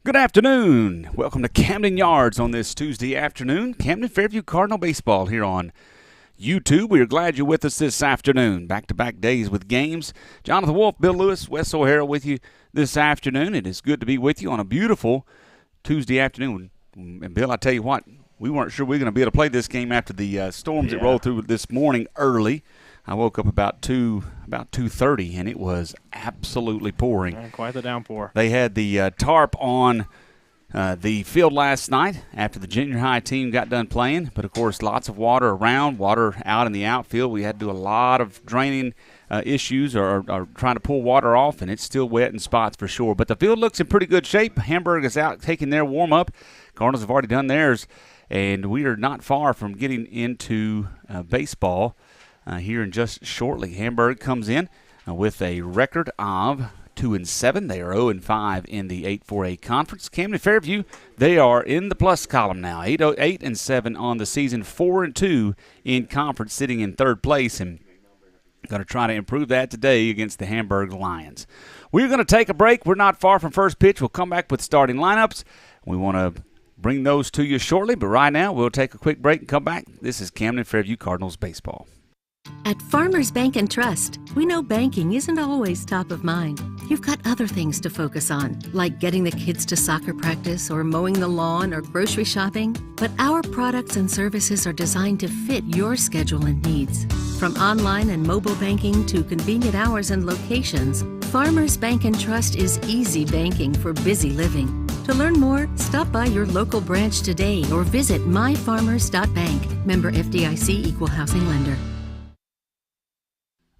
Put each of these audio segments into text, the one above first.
Good afternoon. Welcome to Camden Yards on this Tuesday afternoon. Camden Fairview Cardinal Baseball here on YouTube. We are glad you're with us this afternoon. Back-to-back days with games. Jonathan Wolf, Bill Lewis, Wes O'Hara with you this afternoon. It is good to be with you on a beautiful Tuesday afternoon. And Bill, I tell you what, we weren't sure we were going to be able to play this game after the storms that rolled through this morning early. I woke up about 2:30, and it was absolutely pouring. Quite the downpour. They had the tarp on the field last night after the junior high team got done playing. But, of course, lots of water around, water out in the outfield. We had to do a lot of draining issues or trying to pull water off, and it's still wet in spots for sure. But the field looks in pretty good shape. Hamburg is out taking their warm-up. Cardinals have already done theirs, and we are not far from getting into baseball here in just shortly. Hamburg comes in with a record of 2-7. They are 0-5 in the 8-4A conference. Camden Fairview, they are in the plus column now. 8-7 on the season, 4-2 in conference, sitting in third place, and going to try to improve that today against the Hamburg Lions. We're going to take a break. We're not far from first pitch. We'll come back with starting lineups. We want to bring those to you shortly, but right now we'll take a quick break and come back. This is Camden Fairview Cardinals baseball. At Farmers Bank and Trust, we know banking isn't always top of mind. You've got other things to focus on, like getting the kids to soccer practice or mowing the lawn or grocery shopping. But our products and services are designed to fit your schedule and needs. From online and mobile banking to convenient hours and locations, Farmers Bank and Trust is easy banking for busy living. To learn more, stop by your local branch today or visit myfarmers.bank. Member FDIC Equal Housing Lender.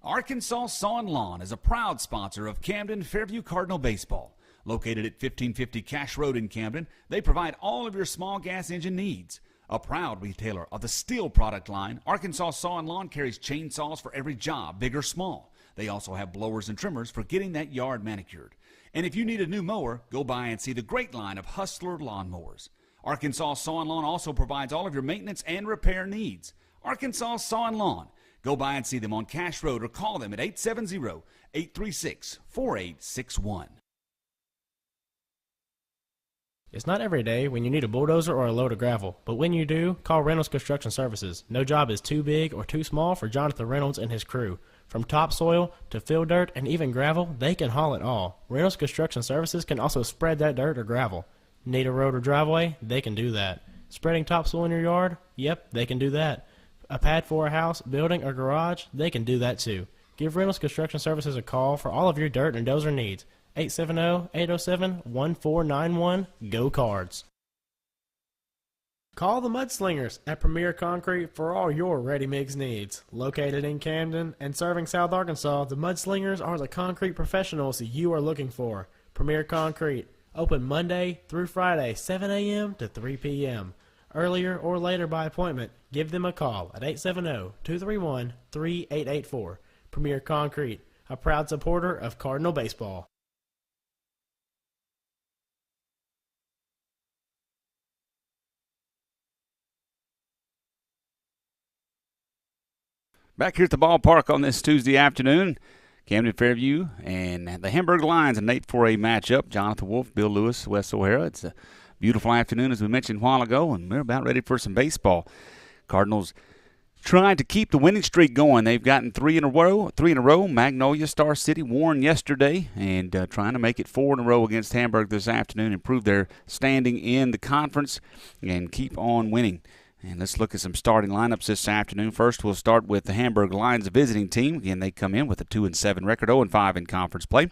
Arkansas Saw & Lawn is a proud sponsor of Camden Fairview Cardinal Baseball. Located at 1550 Cash Road in Camden, they provide all of your small gas engine needs. A proud retailer of the steel product line, Arkansas Saw & Lawn carries chainsaws for every job, big or small. They also have blowers and trimmers for getting that yard manicured. And if you need a new mower, go by and see the great line of Hustler lawnmowers. Arkansas Saw & Lawn also provides all of your maintenance and repair needs. Arkansas Saw & Lawn. Go by and see them on Cash Road or call them at 870-836-4861. It's not every day when you need a bulldozer or a load of gravel, but when you do, call Reynolds Construction Services. No job is too big or too small for Jonathan Reynolds and his crew. From topsoil to field dirt and even gravel, they can haul it all. Reynolds Construction Services can also spread that dirt or gravel. Need a road or driveway? They can do that. Spreading topsoil in your yard? Yep, they can do that. A pad for a house, building, or garage? They can do that too. Give Reynolds Construction Services a call for all of your dirt and dozer needs. 870-807-1491. Go Cards. Call the Mudslingers at Premier Concrete for all your ready-mix needs. Located in Camden and serving South Arkansas, the Mudslingers are the concrete professionals you are looking for. Premier Concrete, open Monday through Friday, 7 a.m. to 3 p.m. Earlier or later by appointment, give them a call at 870-231-3884. Premier Concrete, a proud supporter of Cardinal baseball. Back here at the ballpark on this Tuesday afternoon, Camden Fairview and the Hamburg Lions, an 8-4A matchup. Jonathan Wolf, Bill Lewis, Wes O'Hara. It's a beautiful afternoon, as we mentioned a while ago, and we're about ready for some baseball. Cardinals trying to keep the winning streak going. They've gotten three in a row. Magnolia, Star City, Warren yesterday, and trying to make it 4 in a row against Hamburg this afternoon, improve their standing in the conference, and keep on winning. And let's look at some starting lineups this afternoon. First, we'll start with the Hamburg Lions, visiting team. Again, they come in with a 2-7 record, 0-5 in conference play.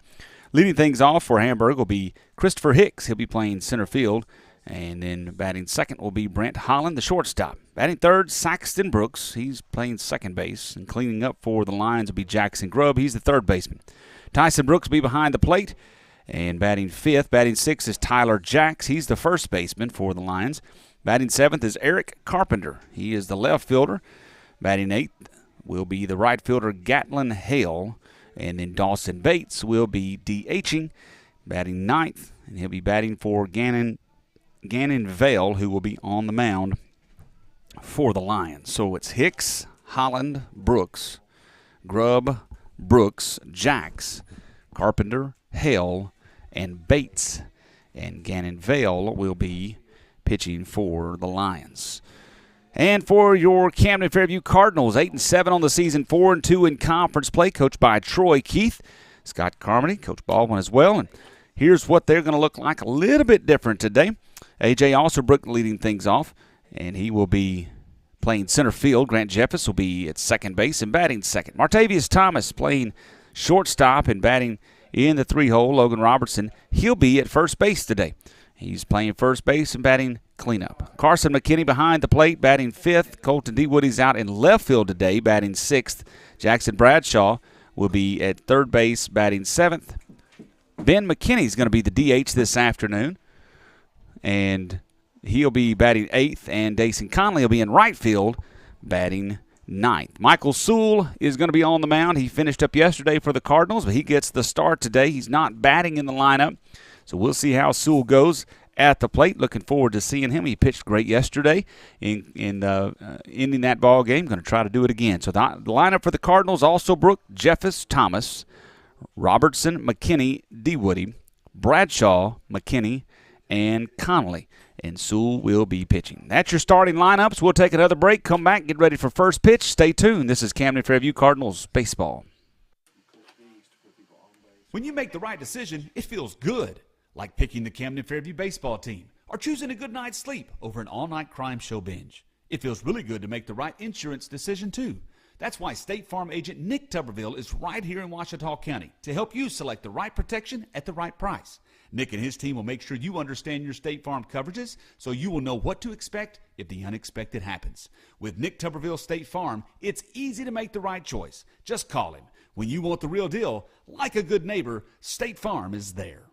Leading things off for Hamburg will be Christopher Hicks. He'll be playing center field. And then batting second will be Brent Holland, the shortstop. Batting third, Saxton Brooks. He's playing second base. And cleaning up for the Lions will be Jackson Grubb. He's the third baseman. Tyson Brooks will be behind the plate. And batting fifth, batting sixth is Tyler Jacks. He's the first baseman for the Lions. Batting seventh is Eric Carpenter. He is the left fielder. Batting eighth will be the right fielder Gatlin Hale. And then Dawson Bates will be DHing. Batting ninth, and he'll be batting for Gannon Vale, who will be on the mound for the Lions. So it's Hicks, Holland, Brooks, Grubb, Brooks, Jacks, Carpenter, Hale, and Bates. and Gannon Vale will be pitching for the Lions. And for your Camden Fairview Cardinals, 8-7 on the season, 4-2 in conference play, coached by Troy Keith. Scott Carmody, Coach Baldwin as well. And here's what they're going to look like a little bit different today. A.J. Alsterbrook leading things off, and he will be playing center field. Grant Jeffers will be at second base and batting second. Martavius Thomas playing shortstop and batting in the 3-hole. Logan Robertson, he'll be at first base today. He's playing first base and batting cleanup. Carson McKinney behind the plate, batting fifth. Colton DeWoody's out in left field today, batting sixth. Jackson Bradshaw will be at third base, batting seventh. Ben McKinney's going to be the DH this afternoon, and he'll be batting eighth. And Dason Conley will be in right field, batting ninth. Michael Sewell is going to be on the mound. He finished up yesterday for the Cardinals, but he gets the start today. He's not batting in the lineup, so we'll see how Sewell goes at the plate. Looking forward to seeing him. He pitched great yesterday in ending that ball game. Going to try to do it again. So the lineup for the Cardinals: Alsterbrook, Jeffers, Thomas, Robertson, McKinney, DeWoody, Bradshaw, McKinney, and Connolly. And Sewell will be pitching. That's your starting lineups. We'll take another break, come back, get ready for first pitch. Stay tuned. This is Camden Fairview Cardinals baseball. When you make the right decision, it feels good. Like picking the Camden Fairview baseball team or choosing a good night's sleep over an all-night crime show binge. It feels really good to make the right insurance decision, too. That's why State Farm agent Nick Tuberville is right here in Ouachita County to help you select the right protection at the right price. Nick and his team will make sure you understand your State Farm coverages so you will know what to expect if the unexpected happens. With Nick Tuberville State Farm, it's easy to make the right choice. Just call him. When you want the real deal, like a good neighbor, State Farm is there.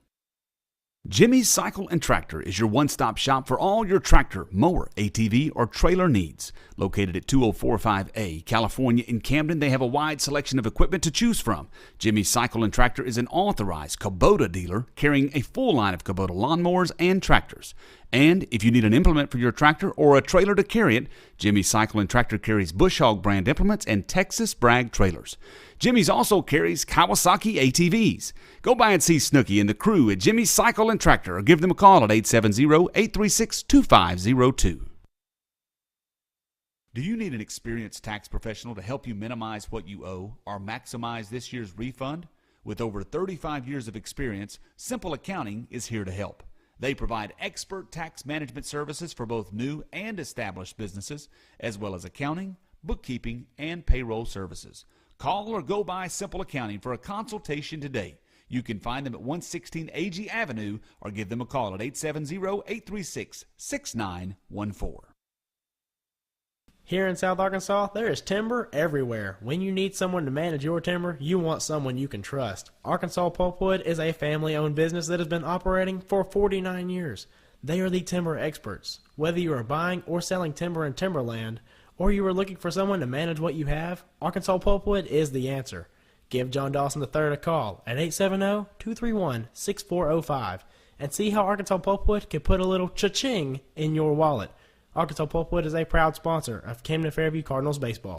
Jimmy's Cycle and Tractor is your one-stop shop for all your tractor, mower, ATV, or trailer needs. Located at 2045A, California in Camden, they have a wide selection of equipment to choose from. Jimmy's Cycle and Tractor is an authorized Kubota dealer carrying a full line of Kubota lawnmowers and tractors. And if you need an implement for your tractor or a trailer to carry it, Jimmy's Cycle and Tractor carries Bush Hog brand implements and Texas Bragg trailers. Jimmy's also carries Kawasaki ATVs. Go by and see Snooky and the crew at Jimmy's Cycle and Tractor or give them a call at 870-836-2502. Do you need an experienced tax professional to help you minimize what you owe or maximize this year's refund? With over 35 years of experience, Simple Accounting is here to help. They provide expert tax management services for both new and established businesses, as well as accounting, bookkeeping, and payroll services. Call or go by Simple Accounting for a consultation today. You can find them at 116 AG Avenue or give them a call at 870-836-6914. Here in South Arkansas, there is timber everywhere. When you need someone to manage your timber, you want someone you can trust. Arkansas Pulpwood is a family-owned business that has been operating for 49 years. They are the timber experts. Whether you are buying or selling timber in timberland, or you are looking for someone to manage what you have, Arkansas Pulpwood is the answer. Give John Dawson III a call at 870-231-6405 and see how Arkansas Pulpwood can put a little cha-ching in your wallet. Arkansas Pulpwood is a proud sponsor of Camden Fairview Cardinals baseball.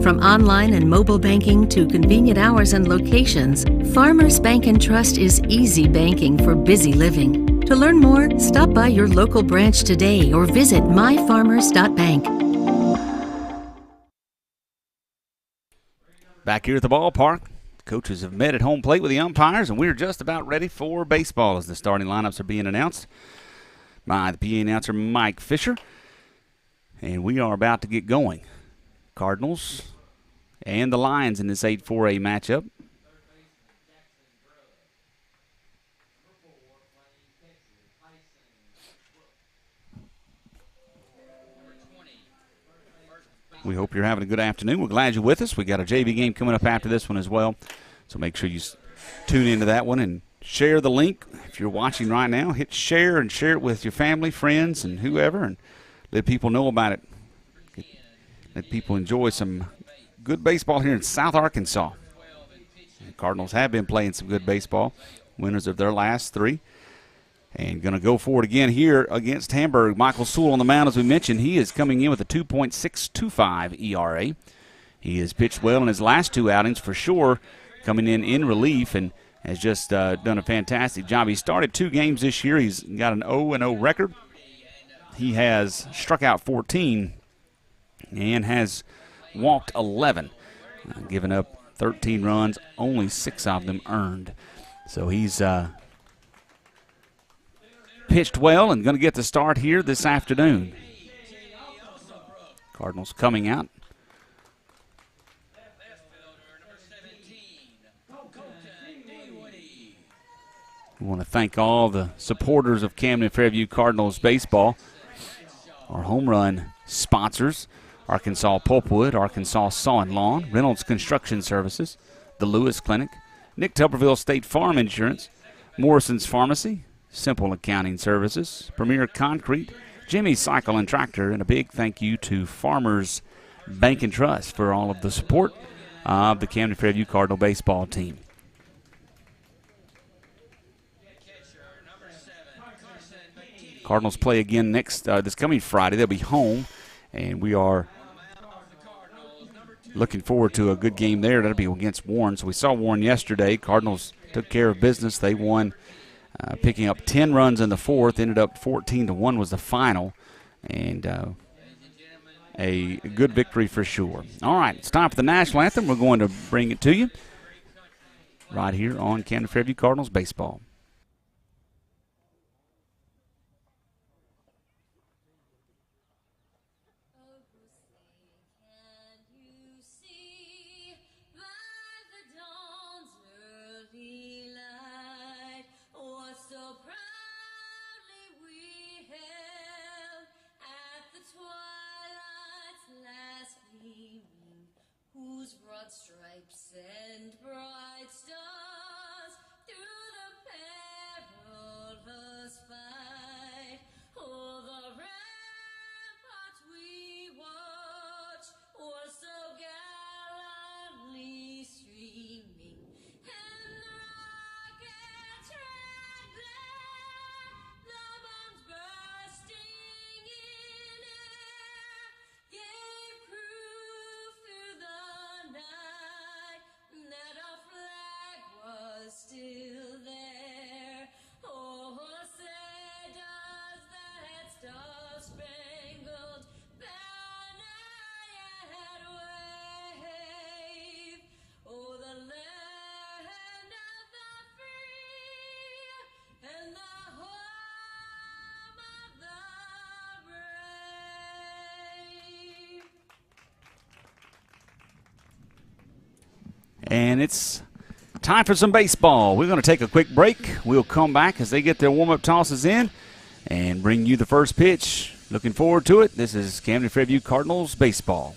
From online and mobile banking to convenient hours and locations, Farmers Bank and Trust is easy banking for busy living. To learn more, stop by your local branch today or visit myfarmers.bank. Back here at the ballpark, coaches have met at home plate with the umpires, and we're just about ready for baseball as the starting lineups are being announced by the PA announcer Mike Fisher. And we are about to get going. Cardinals and the Lions in this 8-4A matchup. We hope you're having a good afternoon. We're glad you're with us. We got a JV game coming up after this one as well. So make sure you tune into that one and share the link. If you're watching right now, hit share and share it with your family, friends, and whoever, and let people know about it. Let people enjoy some good baseball here in South Arkansas. The Cardinals have been playing some good baseball, winners of their last 3. And going to go forward again here against Hamburg. Michael Sewell on the mound, as we mentioned. He is coming in with a 2.625 ERA. He has pitched well in his last 2 outings for sure, coming in relief and has just done a fantastic job. He started 2 games this year. He's got an 0-0 record. He has struck out 14 and has walked 11, given up 13 runs, only 6 of them earned. So he's pitched well and going to get the start here this afternoon. Cardinals coming out. We want to thank all the supporters of Camden Fairview Cardinals baseball, our home run sponsors, Arkansas Pulpwood, Arkansas Saw and Lawn, Reynolds Construction Services, the Lewis Clinic, Nick Tuberville State Farm Insurance, Morrison's Pharmacy, Simple Accounting Services, Premier Concrete, Jimmy's Cycle and Tractor, and a big thank you to Farmers Bank and Trust for all of the support of the Camden Fairview Cardinal baseball team. Cardinals play again this coming Friday. They'll be home, and we are looking forward to a good game there. That'll be against Warren. So we saw Warren yesterday. Cardinals took care of business. They won, picking up 10 runs in the 4th. Ended up 14-1 was the final, and a good victory for sure. All right, it's time for the national anthem. We're going to bring it to you right here on Camden Fairview Cardinals baseball. Whose broad stripes and bright stars through the perilous fight, oh, the ramparts we watch were so gallantly streaming, and the rockets red glare, the bombs bursting in air, gave proof through the night that our flag was still there. Oh, say does that star-spangled banner yet wave? Oh, the land of the free and the home of the brave. And it's time for some baseball. We're going to take a quick break. We'll come back as they get their warm-up tosses in and bring you the first pitch. Looking forward to it. This is Camden Fairview Cardinals baseball.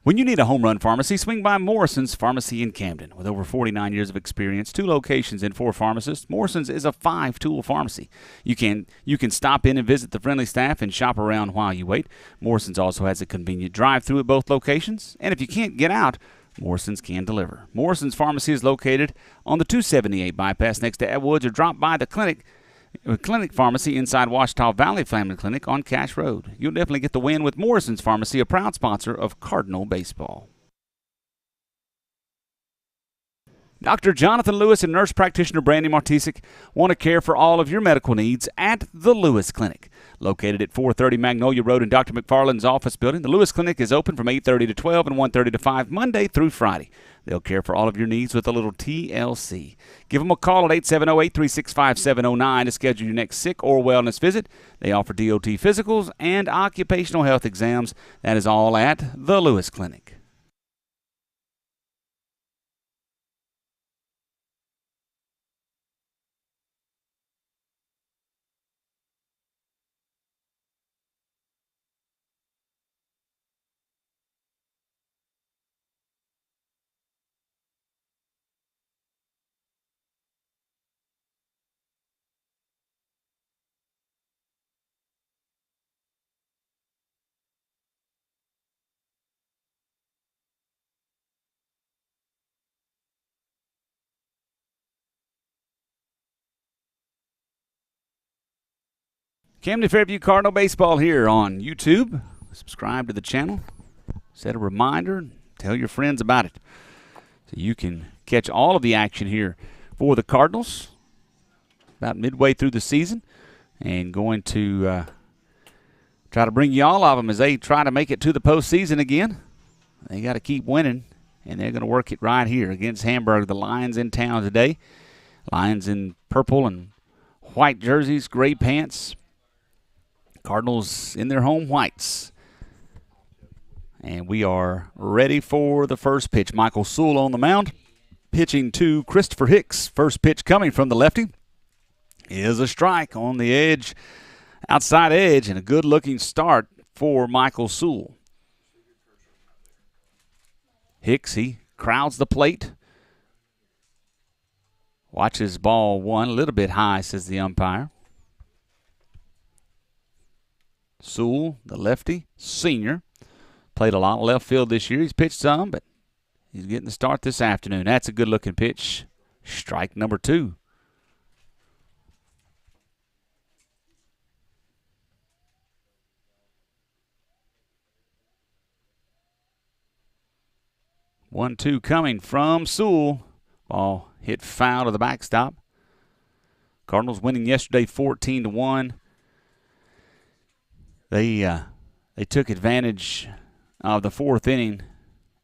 When you need a home run pharmacy, swing by Morrison's Pharmacy in Camden. With over 49 years of experience, 2 locations and 4 pharmacists, Morrison's is a 5-tool pharmacy. You can stop in and visit the friendly staff and shop around while you wait. Morrison's also has a convenient drive-through at both locations. And if you can't get out, Morrison's can deliver. Morrison's Pharmacy is located on the 278 bypass next to Edwards, or drop by the clinic Pharmacy inside Washita Valley Family Clinic on Cash Road. You'll definitely get the win with Morrison's Pharmacy, a proud sponsor of Cardinal baseball. Dr. Jonathan Lewis and nurse practitioner Brandy Martisic want to care for all of your medical needs at the Lewis Clinic. Located at 430 Magnolia Road in Dr. McFarland's office building, the Lewis Clinic is open from 8:30 to 12 and 1:30 to 5 Monday through Friday. They'll care for all of your needs with a little TLC. Give them a call at 870-836-5709 to schedule your next sick or wellness visit. They offer DOT physicals and occupational health exams. That is all at the Lewis Clinic. Camden Fairview Cardinal baseball here on YouTube. Subscribe to the channel. Set a reminder. Tell your friends about it, so you can catch all of the action here for the Cardinals about midway through the season, and going to try to bring you all of them as they try to make it to the postseason again. They got to keep winning, and they're going to work it right here against Hamburg. The Lions in town today. Lions in purple and white jerseys, gray pants. Cardinals in their home whites. And we are ready for the first pitch. Michael Sewell on the mound, pitching to Christopher Hicks. First pitch coming from the lefty is a strike on the edge, outside edge, and a good-looking start for Michael Sewell. Hicks, he crowds the plate. Watches ball one, a little bit high, says the umpire. Sewell, the lefty, senior, played a lot of left field this year. He's pitched some, but he's getting the start this afternoon. That's a good-looking pitch. Strike number 2. One, two coming from Sewell. Ball hit foul to the backstop. Cardinals winning yesterday 14-1. They took advantage of the 4th inning.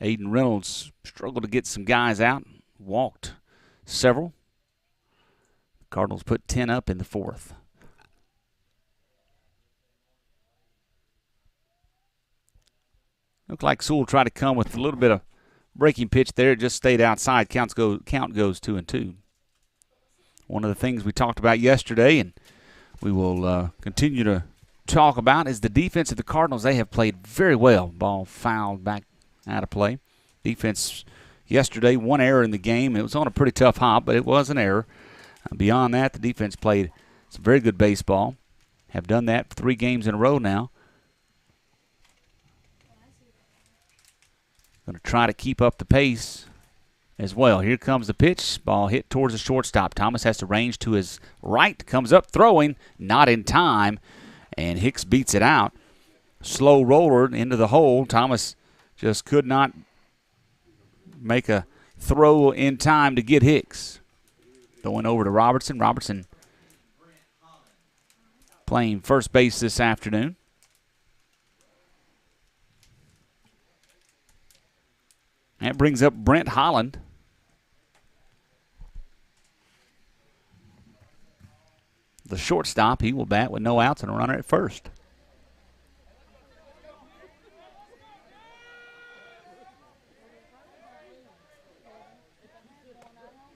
Aiden Reynolds struggled to get some guys out, walked several. The Cardinals put 10 up in the 4th. Looked like Sewell tried to come with a little bit of breaking pitch there. It just stayed outside. Count goes 2-2. One of the things we talked about yesterday, and we will continue to talk about, is the defense of the Cardinals. They have played very well. Ball fouled back out of play. Defense yesterday, 1 error in the game. It was on a pretty tough hop, but it was an error. Beyond that, the defense played some very good baseball. Have done that for 3 games in a row now. Going to try to keep up the pace as well. Here comes the pitch. Ball hit towards the shortstop. Thomas has to range to his right. Comes up throwing. Not in time. And Hicks beats it out. Slow roller into the hole. Thomas just could not make a throw in time to get Hicks. Going over to Robertson. Robertson playing first base this afternoon. That brings up Brent Holland. The shortstop, he will bat with no outs and a runner at first.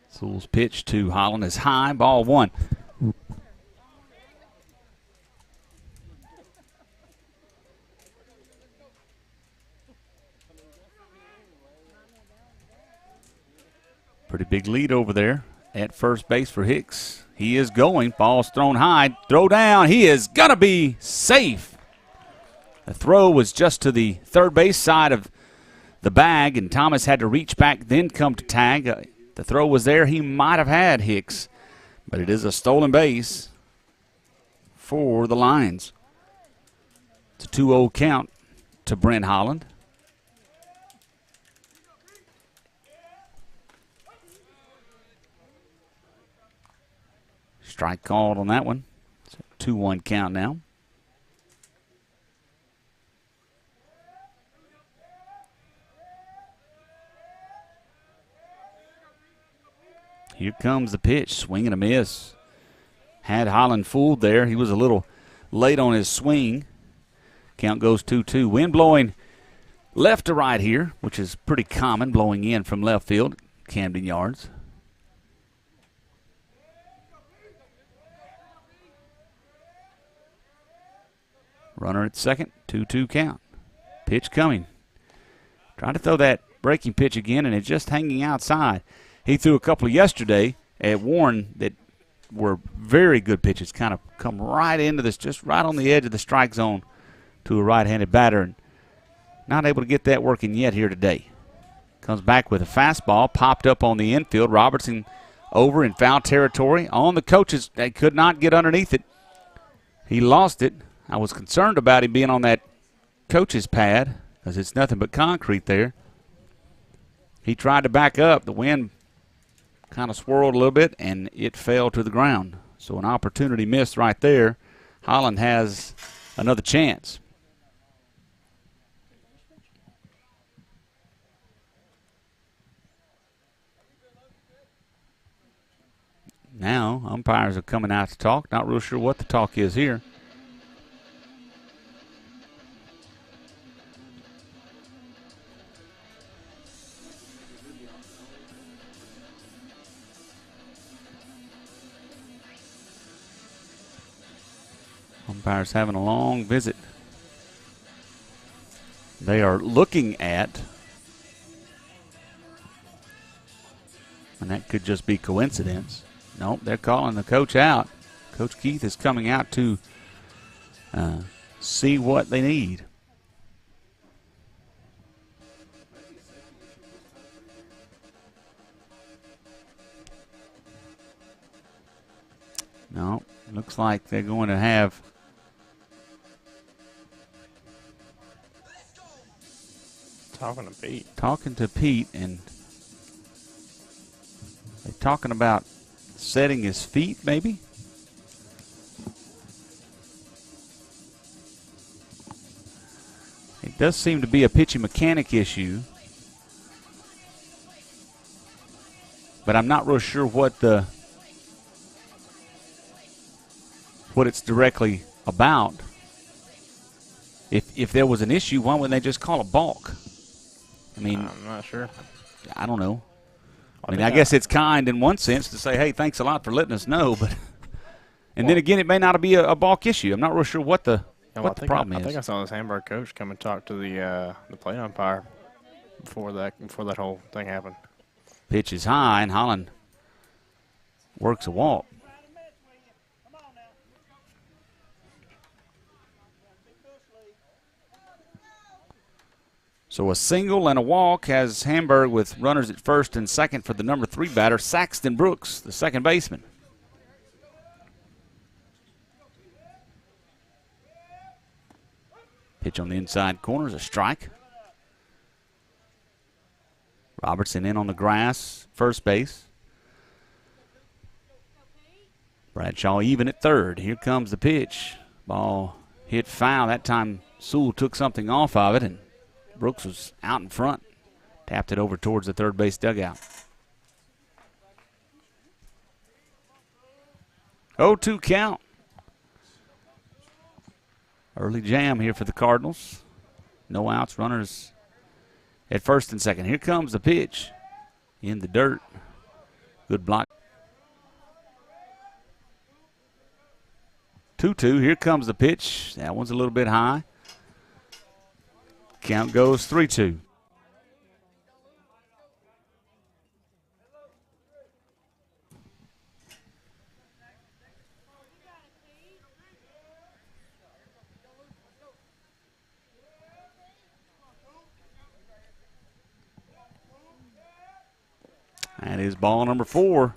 Sewell's pitch to Holland is high, ball 1. Pretty big lead over there at first base for Hicks. He is going. Ball's thrown high. Throw down. He is going to be safe. The throw was just to the third base side of the bag, and Thomas had to reach back, then come to tag. The throw was there. He might have had Hicks, but it is a stolen base for the Lions. It's a 2-0 count to Brent Holland. Strike called on that one. It's a 2-1 count now. Here comes the pitch. Swing and a miss. Had Holland fooled there. He was a little late on his swing. Count goes 2-2. Wind blowing left to right here, which is pretty common, blowing in from left field, Camden Yards. Runner at second, 2-2 count. Pitch coming. Trying to throw that breaking pitch again, and it's just hanging outside. He threw a couple yesterday at Warren that were very good pitches, kind of come right into this, just right on the edge of the strike zone to a right-handed batter. And not able to get that working yet here today. Comes back with a fastball, popped up on the infield. Robertson over in foul territory. On the coaches, they could not get underneath it. He lost it. I was concerned about him being on that coach's pad because it's nothing but concrete there. He tried to back up. The wind kind of swirled a little bit, and it fell to the ground. So an opportunity missed right there. Holland has another chance. Now, umpires are coming out to talk. Not real sure what the talk is here. Umpires having a long visit. They are looking at, and that could just be coincidence. Nope, they're calling the coach out. Coach Keith is coming out to see what they need. No, looks like they're going to have talking to Pete, and they're talking about setting his feet, maybe. It does seem to be a pitching mechanic issue, but I'm not real sure what it's directly about. If there was an issue, why wouldn't they just call a balk? I mean, I'm not sure. I don't know. I guess it's kind in one sense to say, hey, thanks a lot for letting us know, but then again, it may not be a balk issue. I'm not real sure what the problem is. I think I saw this Hamburg coach come and talk to the plate umpire before that whole thing happened. Pitch is high, and Holland works a walk. So a single and a walk has Hamburg with runners at first and second for the number 3 batter, Saxton Brooks, the second baseman. Pitch on the inside corner is a strike. Robertson in on the grass, first base. Bradshaw even at third. Here comes the pitch. Ball hit foul. That time Sewell took something off of it, and Brooks was out in front. Tapped it over towards the third base dugout. 0-2 count. Early jam here for the Cardinals. No outs, runners at first and second. Here comes the pitch in the dirt. Good block. 2-2. Here comes the pitch. That one's a little bit high. Count goes 3-2. That is ball number 4.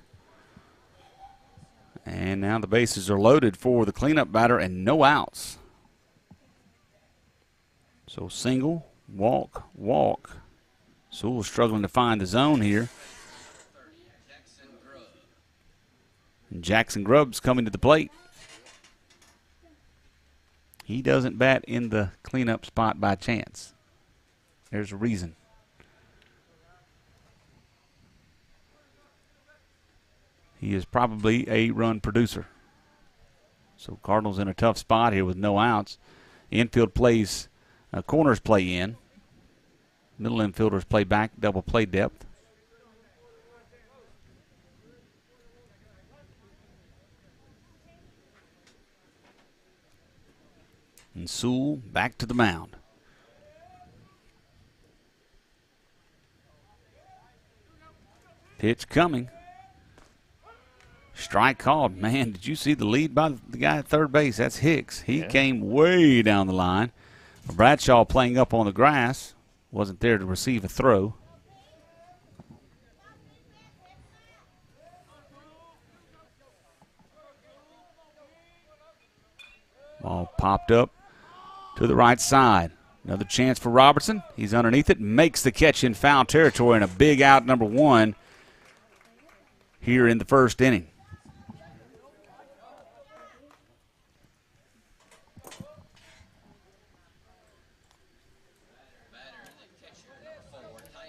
And now the bases are loaded for the cleanup batter and no outs. So single, walk, walk. Sewell struggling to find the zone here. And Jackson Grubb's coming to the plate. He doesn't bat in the cleanup spot by chance. There's a reason. He is probably a run producer. So Cardinals in a tough spot here with no outs. Infield plays, corners play in. Middle infielders play back, double play depth. And Sewell back to the mound. Pitch coming. Strike called. Man, did you see the lead by the guy at third base? That's Hicks. He came way down the line. Bradshaw playing up on the grass. Wasn't there to receive a throw. Ball popped up to the right side. Another chance for Robertson. He's underneath it. Makes the catch in foul territory and a big out, number 1, here in the first inning.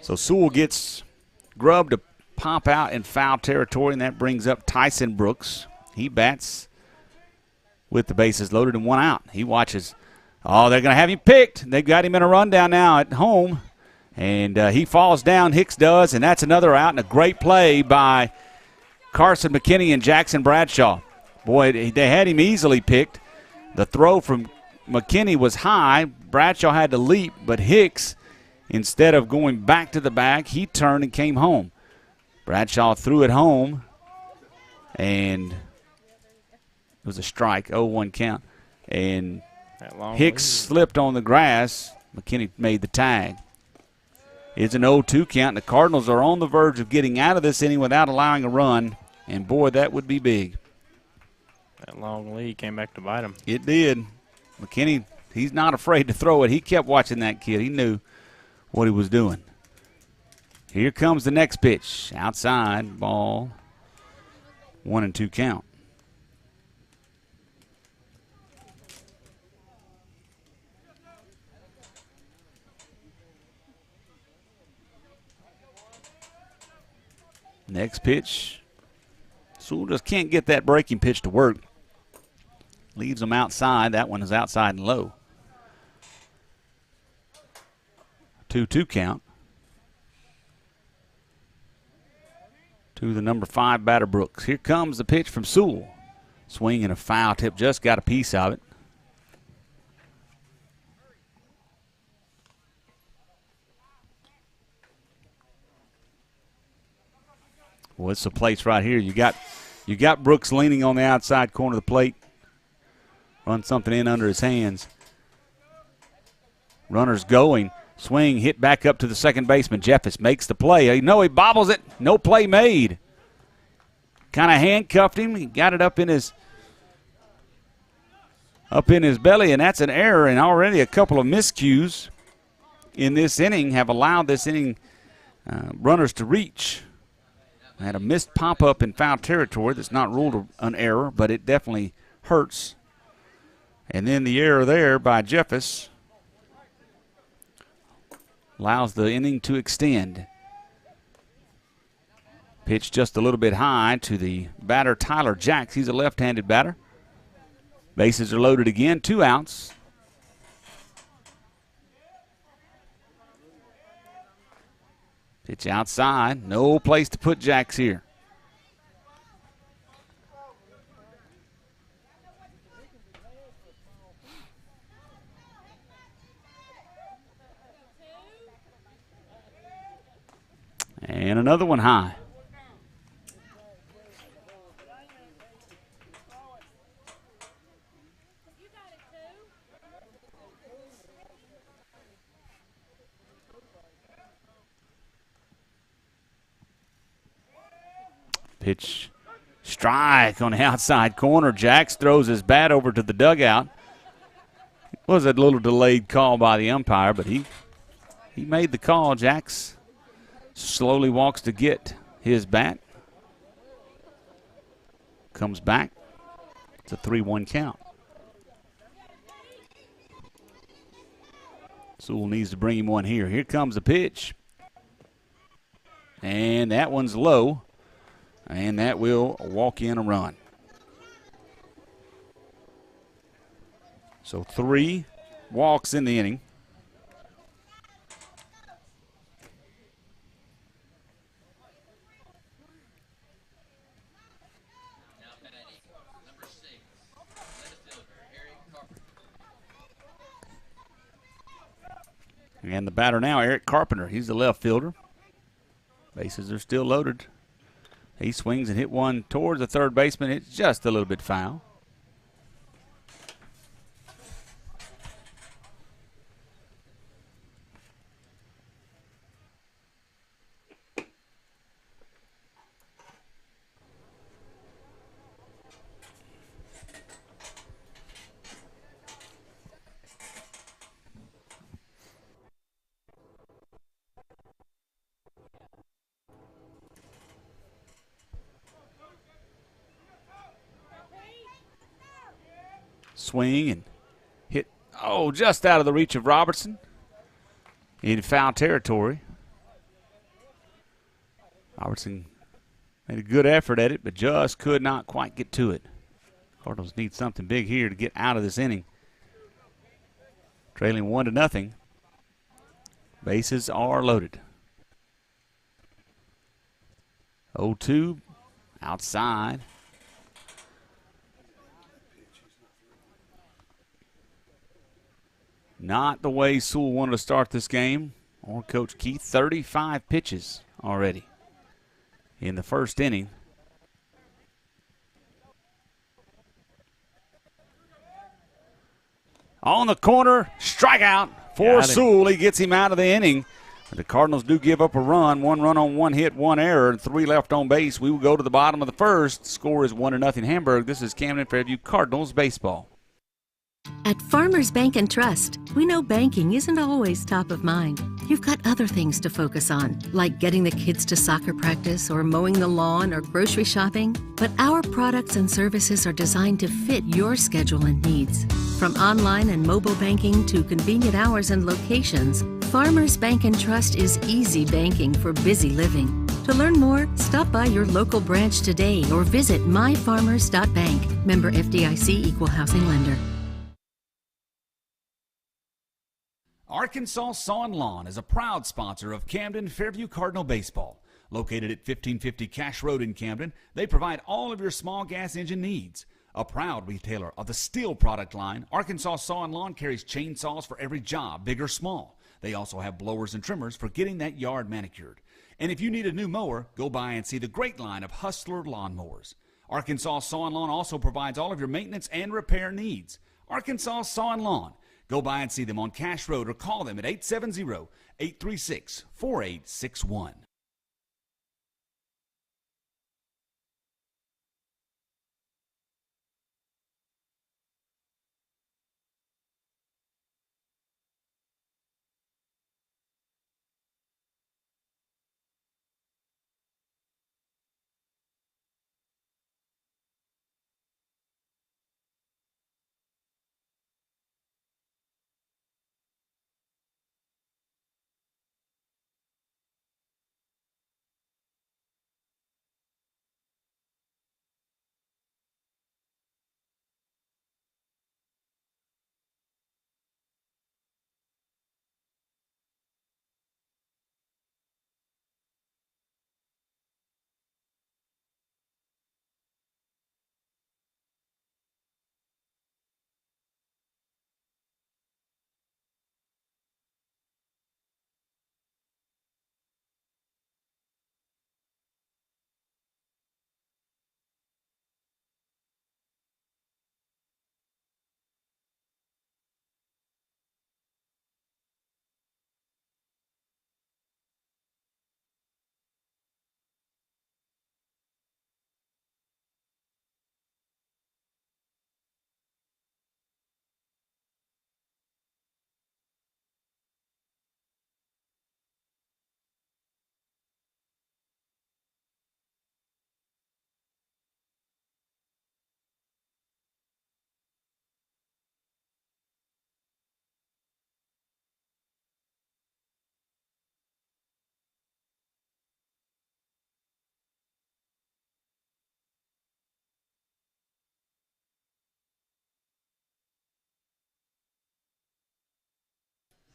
So Sewell gets Grubb to pop out in foul territory, and that brings up Tyson Brooks. He bats with the bases loaded and 1 out. He watches. Oh, they're going to have him picked. They've got him in a rundown now at home. And he falls down, Hicks does, and that's another out, and a great play by Carson McKinney and Jackson Bradshaw. Boy, they had him easily picked. The throw from McKinney was high. Bradshaw had to leap, but Hicks, instead of going back to the bag, he turned and came home. Bradshaw threw it home, and it was a strike, 0-1 count. And Hicks slipped on the grass. McKinney made the tag. It's an 0-2 count, and the Cardinals are on the verge of getting out of this inning without allowing a run, and boy, that would be big. That long lead came back to bite him. It did. McKinney, he's not afraid to throw it. He kept watching that kid. He knew what he was doing. Here comes the next pitch. Outside, ball, 1-2 count. Next pitch. Sewell just can't get that breaking pitch to work. Leaves him outside. That one is outside and low. 2-2 count. To the number 5 batter, Brooks. Here comes the pitch from Sewell. Swing and a foul tip. Just got a piece of it. Well, it's a place right here. You got Brooks leaning on the outside corner of the plate. Run something in under his hands. Runner's going. Swing hit back up to the second baseman. Jeffers makes the play. No, he bobbles it. No play made. Kind of handcuffed him. He got it up in his belly, and that's an error. And already a couple of miscues in this inning have allowed this inning runners to reach. Had a missed pop-up in foul territory that's not ruled an error, but it definitely hurts. And then the error there by Jeffers allows the inning to extend. Pitch just a little bit high to the batter, Tyler Jacks. He's a left-handed batter. Bases are loaded again, 2 outs. Pitch outside. No place to put Jacks here. And another one high. Pitch strike on the outside corner. Jacks throws his bat over to the dugout. It was a little delayed call by the umpire, but he made the call. Jacks slowly walks to get his bat. Comes back. It's a 3-1 count. Sewell needs to bring him one here. Here comes the pitch. And that one's low. And that will walk in a run. So 3 walks in the inning. And the batter now, Eric Carpenter. He's the left fielder. Bases are still loaded. He swings and hit one towards the third baseman. It's just a little bit foul. Swing and hit, just out of the reach of Robertson in foul territory. Robertson made a good effort at it, but just could not quite get to it. Cardinals need something big here to get out of this inning. Trailing 1-0. Bases are loaded. 0-2 outside. Not the way Sewell wanted to start this game, or Coach Keith. 35 pitches already in the first inning. On the corner, strikeout for Sewell. He gets him out of the inning. But the Cardinals do give up a run. 1 run on 1 hit, 1 error, and 3 left on base. We will go to the bottom of the first. Score is 1-0 Hamburg. This is Camden Fairview Cardinals baseball. At Farmers Bank and Trust, we know banking isn't always top of mind. You've got other things to focus on, like getting the kids to soccer practice or mowing the lawn or grocery shopping. But our products and services are designed to fit your schedule and needs. From online and mobile banking to convenient hours and locations, Farmers Bank and Trust is easy banking for busy living. To learn more, stop by your local branch today or visit myfarmers.bank. Member FDIC Equal Housing Lender. Arkansas Saw & Lawn is a proud sponsor of Camden Fairview Cardinal Baseball. Located at 1550 Cash Road in Camden, they provide all of your small gas engine needs. A proud retailer of the steel product line, Arkansas Saw & Lawn carries chainsaws for every job, big or small. They also have blowers and trimmers for getting that yard manicured. And if you need a new mower, go by and see the great line of Hustler lawnmowers. Arkansas Saw & Lawn also provides all of your maintenance and repair needs. Arkansas Saw & Lawn. Go by and see them on Cash Road or call them at 870-836-4861.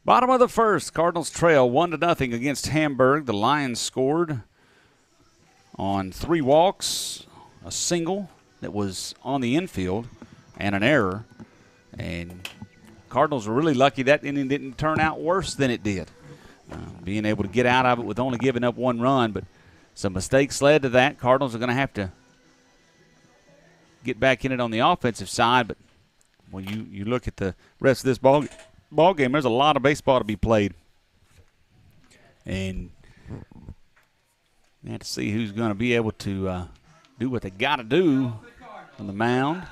Bottom of the first, Cardinals trail 1-0 against Hamburg. The Lions scored on 3 walks, a single that was on the infield, and an error. And Cardinals were really lucky that inning didn't turn out worse than it did. Being able to get out of it with only giving up 1 run, but some mistakes led to that. Cardinals are going to have to get back in it on the offensive side, but when you look at the rest of this ball game, there's a lot of baseball to be played. And you have to see who's going to be able to do what they got to do on the mound.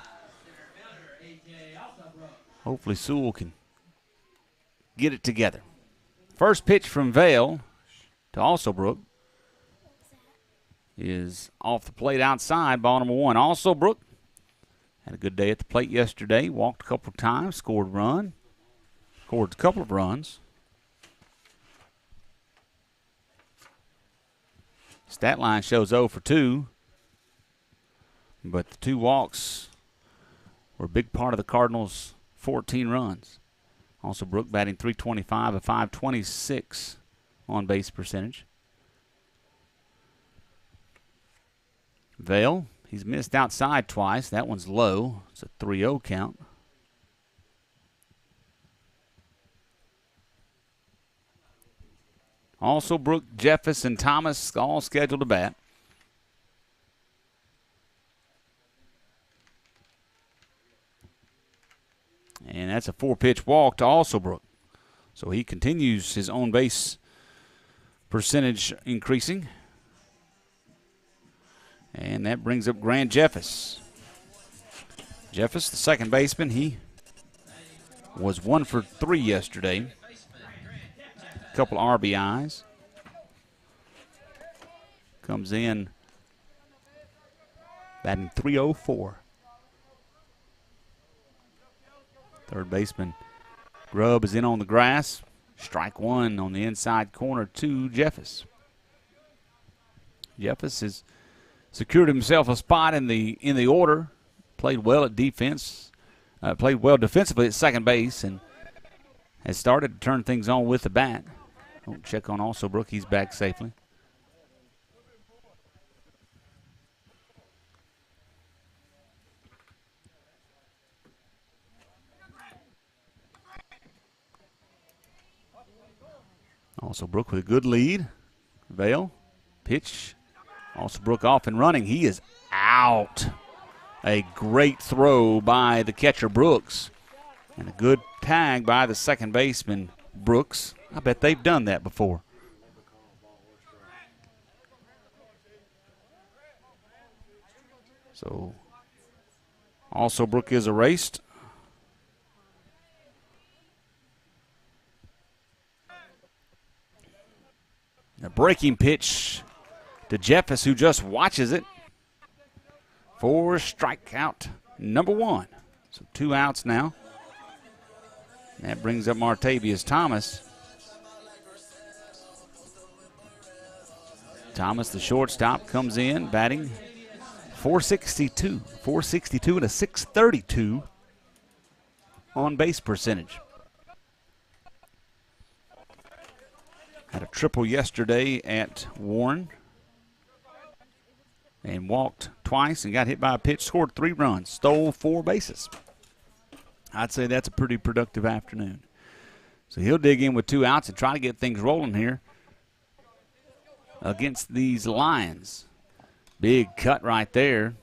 Hopefully Sewell can get it together. First pitch from Vale to Alsobrook is off the plate outside, ball number 1. Alsobrook had a good day at the plate yesterday, walked a couple of times, scored a couple of runs. Stat line shows 0 for 2, but the 2 walks were a big part of the Cardinals' 14 runs. Also, Brook batting .325, a .526 on base percentage. Vale, he's missed outside twice. That one's low. It's a 3-0 count. Also, Brook, Jeffers, and Thomas all scheduled to bat. And that's a 4-pitch walk to Alsobrook. So he continues his own base percentage increasing. And that brings up Grant Jeffers. Jeffers, the second baseman, he was 1 for 3 yesterday. A couple RBIs. Comes in batting .304. Third baseman Grubb is in on the grass. Strike 1 on the inside corner to Jeffers. Jeffers has secured himself a spot in the order. Played well at defense. Played well defensively at second base and has started to turn things on with the bat. Don't check on Alsobrook. He's back safely. Alsobrook with a good lead. Vale, pitch. Alsobrook off and running. He is out. A great throw by the catcher, Brooks. And a good tag by the second baseman, Brooks. I bet they've done that before. So, Alsobrook is erased. A breaking pitch to Jeffers, who just watches it for strikeout number 1. So 2 outs now. That brings up Martavius Thomas. Thomas, the shortstop, comes in batting .462. .462 and a .632 on base percentage. Had a triple yesterday at Warren and walked twice and got hit by a pitch, scored 3 runs, stole 4 bases. I'd say that's a pretty productive afternoon. So he'll dig in with 2 outs and try to get things rolling here against these Lions. Big cut right there.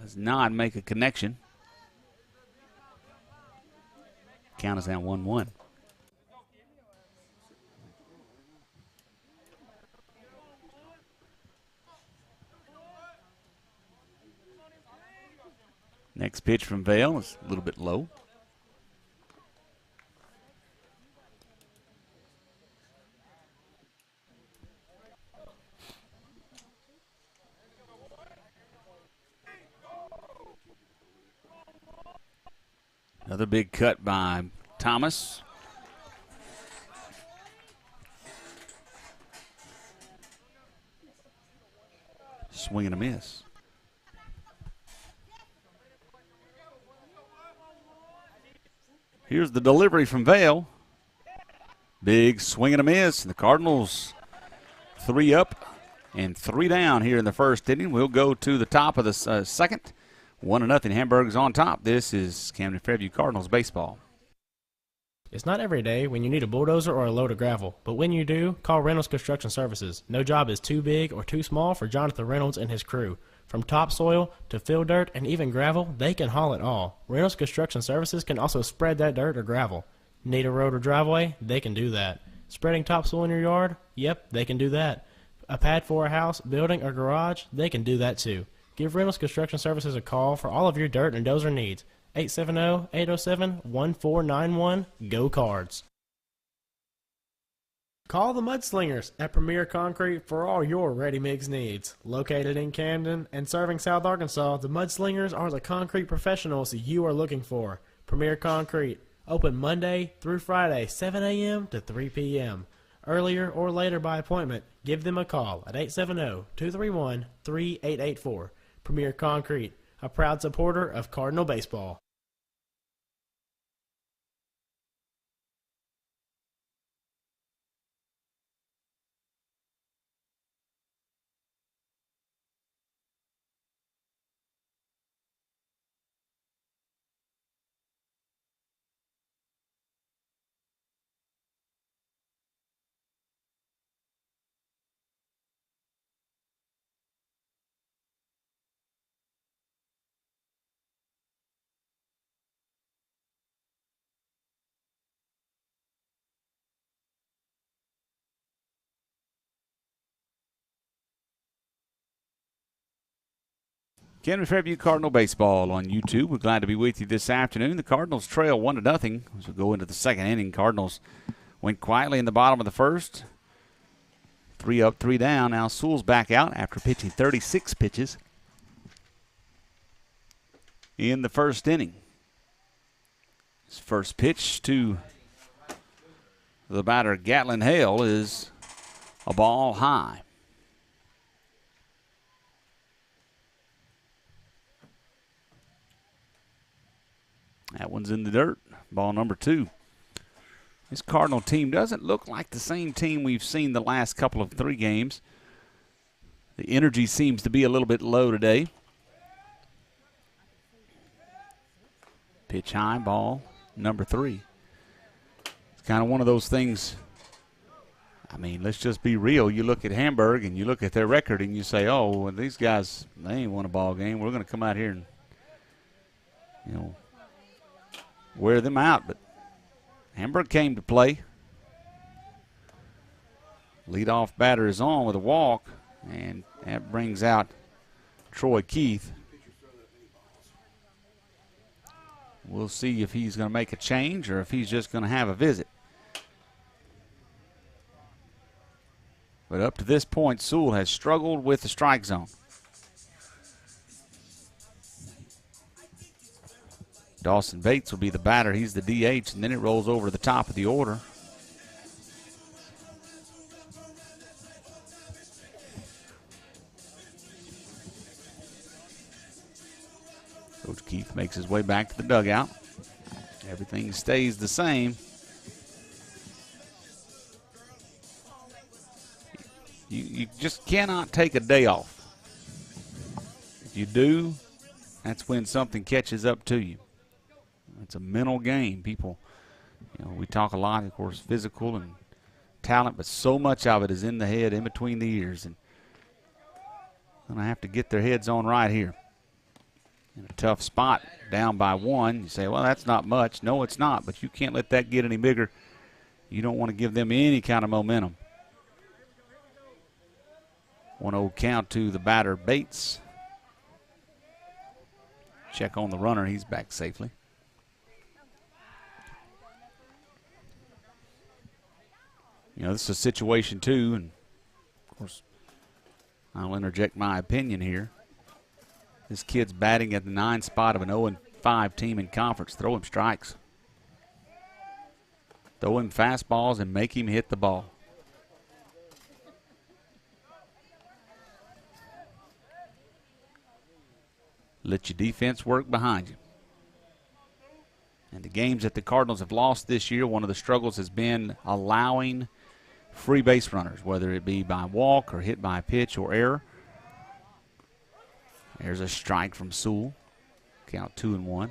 Does not make a connection. Count is now 1-1. Next pitch from Vale is a little bit low. Another big cut by Thomas. Swing and a miss. Here's the delivery from Vale. Big swing and a miss. The Cardinals 3 up and 3 down here in the first inning. We'll go to the top of the second. 1-0. Hamburg's on top. This is Camden Fairview Cardinals baseball. It's not every day when you need a bulldozer or a load of gravel, but when you do, call Reynolds Construction Services. No job is too big or too small for Jonathan Reynolds and his crew. From topsoil to fill dirt and even gravel, they can haul it all. Reynolds Construction Services can also spread that dirt or gravel. Need a road or driveway? They can do that. Spreading topsoil in your yard? Yep, they can do that. A pad for a house, building, or garage? They can do that too. Give Reynolds Construction Services a call for all of your dirt and dozer needs. 870-807-1491. Go Cards. Call the Mudslingers at Premier Concrete for all your ready-mix needs. Located in Camden and serving South Arkansas, the Mudslingers are the concrete professionals you are looking for. Premier Concrete, open Monday through Friday, 7 a.m. to 3 p.m. Earlier or later by appointment, give them a call at 870-231-3884. Premier Concrete, a proud supporter of Cardinal baseball. Camden Fairview Cardinal baseball on YouTube. We're glad to be with you this afternoon. The Cardinals trail 1-0 as we go into the second inning. Cardinals went quietly in the bottom of the first. 3 up, 3 down. Now Sewell's back out after pitching 36 pitches in the first inning. His first pitch to the batter, Gatlin Hale, is a ball high. That one's in the dirt. Ball number 2. This Cardinal team doesn't look like the same team we've seen the last couple of 3 games. The energy seems to be a little bit low today. Pitch high, ball number 3. It's kind of one of those things. I mean, let's just be real. You look at Hamburg and you look at their record and you say, oh, well, these guys, they ain't won a ball game. We're going to come out here and, wear them out. But Hamburg came to play. Leadoff batter is on with a walk, and that brings out Troy Keith. We'll see if he's going to make a change or if he's just going to have a visit. But up to this point, Sewell has struggled with the strike zone. Dawson Bates will be the batter. He's the DH, and then it rolls over to the top of the order. Coach Keith makes his way back to the dugout. Everything stays the same. You just cannot take a day off. If you do, that's when something catches up to you. It's a mental game. People, we talk a lot, of course, physical and talent, but so much of it is in the head, in between the ears. And going to have to get their heads on right here. In a tough spot, down by 1. You say, well, that's not much. No, it's not, but you can't let that get any bigger. You don't want to give them any kind of momentum. 1-0 count to the batter, Bates. Check on the runner. He's back safely. This is a situation, too, and, of course, I'll interject my opinion here. This kid's batting at the 9 spot of an 0-5 team in conference. Throw him strikes. Throw him fastballs and make him hit the ball. Let your defense work behind you. And the games that the Cardinals have lost this year, one of the struggles has been allowing free base runners, whether it be by walk or hit by a pitch or error. There's a strike from Sewell. Count 2-1.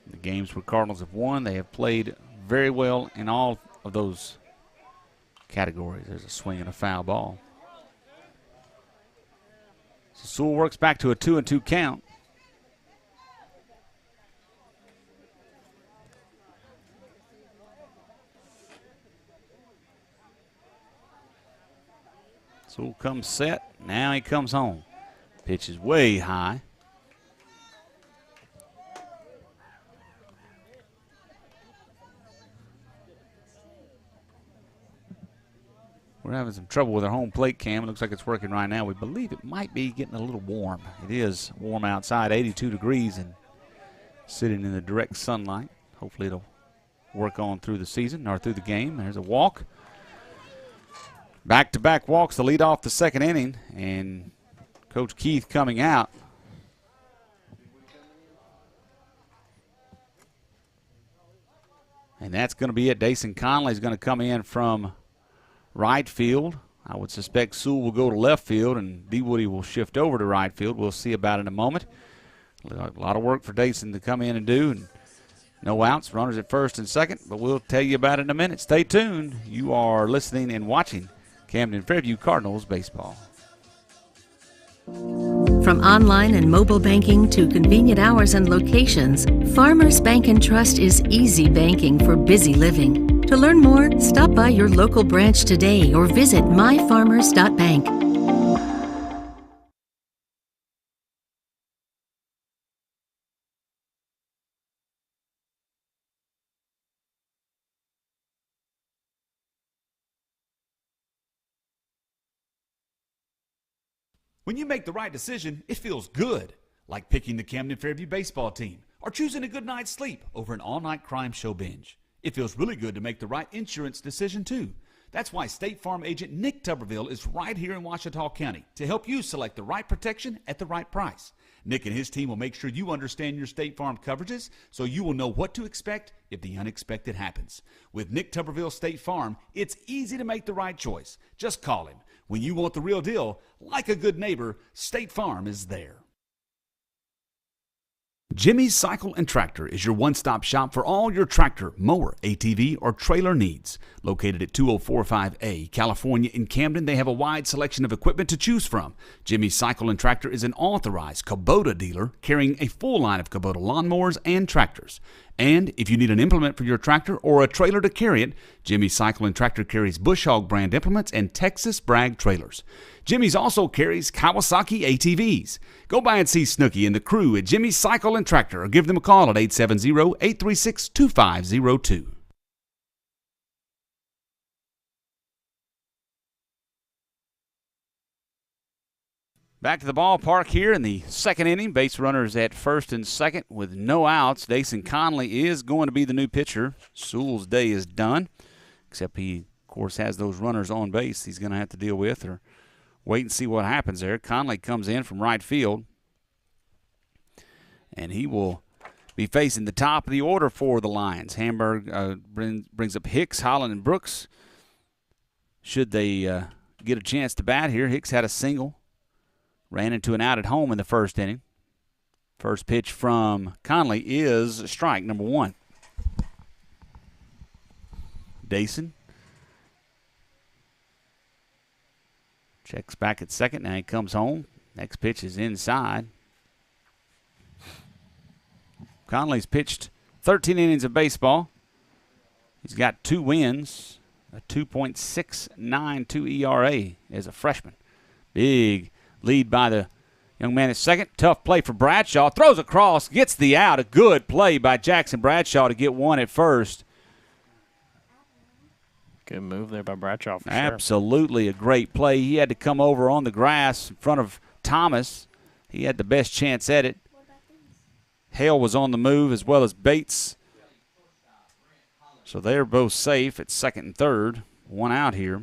The games where Cardinals have won, they have played very well in all of those categories. There's a swing and a foul ball. So Sewell works back to a 2-2 count. Sewell comes set. Now he comes home. Pitch is way high. We're having some trouble with our home plate cam. It looks like it's working right now. We believe it might be getting a little warm. It is warm outside, 82 degrees, and sitting in the direct sunlight. Hopefully it'll work on through the season or through the game. There's a walk. Back-to-back walks to lead off the second inning, and Coach Keith coming out. And that's going to be it. Dason Conley is going to come in from right field. I would suspect Sewell will go to left field, and D. Woody will shift over to right field. We'll see about it in a moment. A lot of work for Dason to come in and do. And no outs, runners at first and second, but we'll tell you about it in a minute. Stay tuned. You are listening and watching Camden Fairview Cardinals baseball. From online and mobile banking to convenient hours and locations, Farmers Bank and Trust is easy banking for busy living. To learn more, stop by your local branch today or visit myfarmers.bank. When you make the right decision, it feels good, like picking the Camden Fairview baseball team or choosing a good night's sleep over an all-night crime show binge. It feels really good to make the right insurance decision, too. That's why State Farm agent Nick Tuberville is right here in Ouachita County to help you select the right protection at the right price. Nick and his team will make sure you understand your State Farm coverages so you will know what to expect if the unexpected happens. With Nick Tuberville State Farm, it's easy to make the right choice. Just call him. When you want the real deal, like a good neighbor, State Farm is there. Jimmy's Cycle and Tractor is your one-stop shop for all your tractor, mower, ATV, or trailer needs. Located at 2045A, California in Camden, they have a wide selection of equipment to choose from. Jimmy's Cycle and Tractor is an authorized Kubota dealer carrying a full line of Kubota lawnmowers and tractors. And if you need an implement for your tractor or a trailer to carry it, Jimmy's Cycle and Tractor carries Bush Hog brand implements and Texas Brag trailers. Jimmy's also carries Kawasaki ATVs. Go by and see Snooky and the crew at Jimmy's Cycle and Tractor or give them a call at 870-836-2502. Back to the ballpark here in the second inning. Base runners at first and second with no outs. Dason Conley is going to be the new pitcher. Sewell's day is done, except he, of course, has those runners on base he's going to have to deal with or wait and see what happens there. Conley comes in from right field, and he will be facing the top of the order for the Lions. Hamburg brings up Hicks, Holland, and Brooks. Should they get a chance to bat here, Hicks had a single. Ran into an out at home in the first inning. First pitch from Conley is strike number one. Dason checks back at second. Now he comes home. Next pitch is inside. Conley's pitched 13 innings of baseball. He's got 2 wins, a 2.692 ERA as a freshman. Big lead by the young man at second. Tough play for Bradshaw. Throws across, gets the out. A good play by Jackson Bradshaw to get one at first. Good move there by Bradshaw for sure. Absolutely a great play. He had to come over on the grass in front of Thomas. He had the best chance at it. Hale was on the move as well as Bates. So they're both safe at second and third. One out here.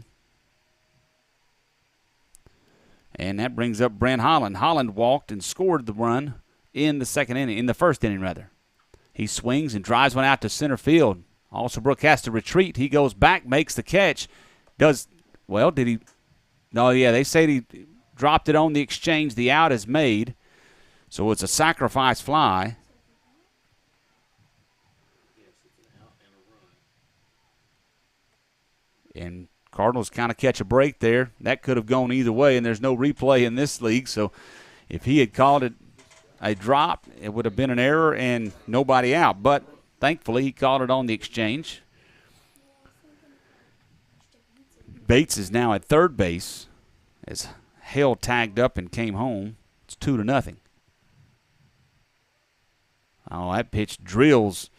And that brings up Brent Holland. Holland walked and scored the run in the first inning rather. He swings and drives one out to center field. Alsobrooke has to retreat. He goes back, makes the catch. Did he? No, yeah, they say he dropped it on the exchange. The out is made. So it's a sacrifice fly. And Cardinals kind of catch a break there. That could have gone either way, and there's no replay in this league. So if he had called it a drop, it would have been an error and nobody out. But thankfully, he called it on the exchange. Bates is now at third base as Hale tagged up and came home. It's 2-0. Oh, that pitch drills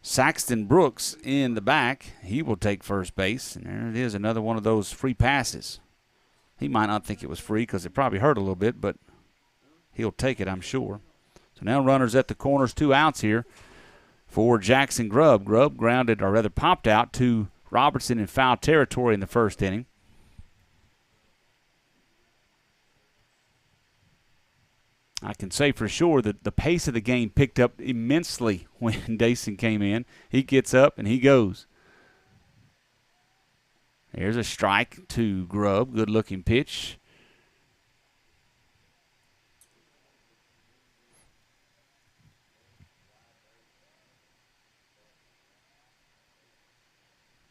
Saxton Brooks in the back. He will take first base, and there it is, another one of those free passes. He might not think it was free because it probably hurt a little bit, but he'll take it, I'm sure. So now runners at the corners, 2 outs here for Jackson Grubb. Grubb grounded, or rather popped out to Robertson in foul territory in the first inning. I can say for sure that the pace of the game picked up immensely when Dason came in. He gets up and he goes. There's a strike to Grubb. Good-looking pitch.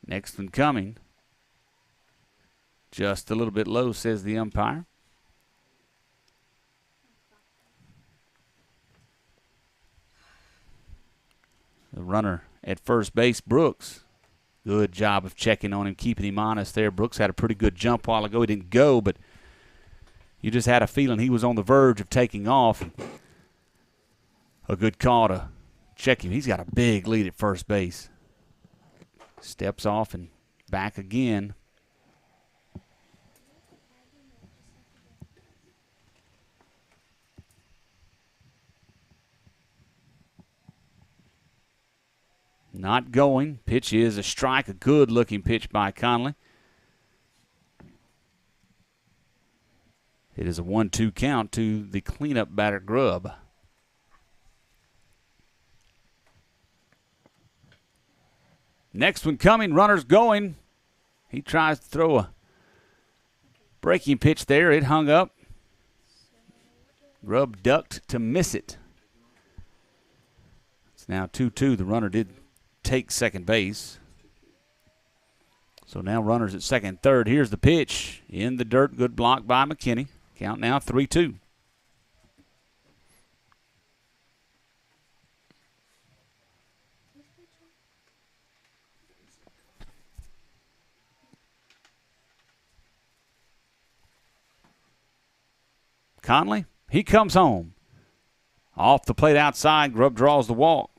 Next one coming. Just a little bit low, says the umpire. The runner at first base, Brooks. Good job of checking on him, keeping him honest there. Brooks had a pretty good jump a while ago. He didn't go, but you just had a feeling he was on the verge of taking off. A good call to check him. He's got a big lead at first base. Steps off and back again. Not going. Pitch is a strike. A good-looking pitch by Conley. It is a 1-2 count to the cleanup batter, Grubb. Next one coming. Runners going. He tries to throw a breaking pitch there. It hung up. Grubb ducked to miss it. It's now 2-2. The runner did take second base. So now runners at second and third. Here's the pitch. In the dirt. Good block by McKinney. Count now 3-2. Conley, he comes home. Off the plate outside. Grubb draws the walk.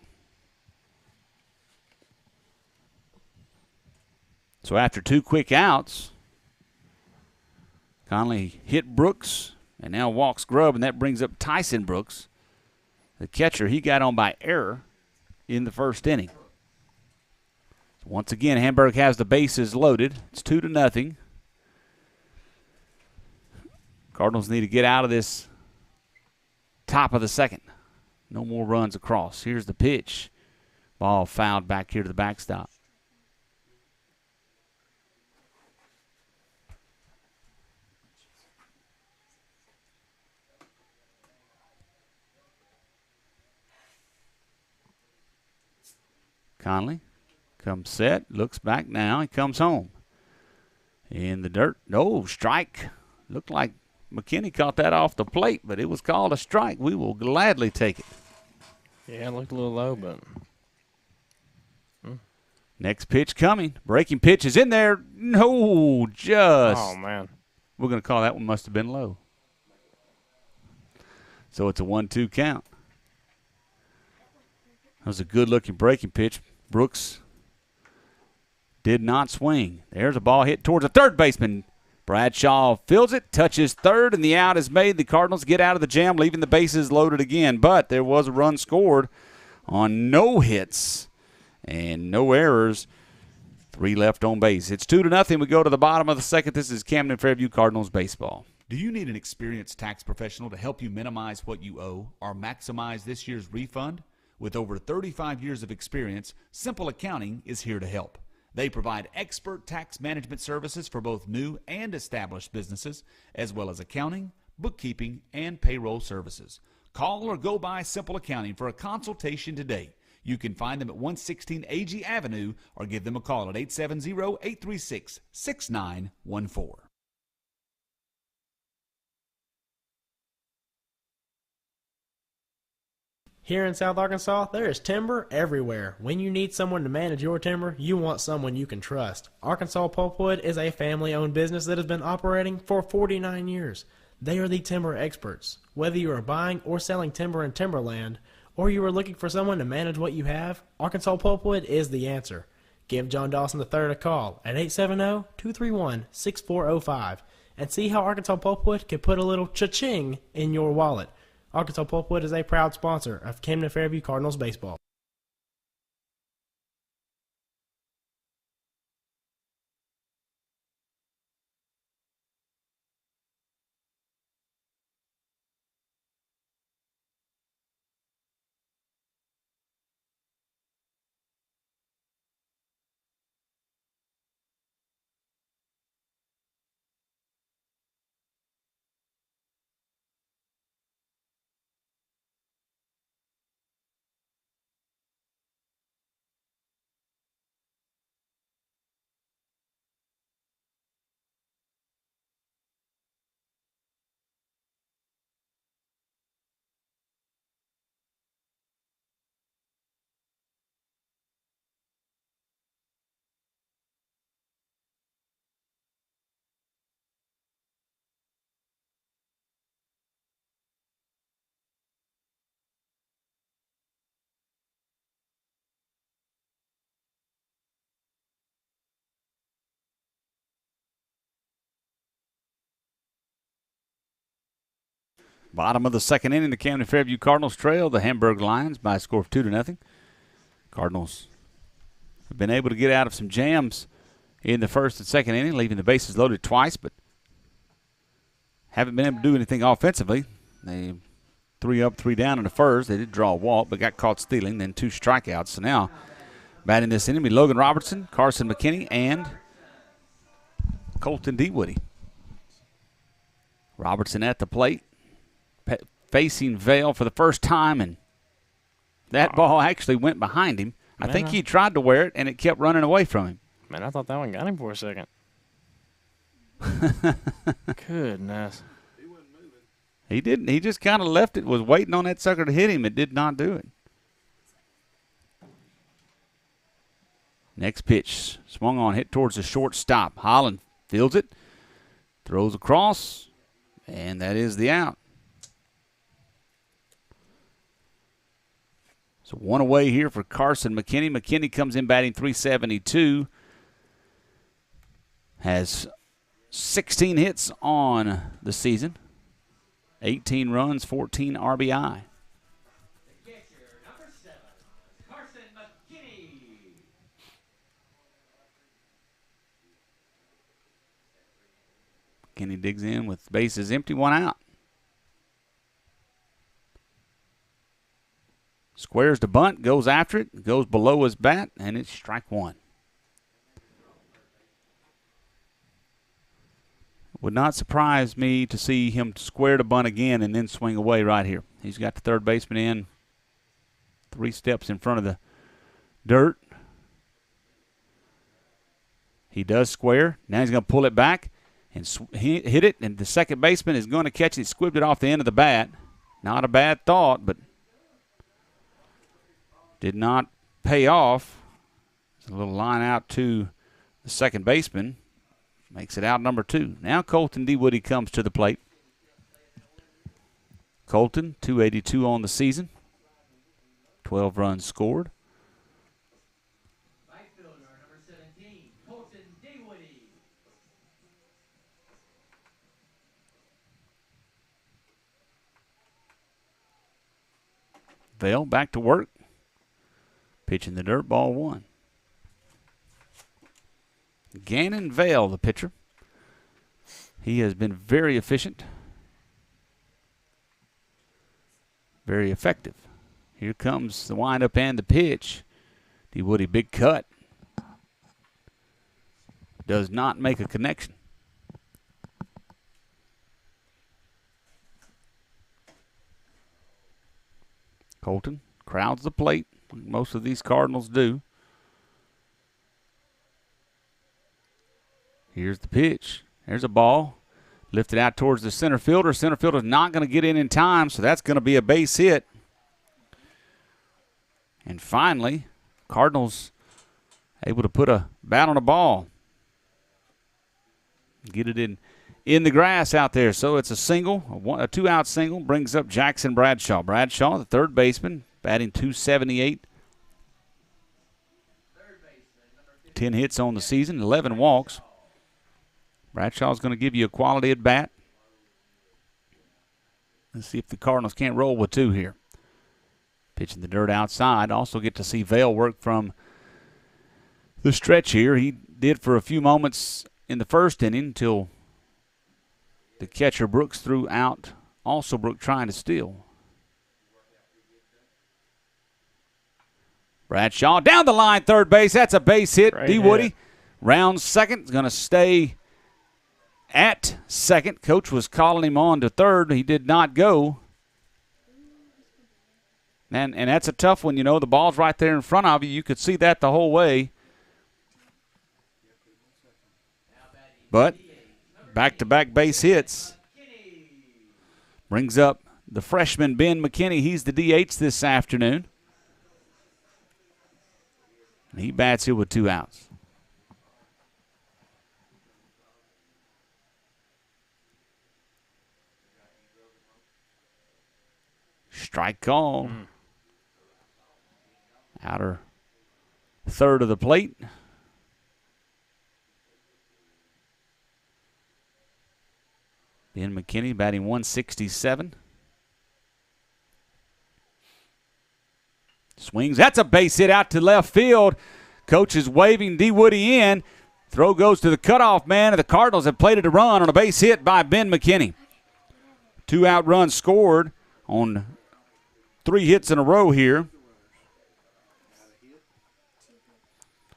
So after 2 quick outs, Conley hit Brooks and now walks Grubb, and that brings up Tyson Brooks, the catcher. He got on by error in the first inning. So once again, Hamburg has the bases loaded. It's 2-0. Cardinals need to get out of this top of the second. No more runs across. Here's the pitch. Ball fouled back here to the backstop. Conley comes set, looks back now. He comes home. In the dirt. No, strike. Looked like McKinney caught that off the plate, but it was called a strike. We will gladly take it. Yeah, it looked a little low, but. Next pitch coming. Breaking pitch is in there. No, just. Oh, man. We're going to call that one must have been low. So it's a 1-2 count. That was a good-looking breaking pitch. Brooks did not swing. There's a ball hit towards the third baseman. Bradshaw fields it, touches third, and the out is made. The Cardinals get out of the jam, leaving the bases loaded again. But there was a run scored on no hits and no errors. 3 left on base. It's 2-0. We go to the bottom of the second. This is Camden Fairview Cardinals baseball. Do you need an experienced tax professional to help you minimize what you owe or maximize this year's refund? With over 35 years of experience, Simple Accounting is here to help. They provide expert tax management services for both new and established businesses, as well as accounting, bookkeeping, and payroll services. Call or go by Simple Accounting for a consultation today. You can find them at 116 AG Avenue or give them a call at 870-836-6914. Here in South Arkansas, there is timber everywhere. When you need someone to manage your timber, you want someone you can trust. Arkansas Pulpwood is a family-owned business that has been operating for 49 years. They are the timber experts. Whether you are buying or selling timber in timberland, or you are looking for someone to manage what you have, Arkansas Pulpwood is the answer. Give John Dawson III a call at 870-231-6405 and see how Arkansas Pulpwood can put a little cha-ching in your wallet. Arkansas Pulpwood is a proud sponsor of Camden Fairview Cardinals baseball. Bottom of the second inning, the Camden Fairview Cardinals trail the Hamburg Lions by a score of 2-0. Cardinals have been able to get out of some jams in the first and second inning, leaving the bases loaded twice, but haven't been able to do anything offensively. They 3 up, 3 down in the first. They did draw a walk, but got caught stealing, then 2 strikeouts. So now, batting this inning will be Logan Robertson, Carson McKinney, and Colton Dewoody. Robertson at the plate, facing Vale for the first time, and that ball actually went behind him. I think he tried to wear it, and it kept running away from him. Man, I thought that one got him for a second. Goodness. He didn't. He just kind of left it, was waiting on that sucker to hit him. It did not do it. Next pitch, swung on, hit towards the shortstop. Holland fields it, throws across, and that is the out. So one away here for Carson McKinney. McKinney comes in batting .372. Has 16 hits on the season. 18 runs, 14 RBI. McKinney digs in with bases empty, 1 out. Squares the bunt, goes after it, goes below his bat, and it's strike 1. Would not surprise me to see him square the bunt again and then swing away right here. He's got the third baseman in 3 steps in front of the dirt. He does square. Now he's going to pull it back and hit it, and the second baseman is going to catch it. He squibbed it off the end of the bat. Not a bad thought, but did not pay off. There's a little line out to the second baseman. Makes it out number 2. Now Colton Dewoody comes to the plate. Colton, .282 on the season. 12 runs scored. Right fielder, number 17, Colton Dewoody. Vale back to work. Pitching the dirt, ball 1. Gannon Vale, the pitcher. He has been very efficient, very effective. Here comes the windup and the pitch. D. Woody, big cut. Does not make a connection. Colton crowds the plate, like most of these Cardinals do. Here's the pitch. There's a ball. Lifted out towards the center fielder. Center fielder's not going to get in time, so that's going to be a base hit. And finally, Cardinals able to put a bat on a ball. Get it in the grass out there. So it's a single, a two-out single, brings up Jackson Bradshaw. Bradshaw, the third baseman, batting .278. 10 hits on the season, 11 walks. Bradshaw's going to give you a quality at bat. Let's see if the Cardinals can't roll with two here. Pitching the dirt outside. Also get to see Vail work from the stretch here. He did for a few moments in the first inning until the catcher Brooks threw out. Also Brooks trying to steal. Bradshaw down the line, third base. That's a base hit. Great D. Woody hit. rounds second. Is going to stay at second. Coach was calling him on to third. He did not go. And that's a tough one. You know, the ball's right there in front of you. You could see that the whole way. But back-to-back base hits. Brings up the freshman Ben McKinney. He's the DH this afternoon. And he bats here with two outs. Strike call. Outer third of the plate. Ben McKinney batting .167. Swings. That's a base hit out to left field. Coach is waving D. Woody in. Throw goes to the cutoff man, and the Cardinals have plated a run on a base hit by Ben McKinney. Two-out run scored on 3 hits in a row here.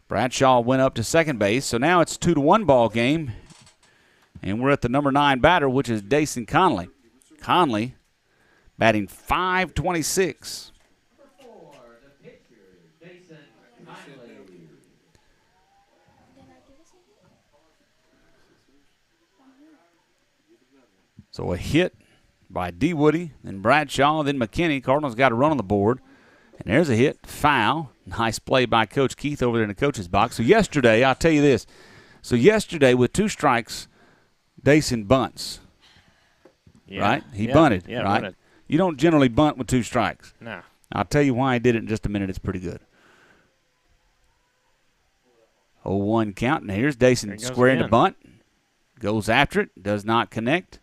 Bradshaw went up to second base, so now it's 2-1 ball game. And we're at the number 9 batter, which is Dason Conley. Conley batting .526. So a hit by D. Woody, then Bradshaw, then McKinney. Cardinals got a run on the board. And there's a hit, foul. Nice play by Coach Keith over there in the coach's box. So yesterday, I'll tell you this. So yesterday with 2 strikes, Dason bunts. Yeah. Right? He Yeah. bunted, Yeah, right? bunted. You don't generally bunt with 2 strikes. No. I'll tell you why he did it in just a minute. It's pretty good. 0-1 count, and here's Dason There he goes squaring to again. bunt. Goes after it, does not connect.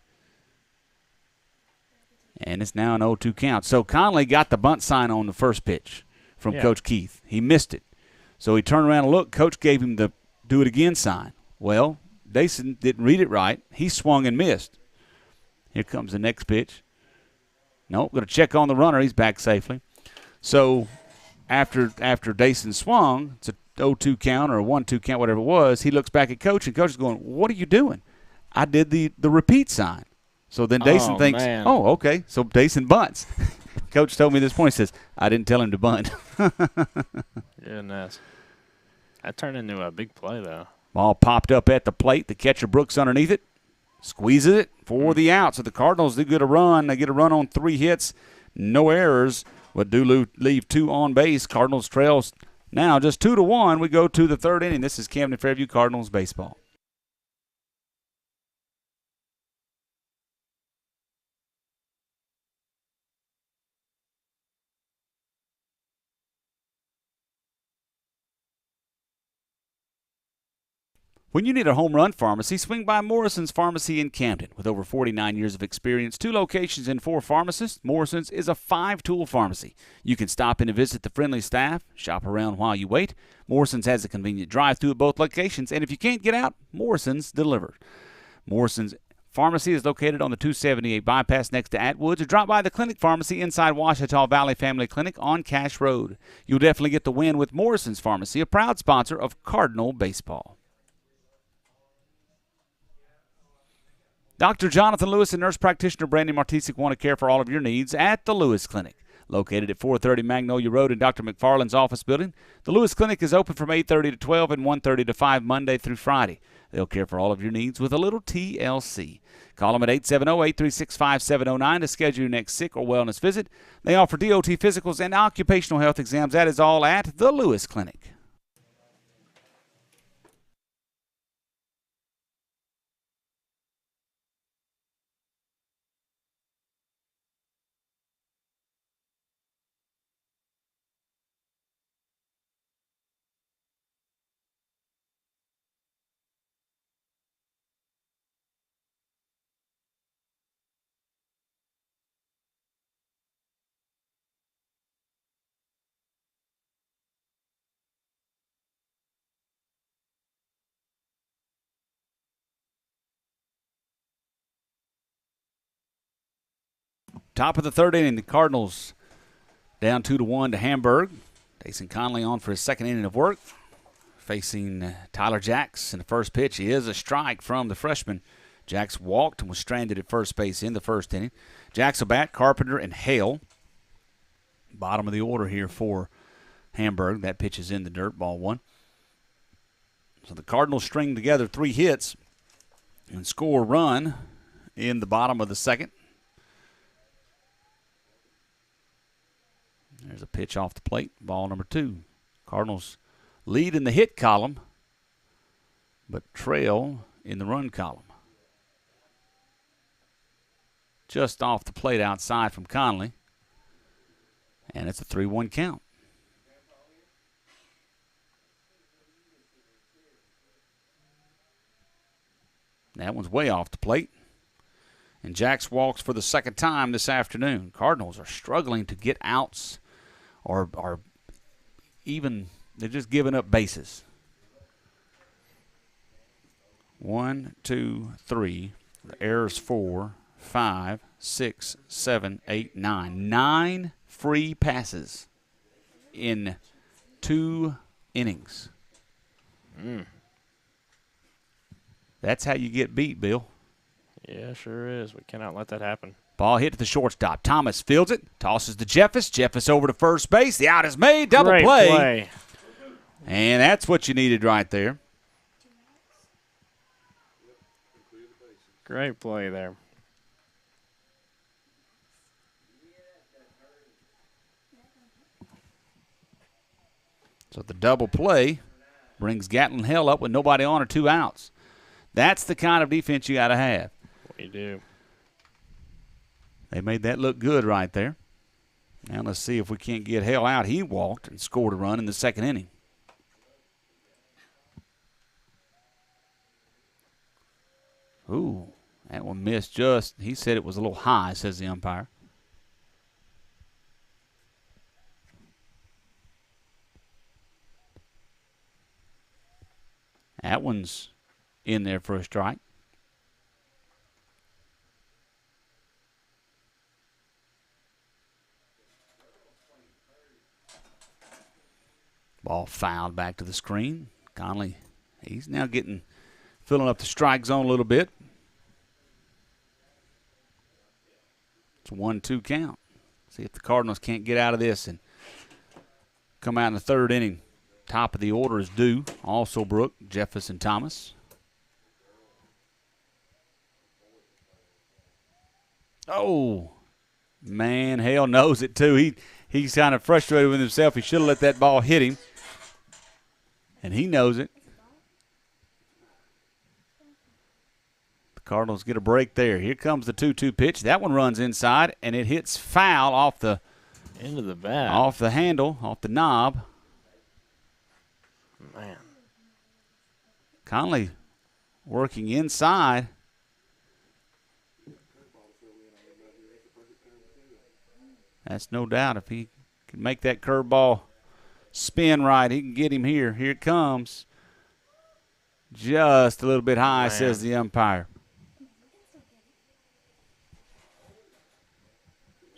And it's now an 0-2 count. So Conley got the bunt sign on the first pitch from Yeah. Coach Keith. He missed it. So he turned around and looked. Coach gave him the do it again sign. Well, Dason didn't read it right. He swung and missed. Here comes the next pitch. Nope, going to check on the runner. He's back safely. So after Dason swung, it's a 0-2 count or a 1-2 count, whatever it was. He looks back at Coach, and Coach is going, "What are you doing?" "I did the repeat sign." So then Dason thinks, man. "Oh, okay." So Dason bunts. Coach told me this point. He says, "I didn't tell him to bunt." Goodness. That turned into a big play, though. Ball popped up at the plate. The catcher Brooks underneath it. Squeezes it for the out. So the Cardinals do get a run. They get a run on 3 hits. No errors. But do leave 2 on base. Cardinals trails now just 2-1. We go to the 3rd inning. This is Camden Fairview Cardinals baseball. When you need a home run pharmacy, swing by Morrison's Pharmacy in Camden. With over 49 years of experience, 2 locations and 4 pharmacists, Morrison's is a 5-tool pharmacy. You can stop in and visit the friendly staff, shop around while you wait. Morrison's has a convenient drive-through at both locations, and if you can't get out, Morrison's delivers. Morrison's Pharmacy is located on the 278 bypass next to Atwoods, or drop by the Clinic Pharmacy inside Ouachita Valley Family Clinic on Cash Road. You'll definitely get the win with Morrison's Pharmacy, a proud sponsor of Cardinal baseball. Dr. Jonathan Lewis and nurse practitioner Brandon Martisic want to care for all of your needs at the Lewis Clinic. Located at 430 Magnolia Road in Dr. McFarland's office building, the Lewis Clinic is open from 8:30 to 12 and 1:30 to 5 Monday through Friday. They'll care for all of your needs with a little TLC. Call them at 870-836-5709 to schedule your next sick or wellness visit. They offer DOT physicals and occupational health exams. That is all at the Lewis Clinic. Top of the third inning, the Cardinals down 2-1 to Hamburg. Jason Conley on for his second inning of work, facing Tyler Jacks in the first pitch. He is a strike from the freshman. Jacks walked and was stranded at first base in the first inning. Jacks will bat, Carpenter and Hale. Bottom of the order here for Hamburg. That pitch is in the dirt, ball one. So the Cardinals string together 3 hits and score a run in the bottom of the second. There's a pitch off the plate, ball number 2. Cardinals lead in the hit column, but trail in the run column. Just off the plate outside from Conley, and it's a 3-1 count. That one's way off the plate. And Jacks walks for the second time this afternoon. Cardinals are struggling to get outs or even they're just giving up bases. 1, 2, 3. The errors 4, 5, 6, 7, 8, 9. 9 free passes in 2 innings. That's how you get beat, Bill. Yeah, sure is. We cannot let that happen. Ball hit to the shortstop. Thomas fields it, tosses to Jeffus. Jeffus over to first base. The out is made. Double Great play. And that's what you needed right there. Great play there. So the double play brings Gatlin Hell up with nobody on or 2 outs. That's the kind of defense you got to have. We do. They made that look good right there. Now let's see if we can't get Hell out. He walked and scored a run in the second inning. Ooh, that one missed just. He said it was a little high, says the umpire. That one's in there for a strike. Ball fouled back to the screen. Conley, he's now filling up the strike zone a little bit. It's a 1-2 count. See if the Cardinals can't get out of this and come out in the third inning. Top of the order is due. Also Brook, Jefferson, Thomas. Oh, man, Hale knows it too. He's kind of frustrated with himself. He should have let that ball hit him. And he knows it. The Cardinals get a break there. Here comes the 2-2 pitch. That one runs inside, and it hits foul off the into the bat. Off the handle, off the knob. Man. Conley working inside. That's no doubt. If he can make that curveball spin right, he can get him here. Here it comes. Just a little bit high, Man. says the umpire.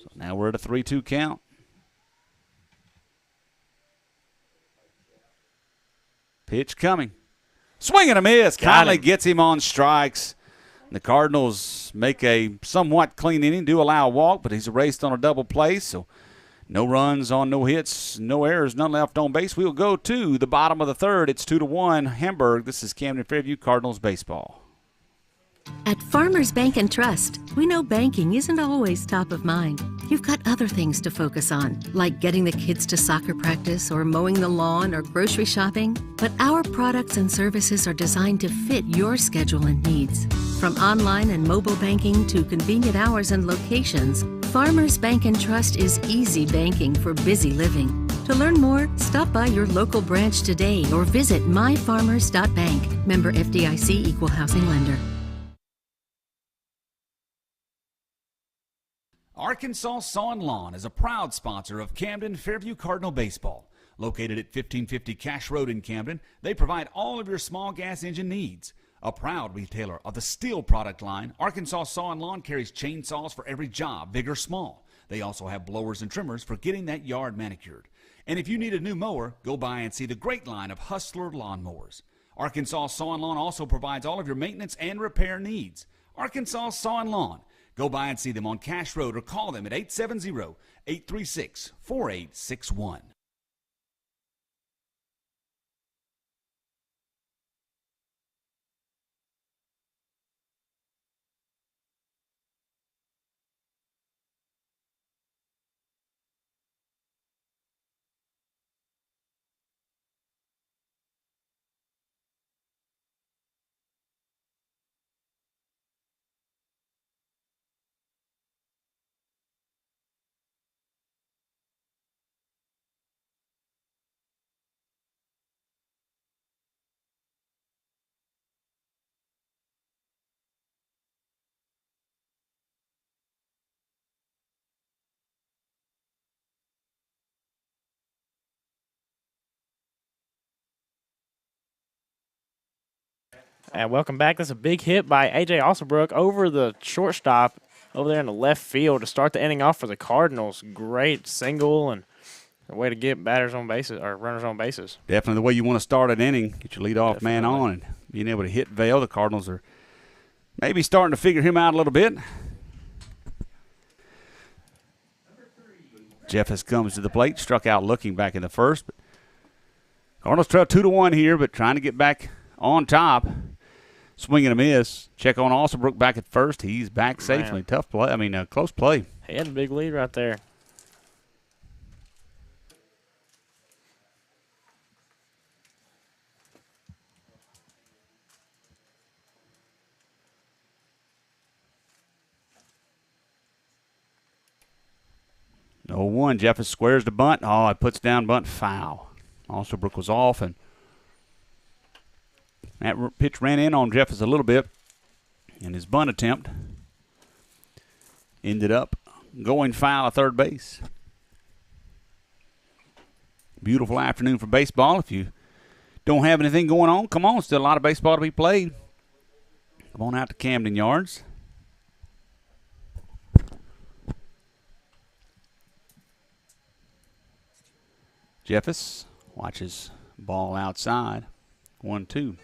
So now we're at a 3-2 count. Pitch coming. Swing and a miss. Conley gets him on strikes. The Cardinals make a somewhat clean inning, do allow a walk, but he's erased on a double play, so no runs on no hits, no errors, none left on base. We will go to the bottom of the third. It's 2-1 Hamburg. This is Camden Fairview Cardinals baseball. At Farmers Bank and Trust, we know banking isn't always top of mind. You've got other things to focus on, like getting the kids to soccer practice or mowing the lawn or grocery shopping. But our products and services are designed to fit your schedule and needs. From online and mobile banking to convenient hours and locations, Farmers Bank and Trust is easy banking for busy living. To learn more, stop by your local branch today or visit myfarmers.bank. Member FDIC Equal Housing Lender. Arkansas Saw and Lawn is a proud sponsor of Camden Fairview Cardinal Baseball. Located at 1550 Cash Road in Camden, they provide all of your small gas engine needs. A proud retailer of the steel product line, Arkansas Saw and Lawn carries chainsaws for every job, big or small. They also have blowers and trimmers for getting that yard manicured. And if you need a new mower, go by and see the great line of Hustler lawnmowers. Arkansas Saw and Lawn also provides all of your maintenance and repair needs. Arkansas Saw and Lawn. Go by and see them on Cash Road or call them at 870-836-4861. And welcome back. That's a big hit by A.J. Alsobrook over the shortstop over there in the left field to start the inning off for the Cardinals. Great single and a way to get batters on bases or runners on bases. Definitely the way you want to start an inning. Get your leadoff man on and being able to hit Vail. The Cardinals are maybe starting to figure him out a little bit. Jeffers comes to the plate, struck out looking back in the first. But Cardinals trail 2-1 here, but trying to get back on top. Swing and a miss. Check on Alsobrook back at first. He's back safely. Man. Tough play. Close play. He had a big lead right there. No one. Jeffers squares the bunt. Oh, it puts down bunt foul. Alsobrook was off, and that pitch ran in on Jeffers a little bit, and his bunt attempt ended up going foul at third base. Beautiful afternoon for baseball. If you don't have anything going on, come on. Still a lot of baseball to be played. Come on out to Camden Yards. Jeffers watches ball outside. 1-2.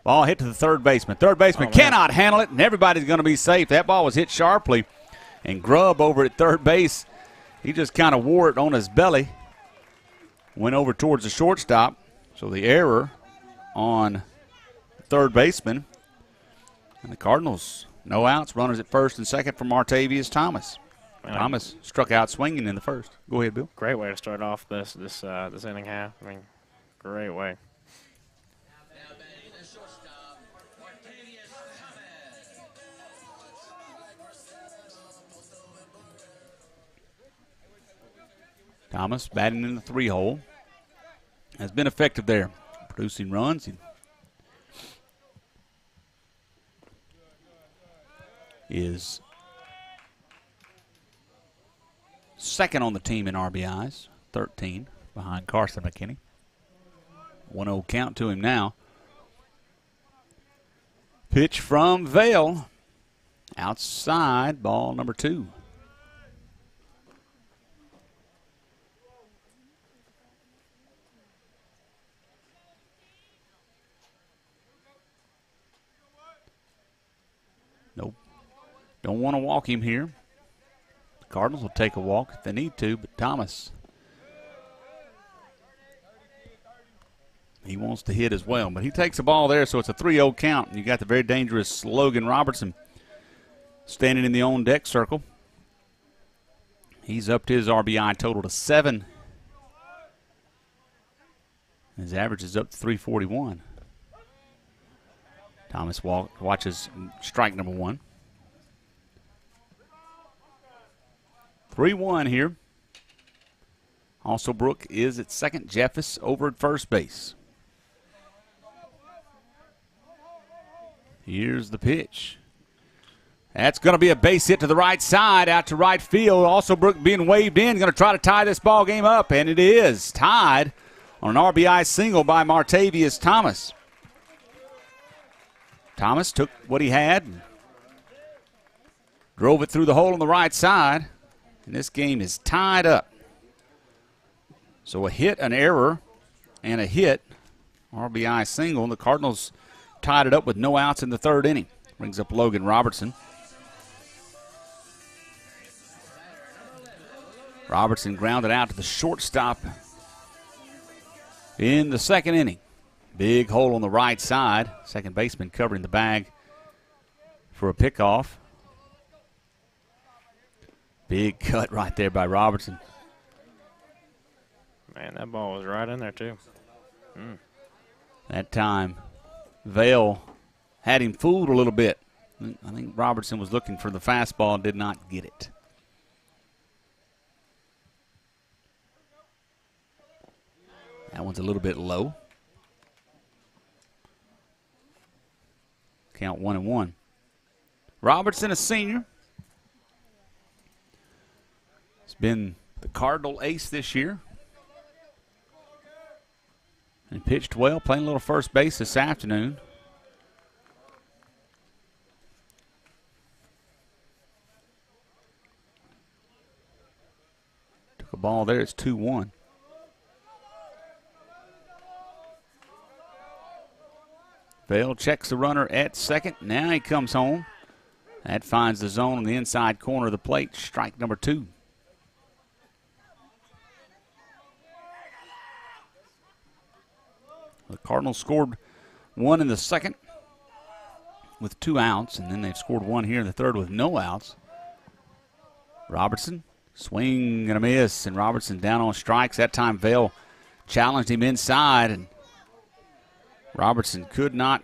Ball hit to the third baseman. Third baseman cannot handle it, and everybody's going to be safe. That ball was hit sharply, and Grubb over at third base, he just kind of wore it on his belly, went over towards the shortstop. So the error on third baseman. And the Cardinals, no outs, runners at first and second for Martavius Thomas. Thomas struck out swinging in the first. Go ahead, Bill. Great way to start off this inning half. Great way. Thomas batting in the 3-hole. Has been effective there, producing runs. He is second on the team in RBIs. 13 behind Carson McKinney. 1-0 count to him now. Pitch from Vale. Outside, ball number 2. Nope. Don't want to walk him here. The Cardinals will take a walk if they need to, but Thomas, he wants to hit as well. But he takes the ball there, so it's a 3-0 count. And you got the very dangerous Logan Robertson standing in the on-deck circle. He's upped his RBI total to 7. His average is up to 341. Thomas watches strike number 1. 3-1 here. Also, Brook is at second. Jeffers over at first base. Here's the pitch. That's going to be a base hit to the right side, out to right field. Also, Brook being waved in, going to try to tie this ball game up, and it is tied on an RBI single by Martavius Thomas. Thomas took what he had and drove it through the hole on the right side, and this game is tied up. So a hit, an error, and a hit, RBI single. The Cardinals tied it up with no outs in the 3rd inning. Brings up Logan Robertson. Robertson grounded out to the shortstop in the 2nd inning. Big hole on the right side. Second baseman covering the bag for a pickoff. Big cut right there by Robertson. Man, that ball was right in there, too. That time, Vale had him fooled a little bit. I think Robertson was looking for the fastball and did not get it. That one's a little bit low. Count 1-1. Robertson, a senior. He's been the Cardinal ace this year. And pitched well, playing a little first base this afternoon. Took a ball there, it's 2-1. Vale checks the runner at second. Now he comes home. That finds the zone on the inside corner of the plate. Strike number 2. The Cardinals scored 1 in the 2nd with 2 outs, and then they've scored 1 here in the 3rd with no outs. Robertson, swing and a miss, and Robertson down on strikes. That time Vale challenged him inside, and Robertson could not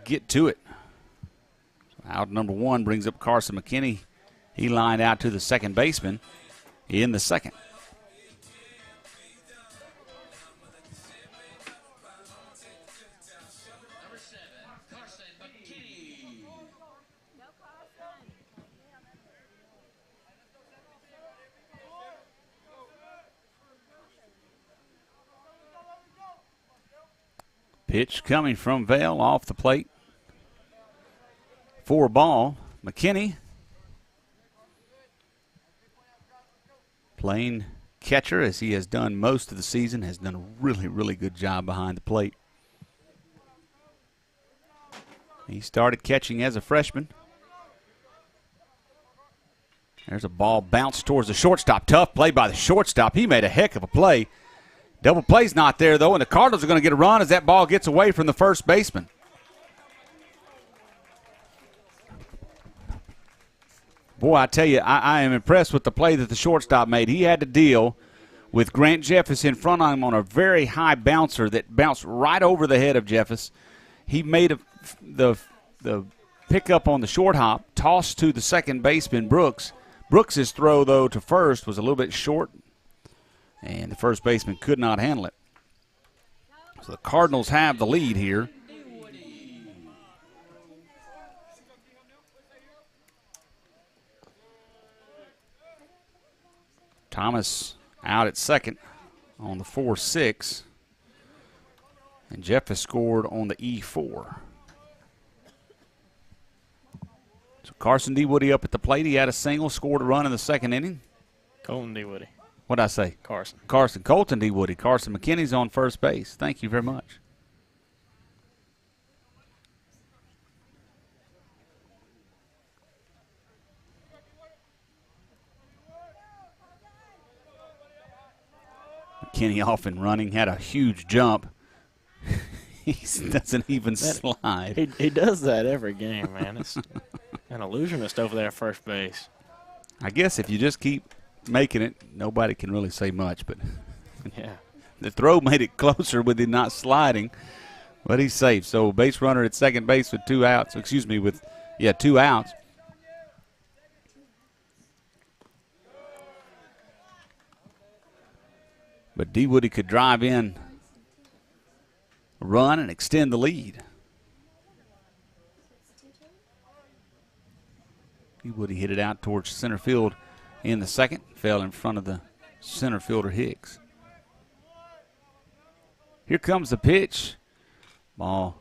get to it. Out number 1 brings up Carson McKinney. He lined out to the second baseman in the 2nd. Pitch coming from Vale off the plate. 4-ball. McKinney playing catcher as he has done most of the season. Has done a really, really good job behind the plate. He started catching as a freshman. There's a ball bounced towards the shortstop. Tough play by the shortstop. He made a heck of a play. Double play's not there, though, and the Cardinals are going to get a run as that ball gets away from the first baseman. Boy, I tell you, I am impressed with the play that the shortstop made. He had to deal with Grant Jeffers in front of him on a very high bouncer that bounced right over the head of Jeffers. He made the pickup on the short hop, tossed to the second baseman, Brooks. Brooks's throw, though, to first was a little bit short, and the first baseman could not handle it. So the Cardinals have the lead here. Thomas out at second. on the 4-6. And Jeff has scored on the E4. So Carson D. Woody up at the plate. He had a single, scored a run in the second inning. Colton D. Woody. What'd I say? Carson. Colton D. Woody. Carson McKinney's on first base. Thank you very much. McKinney off and running, had a huge jump. He doesn't even slide. He does that every game, man. It's an illusionist over there at first base. I guess if you just keep making it, nobody can really say much. But Yeah. the throw made it closer with him not sliding, but he's safe. So base runner at second base with 2 outs. Excuse me, with 2 outs. But D. Woody could drive in a run and extend the lead. D. Woody hit it out towards center field in the second. Fell in front of the center fielder Hicks. Here comes the pitch. Ball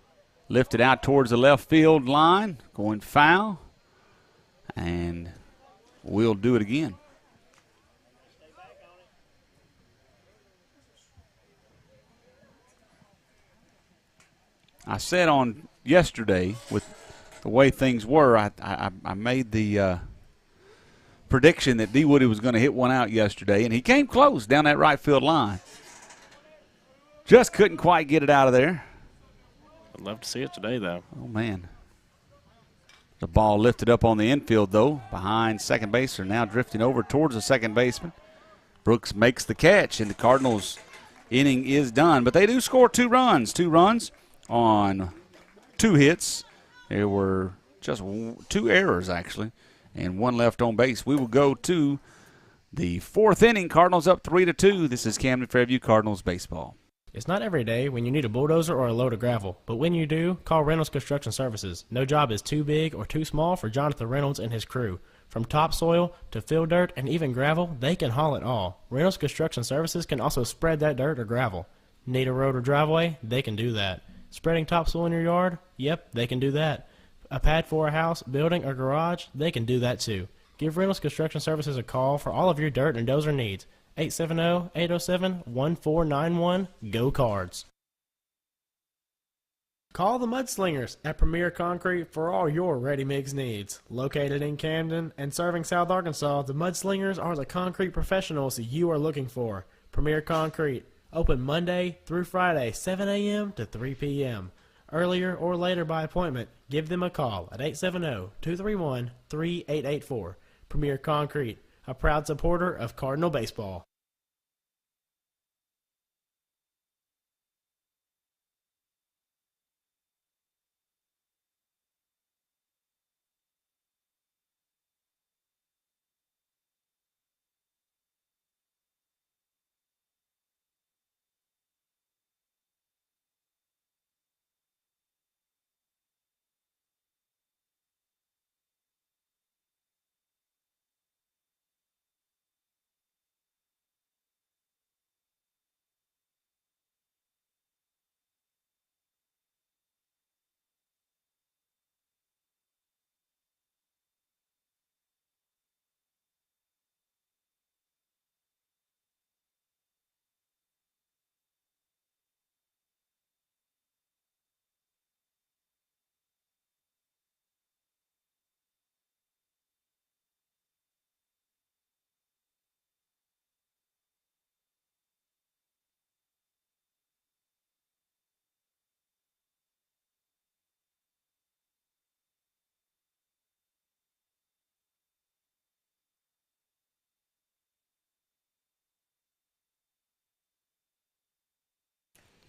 lifted out towards the left field line. Going foul. And we'll do it again. I said on yesterday, with the way things were, I made the prediction that D. Woody was going to hit one out yesterday, and he came close down that right field line. Just couldn't quite get it out of there. I'd love to see it today, though. Oh, man. The ball lifted up on the infield, though, behind second baser, now drifting over towards the second baseman. Brooks makes the catch, and the Cardinals' inning is done. But they do score 2 runs. 2 runs on 2 hits. There were just 2 errors, actually, and 1 left on base. We will go to the 4th inning. Cardinals up 3-2. This is Camden Fairview Cardinals baseball. It's not every day when you need a bulldozer or a load of gravel, but when you do, call Reynolds Construction Services. No job is too big or too small for Jonathan Reynolds and his crew. From topsoil to fill dirt and even gravel, they can haul it all. Reynolds Construction Services can also spread that dirt or gravel. Need a road or driveway? They can do that. Spreading topsoil in your yard? Yep, they can do that. A pad for a house, building, or garage? They can do that too. Give Reynolds Construction Services a call for all of your dirt and dozer needs. 870-807-1491. Go Cards. Call the Mudslingers at Premier Concrete for all your ready-mix needs. Located in Camden and serving South Arkansas, the Mudslingers are the concrete professionals you are looking for. Premier Concrete. Open Monday through Friday, 7 a.m. to 3 p.m. Earlier or later by appointment, give them a call at 870-231-3884. Premier Concrete, a proud supporter of Cardinal baseball.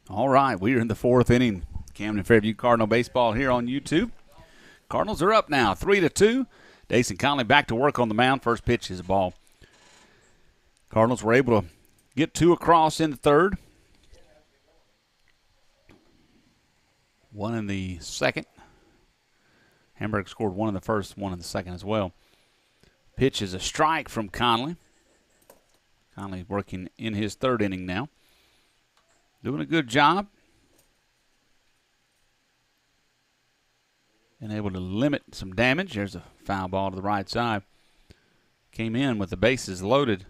All right, we are in the 4th inning. Camden Fairview Cardinal baseball here on YouTube. Cardinals are up now, 3-2. Dason Conley back to work on the mound. First pitch is a ball. Cardinals were able to get 2 across in the 3rd. 1 in the 2nd. Hamburg scored 1 in the 1st, 1 in the 2nd as well. Pitch is a strike from Conley. Conley working in his 3rd inning now. Doing a good job. And able to limit some damage. There's a foul ball to the right side. Came in with the bases loaded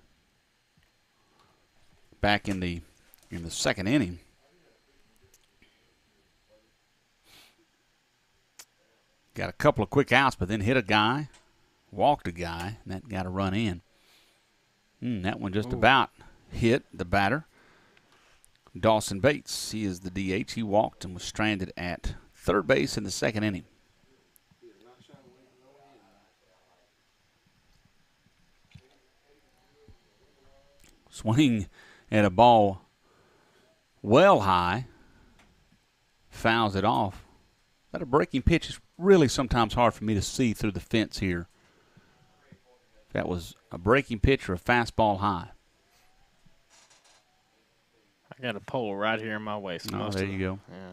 back in the second inning. Got a couple of quick outs, but then hit a guy, walked a guy, and that got a run in. That one just about hit the batter. Dawson Bates, he is the DH. He walked and was stranded at third base in the second inning. Swing at a ball well high. Fouls it off. But a breaking pitch is really sometimes hard for me to see through the fence here. That was a breaking pitch or a fastball high. I got a pole right here in my waist. Oh, there you go. Yeah.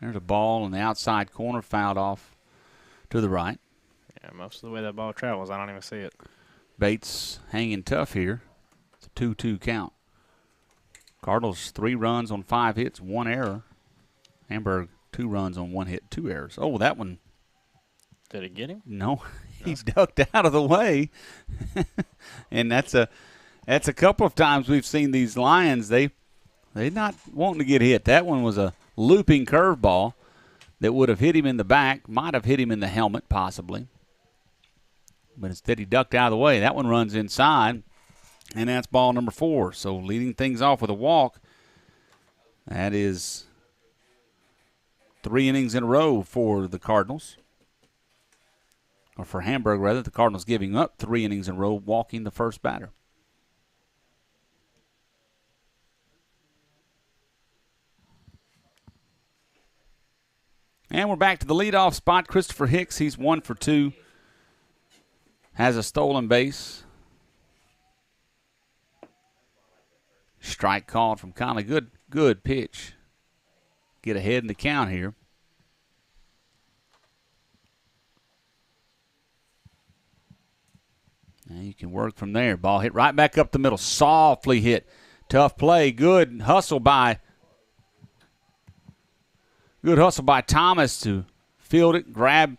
There's a ball in the outside corner, fouled off to the right. Yeah, most of the way that ball travels, I don't even see it. Bates hanging tough here. It's a 2-2 count. Cardinals 3 runs on 5 hits, 1 error. Hamburg 2 runs on 1 hit, 2 errors. Oh, that one. Did it get him? No, he ducked out of the way. And that's a couple of times we've seen these Lions, they're not wanting to get hit. That one was a looping curveball that would have hit him in the back, might have hit him in the helmet possibly. But instead he ducked out of the way. That one runs inside, and that's ball number 4. So leading things off with a walk. That is 3 innings in a row for the Cardinals. Or for Hamburg, rather. The Cardinals giving up 3 innings in a row, walking the first batter. And we're back to the leadoff spot. Christopher Hicks, he's 1 for 2. Has a stolen base. Strike called from Conley. Good pitch. Get ahead in the count here. Now you can work from there. Ball hit right back up the middle. Softly hit. Tough play. Good hustle by Thomas to field it, grab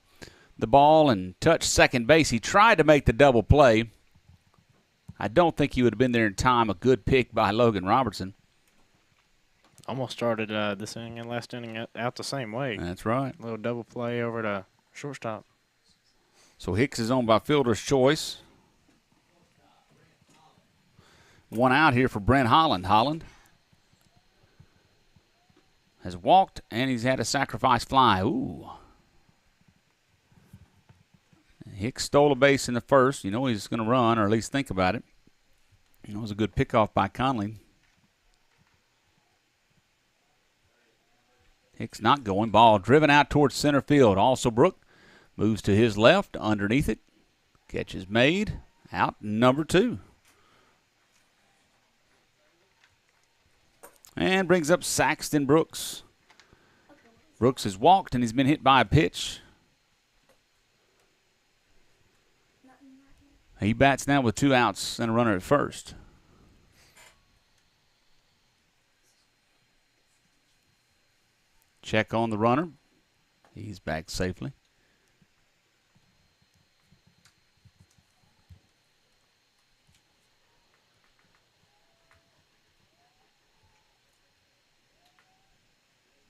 the ball, and touch second base. He tried to make the double play. I don't think he would have been there in time. A good pick by Logan Robertson. Almost started this inning and last inning out the same way. That's right. A little double play over to shortstop. So Hicks is on by fielder's choice. 1 out here for Brent Holland. Holland has walked, and he's had a sacrifice fly. Ooh. Hicks stole a base in the first. You know he's going to run, or at least think about it. It was a good pickoff by Conley. Hicks not going. Ball driven out towards center field. Also Brook moves to his left, underneath it. Catch is made. Out number 2. And brings up Saxton Brooks. Brooks has walked, and he's been hit by a pitch. He bats now with 2 outs and a runner at first. Check on the runner. He's back safely.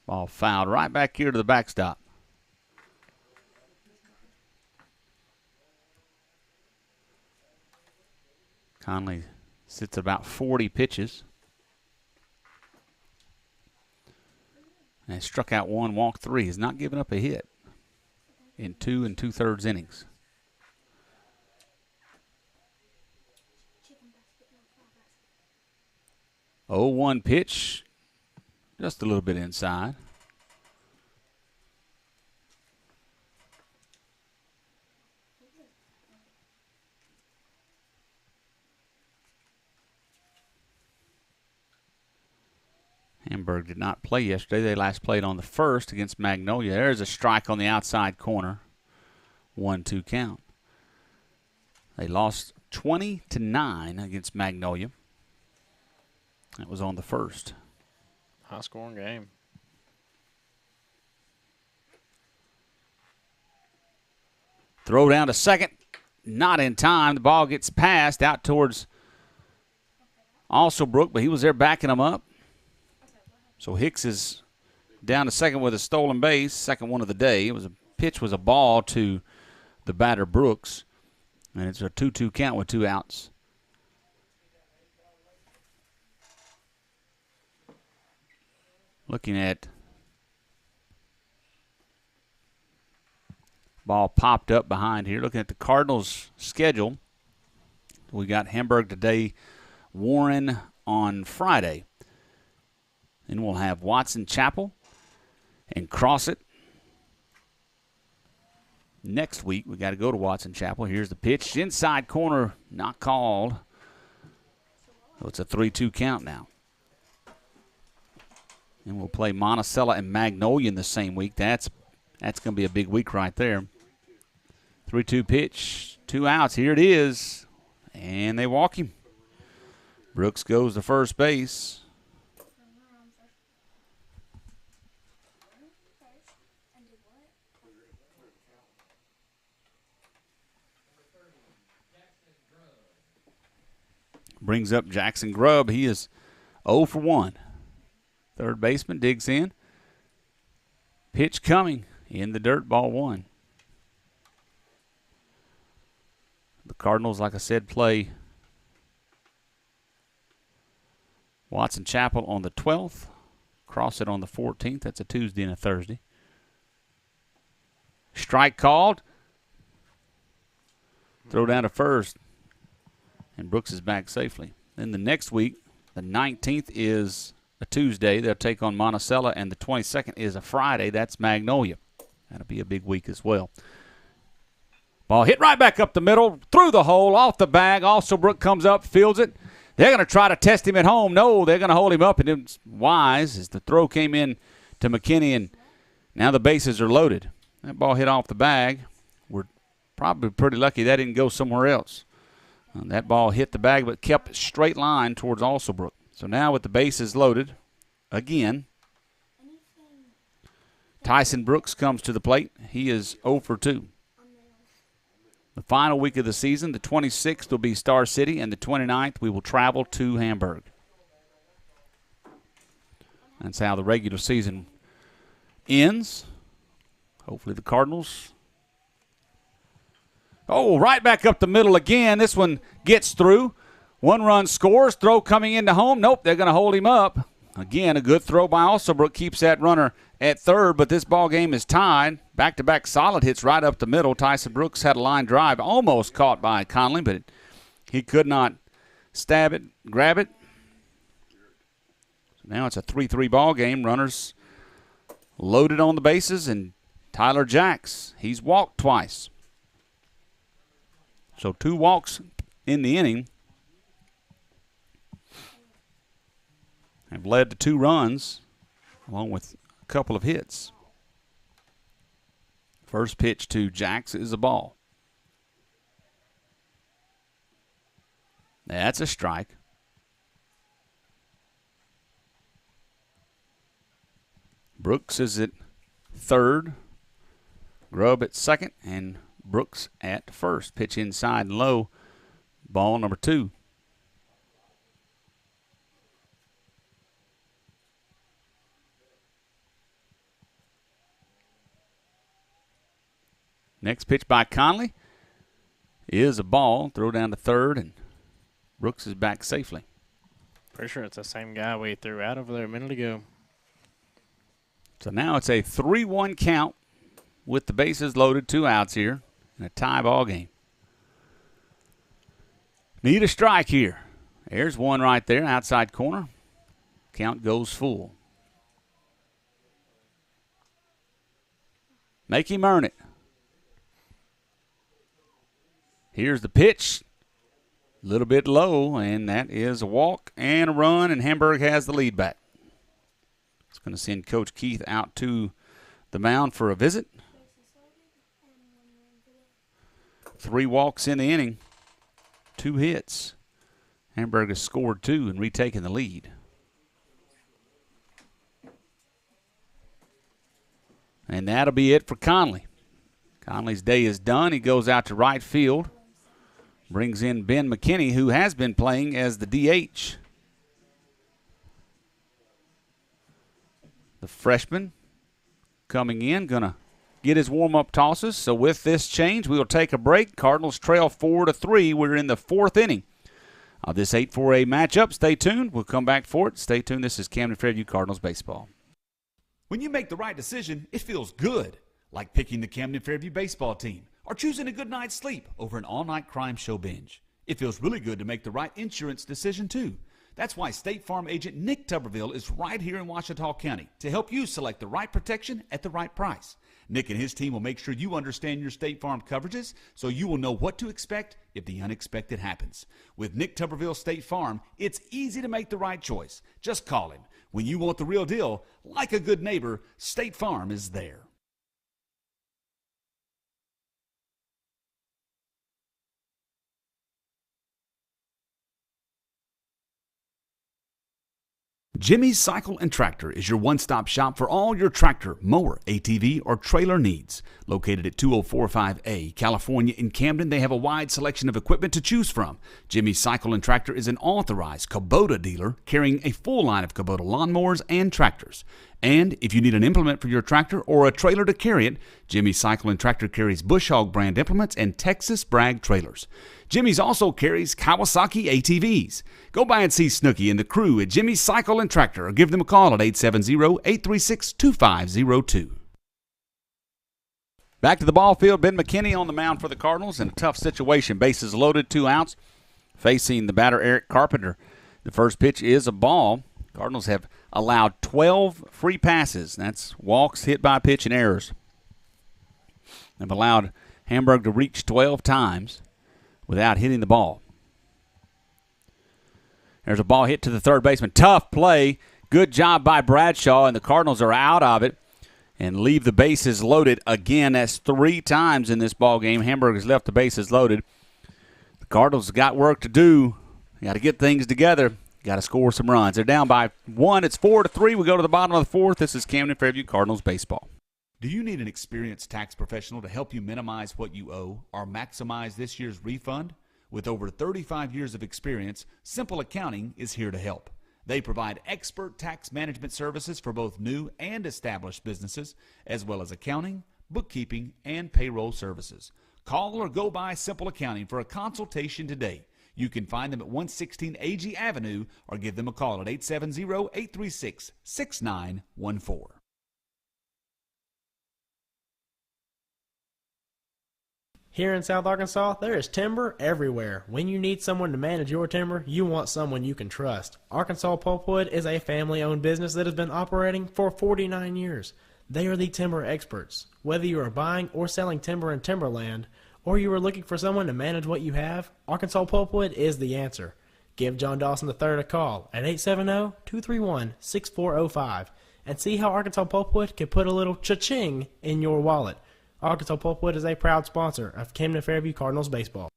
Ball fouled right back here to the backstop. Conley sits about 40 pitches. And struck out 1, walked 3. Has not given up a hit in 2 2/3 innings. 0-1 pitch. Just a little bit inside. Hamburg did not play yesterday. They last played on the 1st against Magnolia. There's a strike on the outside corner. 1-2 count. They lost 20-9 against Magnolia. That was on the 1st. High-scoring game. Throw down to second. Not in time. The ball gets passed out towards Alsobrook, but he was there backing him up. So Hicks is down to second with a stolen base, second one of the day. Pitch was a ball to the batter Brooks, and it's a 2-2 count with 2 outs. Looking at ball popped up behind here. Looking at the Cardinals' schedule, we got Hamburg today, Warren on Friday. Then we'll have Watson Chapel and Crossett. Next week, we got to go to Watson Chapel. Here's the pitch. Inside corner, not called. So it's a 3-2 count now. And we'll play Monticello and Magnolia in the same week. That's going to be a big week right there. 3-2 pitch, 2 outs. Here it is. And they walk him. Brooks goes to first base. Brings up Jackson Grubb. He is 0 for 1. Third baseman digs in. Pitch coming in the dirt, ball 1. The Cardinals, like I said, play Watson Chapel on the 12th. Crossett on the 14th. That's a Tuesday and a Thursday. Strike called. Throw down to first. And Brooks is back safely. Then the next week, the 19th is a Tuesday. They'll take on Monticello, and the 22nd is a Friday. That's Magnolia. That'll be a big week as well. Ball hit right back up the middle, through the hole, off the bag. Alsobrook comes up, fields it. They're going to try to test him at home. No, they're going to hold him up, and it's wise as the throw came in to McKinney, and now the bases are loaded. That ball hit off the bag. We're probably pretty lucky that didn't go somewhere else. That ball hit the bag but kept a straight line towards Alsobrook. So now with the bases loaded, again, Tyson Brooks comes to the plate. He is 0 for 2. The final week of the season, the 26th, will be Star City, and the 29th we will travel to Hamburg. That's how the regular season ends. Hopefully the Cardinals. Oh, right back up the middle again. This one gets through. 1 run scores. Throw coming into home. Nope, they're going to hold him up. Again, a good throw by Alsobrook keeps that runner at third, but this ball game is tied. Back-to-back solid hits right up the middle. Tyson Brooks had a line drive almost caught by Conley, but he could not stab it, grab it. So now it's a 3-3 ball game. Runners loaded on the bases, and Tyler Jacks, he's walked twice. So 2 walks in the inning have led to 2 runs, along with a couple of hits. First pitch to Jacks is a ball. That's a strike. Brooks is at third, Grubb at second, and Brooks at first. Pitch inside and low. Ball number 2. Next pitch by Conley is a ball. Throw down to third, and Brooks is back safely. Pretty sure it's the same guy we threw out over there a minute ago. So now it's a 3-1 count with the bases loaded, 2 outs here, in a tie ball game. Need a strike here. There's one right there, outside corner. Count goes full. Make him earn it. Here's the pitch. A little bit low, and that is a walk and a run, and Hamburg has the lead back. It's going to send Coach Keith out to the mound for a visit. 3 walks in the inning, 2 hits. Hamburg has scored 2 and retaken the lead. And that'll be it for Conley. Conley's day is done. He goes out to right field. Brings in Ben McKinney, who has been playing as the DH. The freshman coming in, going to get his warm-up tosses. So with this change, we will take a break. Cardinals trail 4-3. We're in the fourth inning of this 8-4A matchup. Stay tuned. We'll come back for it. Stay tuned. This is Camden Fairview Cardinals baseball. When you make the right decision, it feels good, like picking the Camden Fairview baseball team or choosing a good night's sleep over an all-night crime show binge. It feels really good to make the right insurance decision, too. That's why State Farm agent Nick Tuberville is right here in Ouachita County to help you select the right protection at the right price. Nick and his team will make sure you understand your State Farm coverages so you will know what to expect if the unexpected happens. With Nick Tuberville State Farm, it's easy to make the right choice. Just call him. When you want the real deal, like a good neighbor, State Farm is there. Jimmy's Cycle and Tractor is your one-stop shop for all your tractor, mower, ATV, or trailer needs. Located at 2045A, California in Camden, they have a wide selection of equipment to choose from. Jimmy's Cycle and Tractor is an authorized Kubota dealer carrying a full line of Kubota lawnmowers and tractors. And if you need an implement for your tractor or a trailer to carry it, Jimmy's Cycle and Tractor carries Bush Hog brand implements and Texas Brag trailers. Jimmy's also carries Kawasaki ATVs. Go by and see Snooky and the crew at Jimmy's Cycle and Tractor or give them a call at 870-836-2502. Back to the ball field, Ben McKinney on the mound for the Cardinals in a tough situation. Bases loaded, 2 outs, facing the batter Eric Carpenter. The first pitch is a ball. Cardinals have allowed 12 free passes. That's walks, hit by pitch, and errors. They've allowed Hamburg to reach 12 times without hitting the ball. There's a ball hit to the third baseman. Tough play. Good job by Bradshaw, and the Cardinals are out of it and leave the bases loaded again. That's 3 times in this ball game. Hamburg has left the bases loaded. The Cardinals got work to do. Got to get things together. Got to score some runs. They're down by 1. It's 4-3. We go to the bottom of the fourth. This is Camden Fairview Cardinals baseball. Do you need an experienced tax professional to help you minimize what you owe or maximize this year's refund? With over 35 years of experience, Simple Accounting is here to help. They provide expert tax management services for both new and established businesses, as well as accounting, bookkeeping, and payroll services. Call or go by Simple Accounting for a consultation today. You can find them at 116 AG Avenue or give them a call at 870-836-6914. Here in South Arkansas, there is timber everywhere. When you need someone to manage your timber, you want someone you can trust. Arkansas Pulpwood is a family-owned business that has been operating for 49 years. They are the timber experts. Whether you are buying or selling timber in timberland, or you are looking for someone to manage what you have, Arkansas Pulpwood is the answer. Give John Dawson III a call at 870-231-6405 and see how Arkansas Pulpwood can put a little cha-ching in your wallet. Arkansas Pulpwood is a proud sponsor of Camden Fairview Cardinals baseball.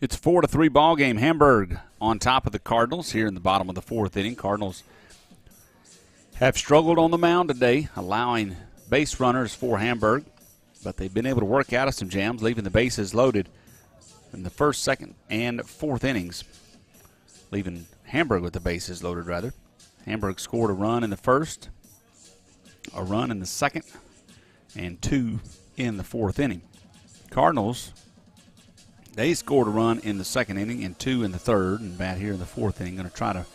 It's a 4-3 ball game. Hamburg on top of the Cardinals here in the bottom of the fourth inning. Cardinals have struggled on the mound today, allowing base runners for Hamburg, but they've been able to work out of some jams, leaving the bases loaded in the first, second, and fourth innings, leaving Hamburg with the bases loaded, rather. Hamburg scored a run in the first, a run in the second, and 2 in the fourth inning. Cardinals, they scored a run in the second inning and 2 in the third, and bat here in the fourth inning. Going to try to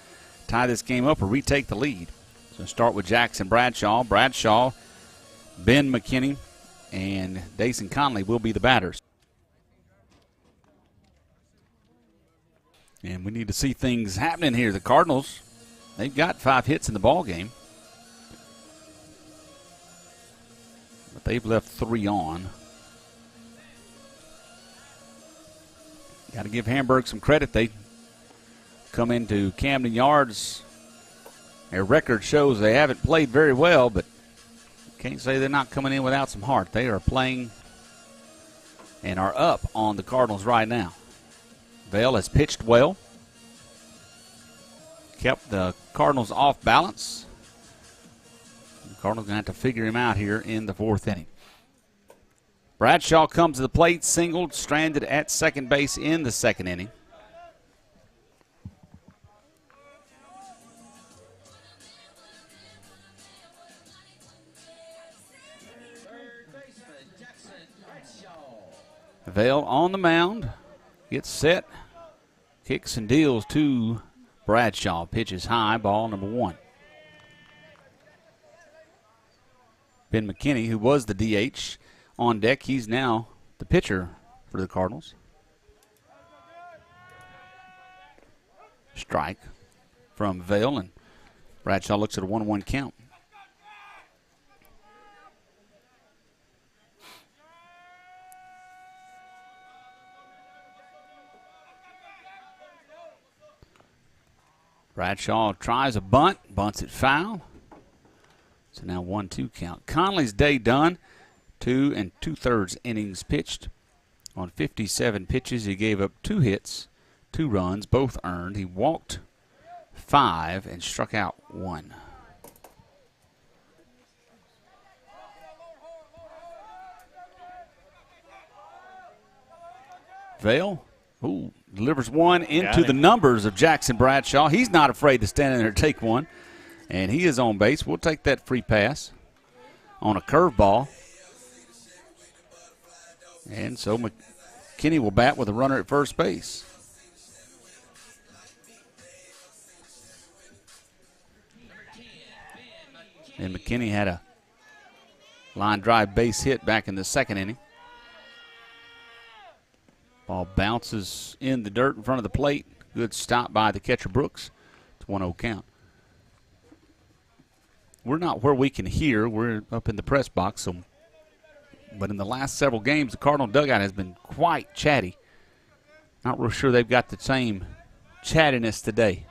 tie this game up or retake the lead. So start with Jackson Bradshaw. Bradshaw, Ben McKinney, and Dason Conley will be the batters. And we need to see things happening here. The Cardinals, they've got 5 hits in the ball game, but they've left 3 on. Got to give Hamburg some credit. They come into Camden Yards. Their record shows they haven't played very well, but can't say they're not coming in without some heart. They are playing and are up on the Cardinals right now. Vale has pitched well, kept the Cardinals off balance. The Cardinals going to have to figure him out here in the 4th inning. Bradshaw comes to the plate, singled, stranded at second base in the 2nd inning. Vale on the mound, gets set, kicks and deals to Bradshaw. Pitches high, ball number 1. Ben McKinney, who was the DH, on deck. He's now the pitcher for the Cardinals. Strike from Vale, and Bradshaw looks at a 1-1 count. Bradshaw tries a bunt, bunts it foul. So now 1-2 count. Conley's day done. 2 2/3 innings pitched. On 57 pitches, he gave up 2 hits, 2 runs, both earned. He walked 5 and struck out 1. Vale, delivers one into the numbers of Jackson Bradshaw. He's not afraid to stand in there and take one, and he is on base. We'll take that free pass on a curveball. And so McKinney will bat with a runner at first base. And McKinney had a line drive base hit back in the 2nd inning. Ball bounces in the dirt in front of the plate. Good stop by the catcher Brooks. It's 1-0 count. We're not where we can hear. We're up in the press box. But in the last several games, the Cardinal dugout has been quite chatty. Not real sure they've got the same chattiness today.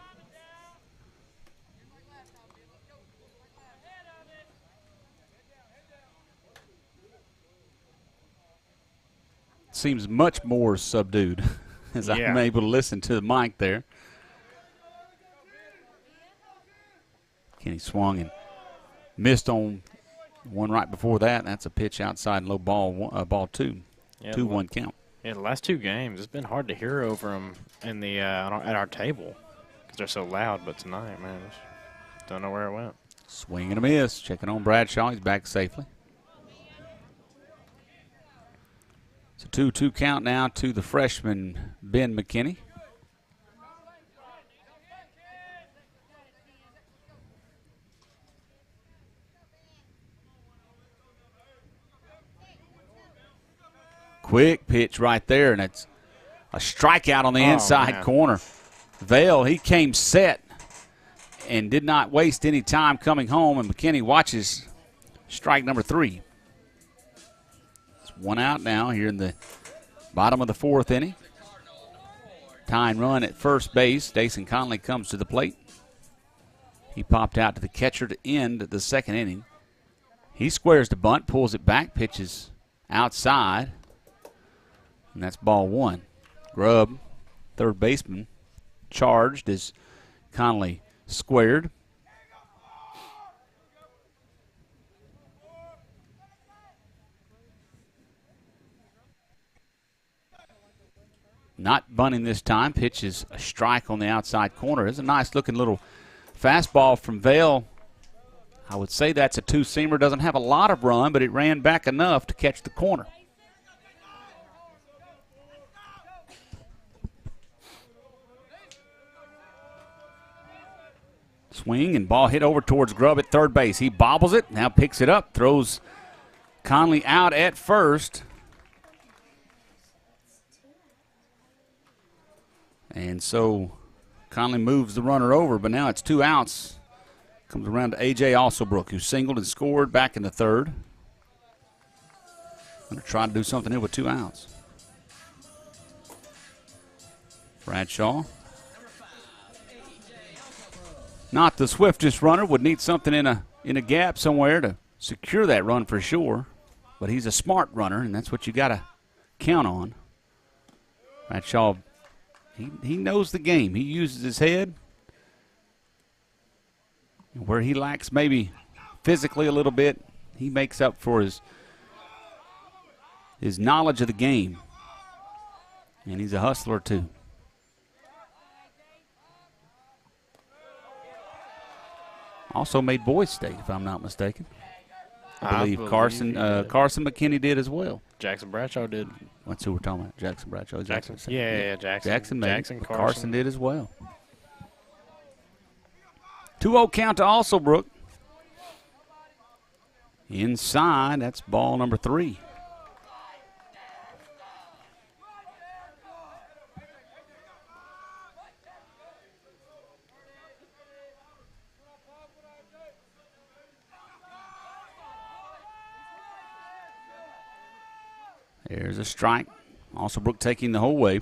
Seems much more subdued as I'm able to listen to the mic there. Kenny swung and missed on one right before that. That's a pitch outside, low ball, ball 2. 2-1 count. Yeah, the last 2 games, it's been hard to hear over them in the at our table because they're so loud. But tonight, man, just don't know where it went. Swing and a miss. Checking on Bradshaw. He's back safely. It's a 2-2 count now to the freshman Ben McKinney. Quick pitch right there, and it's a strikeout on the inside corner. Vale, he came set and did not waste any time coming home, and McKinney watches strike number 3. It's 1 out now here in the bottom of the 4th inning. Tying run at first base. Dason Conley comes to the plate. He popped out to the catcher to end the 2nd inning. He squares the bunt, pulls it back, pitches outside. And that's ball 1. Grubb, third baseman, charged as Conley squared. Not bunting this time. Pitches a strike on the outside corner. It's a nice looking little fastball from Vale. I would say that's a 2-seamer. Doesn't have a lot of run, but it ran back enough to catch the corner. Swing and ball hit over towards Grubb at third base. He bobbles it, now picks it up, throws Conley out at first. And so Conley moves the runner over, but now it's 2 outs. Comes around to A.J. Alsobrook, who singled and scored back in the 3rd. Going to try to do something here with 2 outs. Bradshaw. Not the swiftest runner, would need something in a gap somewhere to secure that run for sure. But he's a smart runner, and that's what you gotta count on. Bradshaw, he knows the game. He uses his head. Where he lacks maybe physically a little bit, he makes up for his knowledge of the game. And he's a hustler, too. Also made Boys State, if I'm not mistaken. I believe Carson McKinney did as well. Jackson Bradshaw did. That's who we're talking about. Jackson Bradshaw. Jackson. Yeah, Jackson. Jackson Carson. Carson did as well. 2-0 count to Alsobrook. Inside, that's ball number 3. There's a strike. Alsobrook taking the whole way.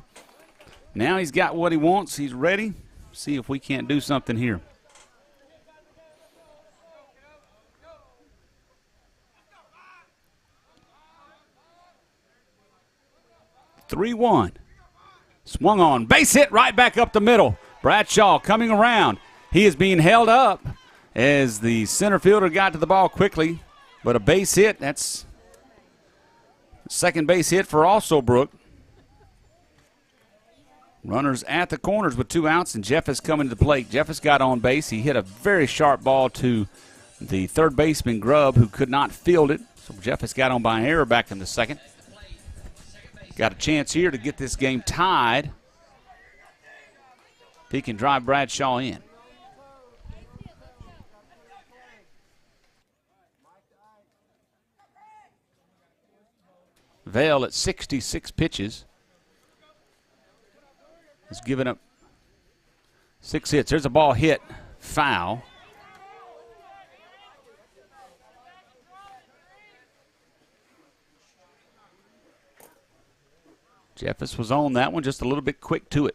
Now he's got what he wants. He's ready. See if we can't do something here. (3-1). Swung on. Base hit right back up the middle. Bradshaw coming around. He is being held up as the center fielder got to the ball quickly. But a base hit, that's second base hit for Alsobrook. Runners at the corners with 2 outs, and Jeffers coming to the plate. Jeffers got on base. He hit a very sharp ball to the third baseman, Grubb, who could not field it. So Jeffers got on by an error back in the second. Got a chance here to get this game tied. If he can drive Bradshaw in. Vale at 66 pitches has given up 6 hits. There's a ball hit foul. Jeffers was on that one, just a little bit quick to it.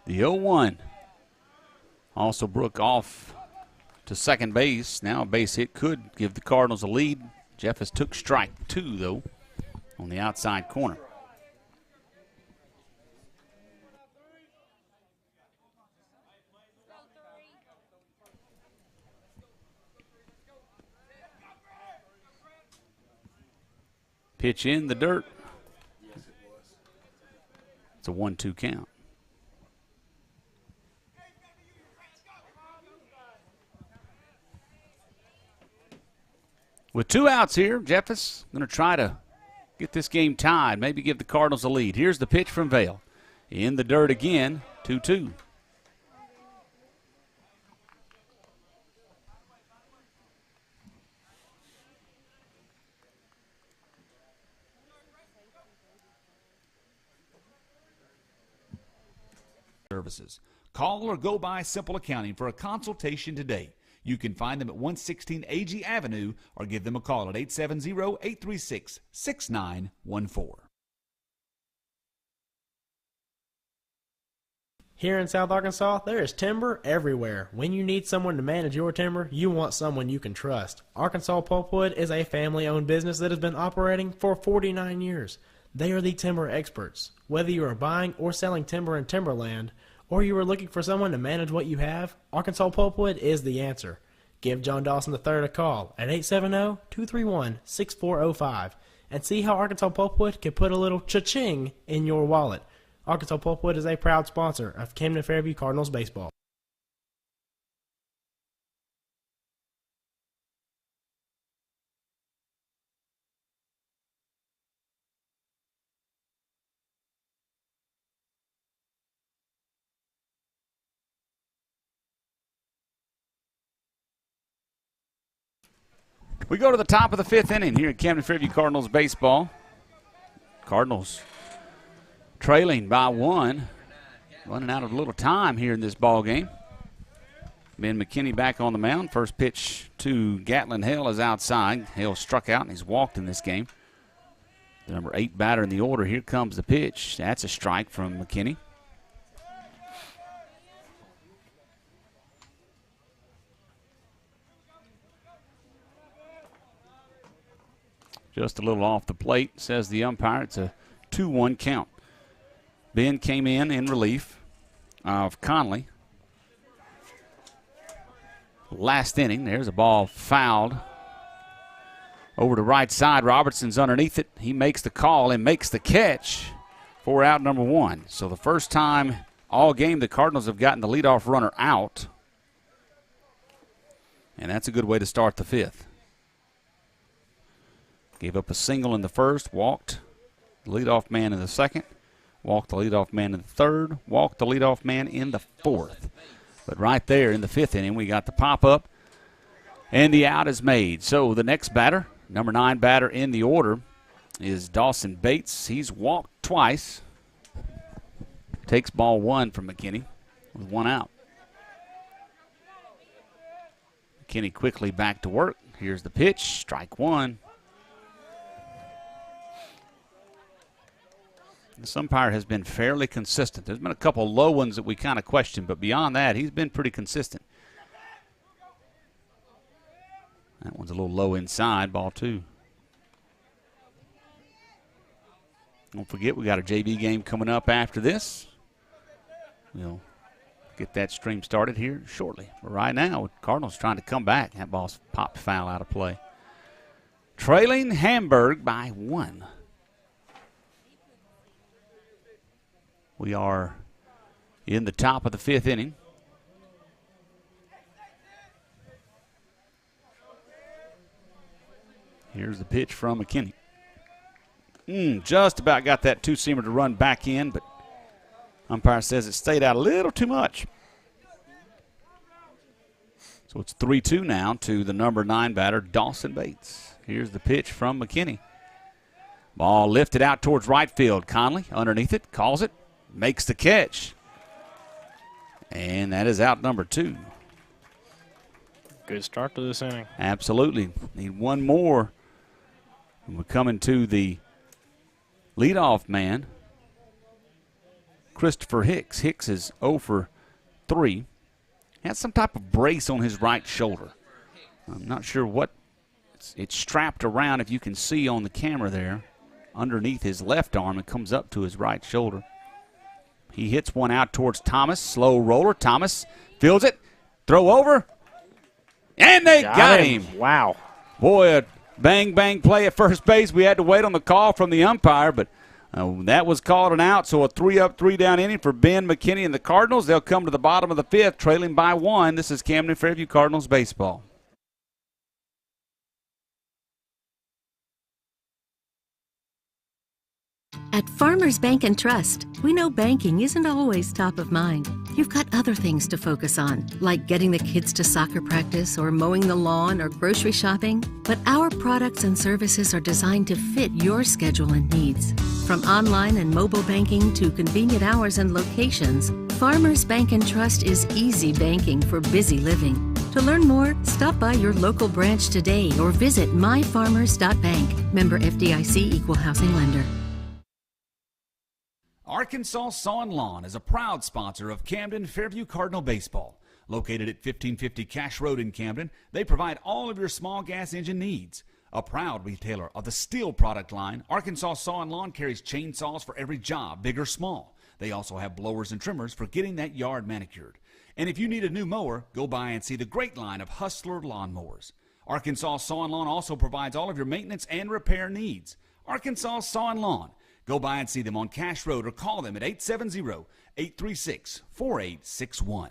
The 0-1. Alsobrook off to second base. Now a base hit could give the Cardinals a lead. Jeffers took strike 2, though, on the outside corner. Pitch in the dirt. It's a 1-2 count. With 2 outs here, Jeffers going to try to get this game tied, maybe give the Cardinals a lead. Here's the pitch from Vale. In the dirt again, 2-2. Services. Call or go by Simple Accounting for a consultation today. You can find them at 116 AG Avenue or give them a call at 870-836-6914. Here in South Arkansas, there is timber everywhere. When you need someone to manage your timber, you want someone you can trust. Arkansas Pulpwood is a family-owned business that has been operating for 49 years. They are the timber experts. Whether you are buying or selling timber in timberland, or you are looking for someone to manage what you have, Arkansas Pulpwood is the answer. Give John Dawson III a call at 870-231-6405 and see how Arkansas Pulpwood can put a little cha-ching in your wallet. Arkansas Pulpwood is a proud sponsor of Camden Fairview Cardinals baseball. We go to the top of the 5th inning here at Camden Fairview Cardinals baseball. Cardinals trailing by 1, running out of a little time here in this ball game. Ben McKinney back on the mound. First pitch to Gatlin Hale is outside. Hale struck out and he's walked in this game. The number 8 batter in the order. Here comes the pitch. That's a strike from McKinney. Just a little off the plate, says the umpire. It's a 2-1 count. Ben came in relief of Conley. Last inning, there's a ball fouled over to right side. Robertson's underneath it. He makes the call and makes the catch for out number 1. So the first time all game the Cardinals have gotten the leadoff runner out. And that's a good way to start the 5th. Gave up a single in the first, walked the leadoff man in the second, walked the leadoff man in the third, walked the leadoff man in the 4th. But right there in the 5th inning, we got the pop-up, and the out is made. So the next batter, number 9 batter in the order, is Dawson Bates. He's walked twice. Takes ball 1 from McKinney with 1 out. McKinney quickly back to work. Here's the pitch, strike 1. This umpire has been fairly consistent. There's been a couple low ones that we kind of questioned, but beyond that, he's been pretty consistent. That one's a little low inside, ball 2. Don't forget, we got a JV game coming up after this. We'll get that stream started here shortly. But right now, Cardinals trying to come back. That ball's popped foul out of play. Trailing Hamburg by 1. We are in the top of the 5th inning. Here's the pitch from McKinney. Just about got that 2-seamer to run back in, but umpire says it stayed out a little too much. So it's 3-2 now to the number 9 batter, Dawson Bates. Here's the pitch from McKinney. Ball lifted out towards right field. Conley underneath it, calls it. Makes the catch. And that is out number 2. Good start to this inning. Absolutely. Need one more. And we're coming to the leadoff man, Christopher Hicks. Hicks is 0 for 3. Has some type of brace on his right shoulder. I'm not sure what. It's strapped around, if you can see on the camera there, underneath his left arm. It comes up to his right shoulder. He hits one out towards Thomas. Slow roller. Thomas fields it. Throw over. And they got him. Wow. Boy, a bang play at first base. We had to wait on the call from the umpire, but that was called an out. So a 3-up, 3-down inning for Ben McKinney and the Cardinals. They'll come to the bottom of the 5th, trailing by 1. This is Camden Fairview Cardinals baseball. At Farmers Bank and Trust, we know banking isn't always top of mind. You've got other things to focus on, like getting the kids to soccer practice or mowing the lawn or grocery shopping. But our products and services are designed to fit your schedule and needs. From online and mobile banking to convenient hours and locations, Farmers Bank and Trust is easy banking for busy living. To learn more, stop by your local branch today or visit myfarmers.bank. Member FDIC, Equal Housing Lender. Arkansas Saw & Lawn is a proud sponsor of Camden Fairview Cardinal Baseball. Located at 1550 Cash Road in Camden, they provide all of your small gas engine needs. A proud retailer of the steel product line, Arkansas Saw & Lawn carries chainsaws for every job, big or small. They also have blowers and trimmers for getting that yard manicured. And if you need a new mower, go by and see the great line of Hustler lawnmowers. Arkansas Saw & Lawn also provides all of your maintenance and repair needs. Arkansas Saw & Lawn. Go by and see them on Cash Road or call them at 870-836-4861.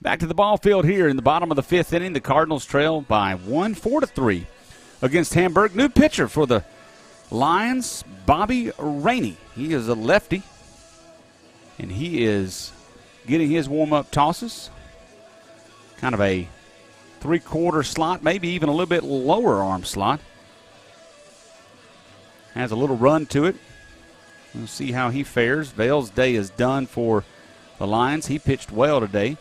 Back to the ball field here in the bottom of the 5th inning. The Cardinals trail by 1, 4-3 against Hamburg. New pitcher for the Lions, Bobby Rainey. He is a lefty, and he is getting his warm-up tosses. Kind of a three-quarter slot, maybe even a little bit lower arm slot. Has a little run to it. We'll see how he fares. Vale's day is done for the Lions. He pitched well today.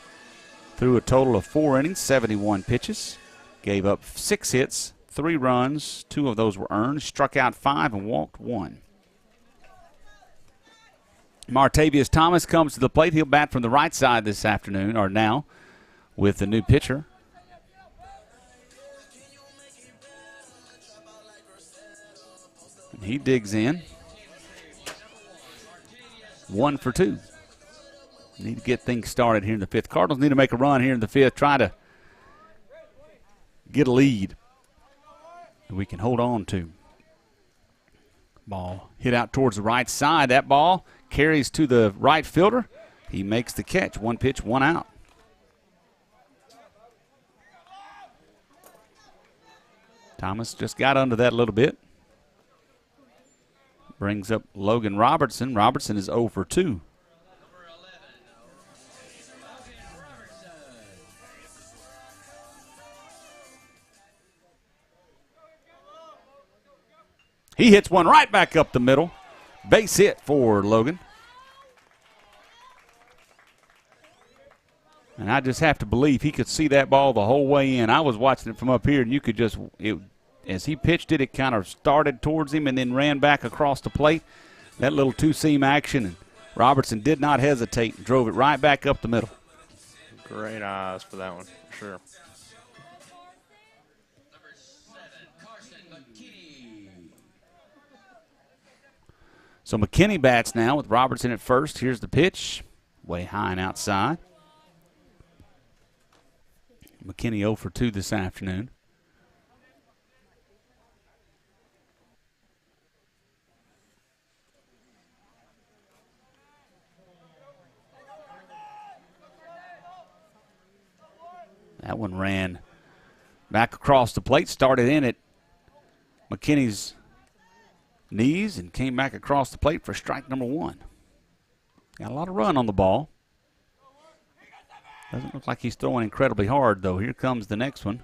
Threw a total of 4 innings, 71 pitches. Gave up 6 hits, 3 runs. 2 of those were earned. Struck out 5 and walked 1. Martavius Thomas comes to the plate. He'll bat from the right side this afternoon, or now, with the new pitcher. And he digs in. 1 for 2. Need to get things started here in the 5th. Cardinals need to make a run here in the 5th. Try to get a lead that we can hold on to. Ball hit out towards the right side. That ball carries to the right fielder. He makes the catch. 1 pitch, 1 out. Thomas just got under that a little bit. Brings up Logan Robertson. Robertson is 0 for 2. He hits one right back up the middle. Base hit for Logan. And I just have to believe he could see that ball the whole way in. I was watching it from up here, and you could just, as he pitched it, it kind of started towards him and then ran back across the plate. That little two-seam action, and Robertson did not hesitate and drove it right back up the middle. Great eyes for that one, for sure. So McKinney bats now with Robertson at first. Here's the pitch. Way high and outside. McKinney 0 for 2 this afternoon. That one ran back across the plate, started in at McKinney's knees and came back across the plate for strike number 1. Got a lot of run on the ball. Doesn't look like he's throwing incredibly hard, though. Here comes the next one.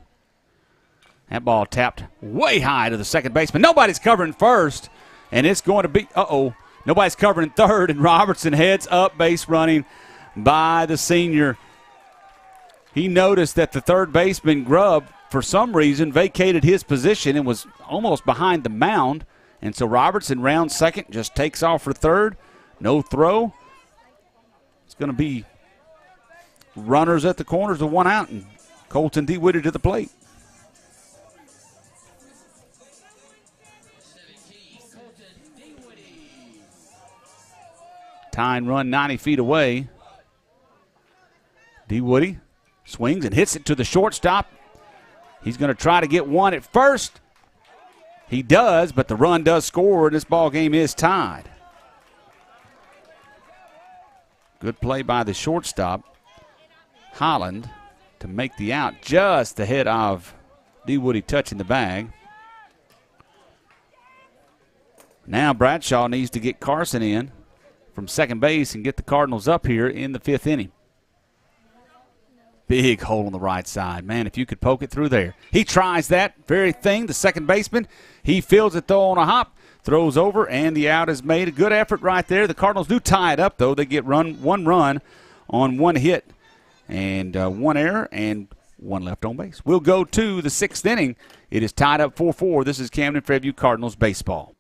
That ball tapped way high to the second baseman. Nobody's covering first, and it's going to be, nobody's covering third, and Robertson heads up, base running by the senior. He noticed that the third baseman, Grubb, for some reason vacated his position and was almost behind the mound. And so Robertson rounds second, just takes off for third. No throw. It's going to be runners at the corners with 1 out, and Colton Dewoody to the plate. Tying run 90 feet away. Dewoody swings and hits it to the shortstop. He's going to try to get one at first. He does, but the run does score, and this ball game is tied. Good play by the shortstop, Holland, to make the out just ahead of Dewoody touching the bag. Now Bradshaw needs to get Carson in from second base and get the Cardinals up here in the 5th inning. Big hole on the right side. Man, if you could poke it through there. He tries that very thing, the second baseman. He fields it, though, on a hop, throws over, and the out is made. A good effort right there. The Cardinals do tie it up, though. They get 1 run on 1 hit and 1 error and 1 left on base. We'll go to the 6th inning. It is tied up 4-4. This is Camden Fairview Cardinals baseball.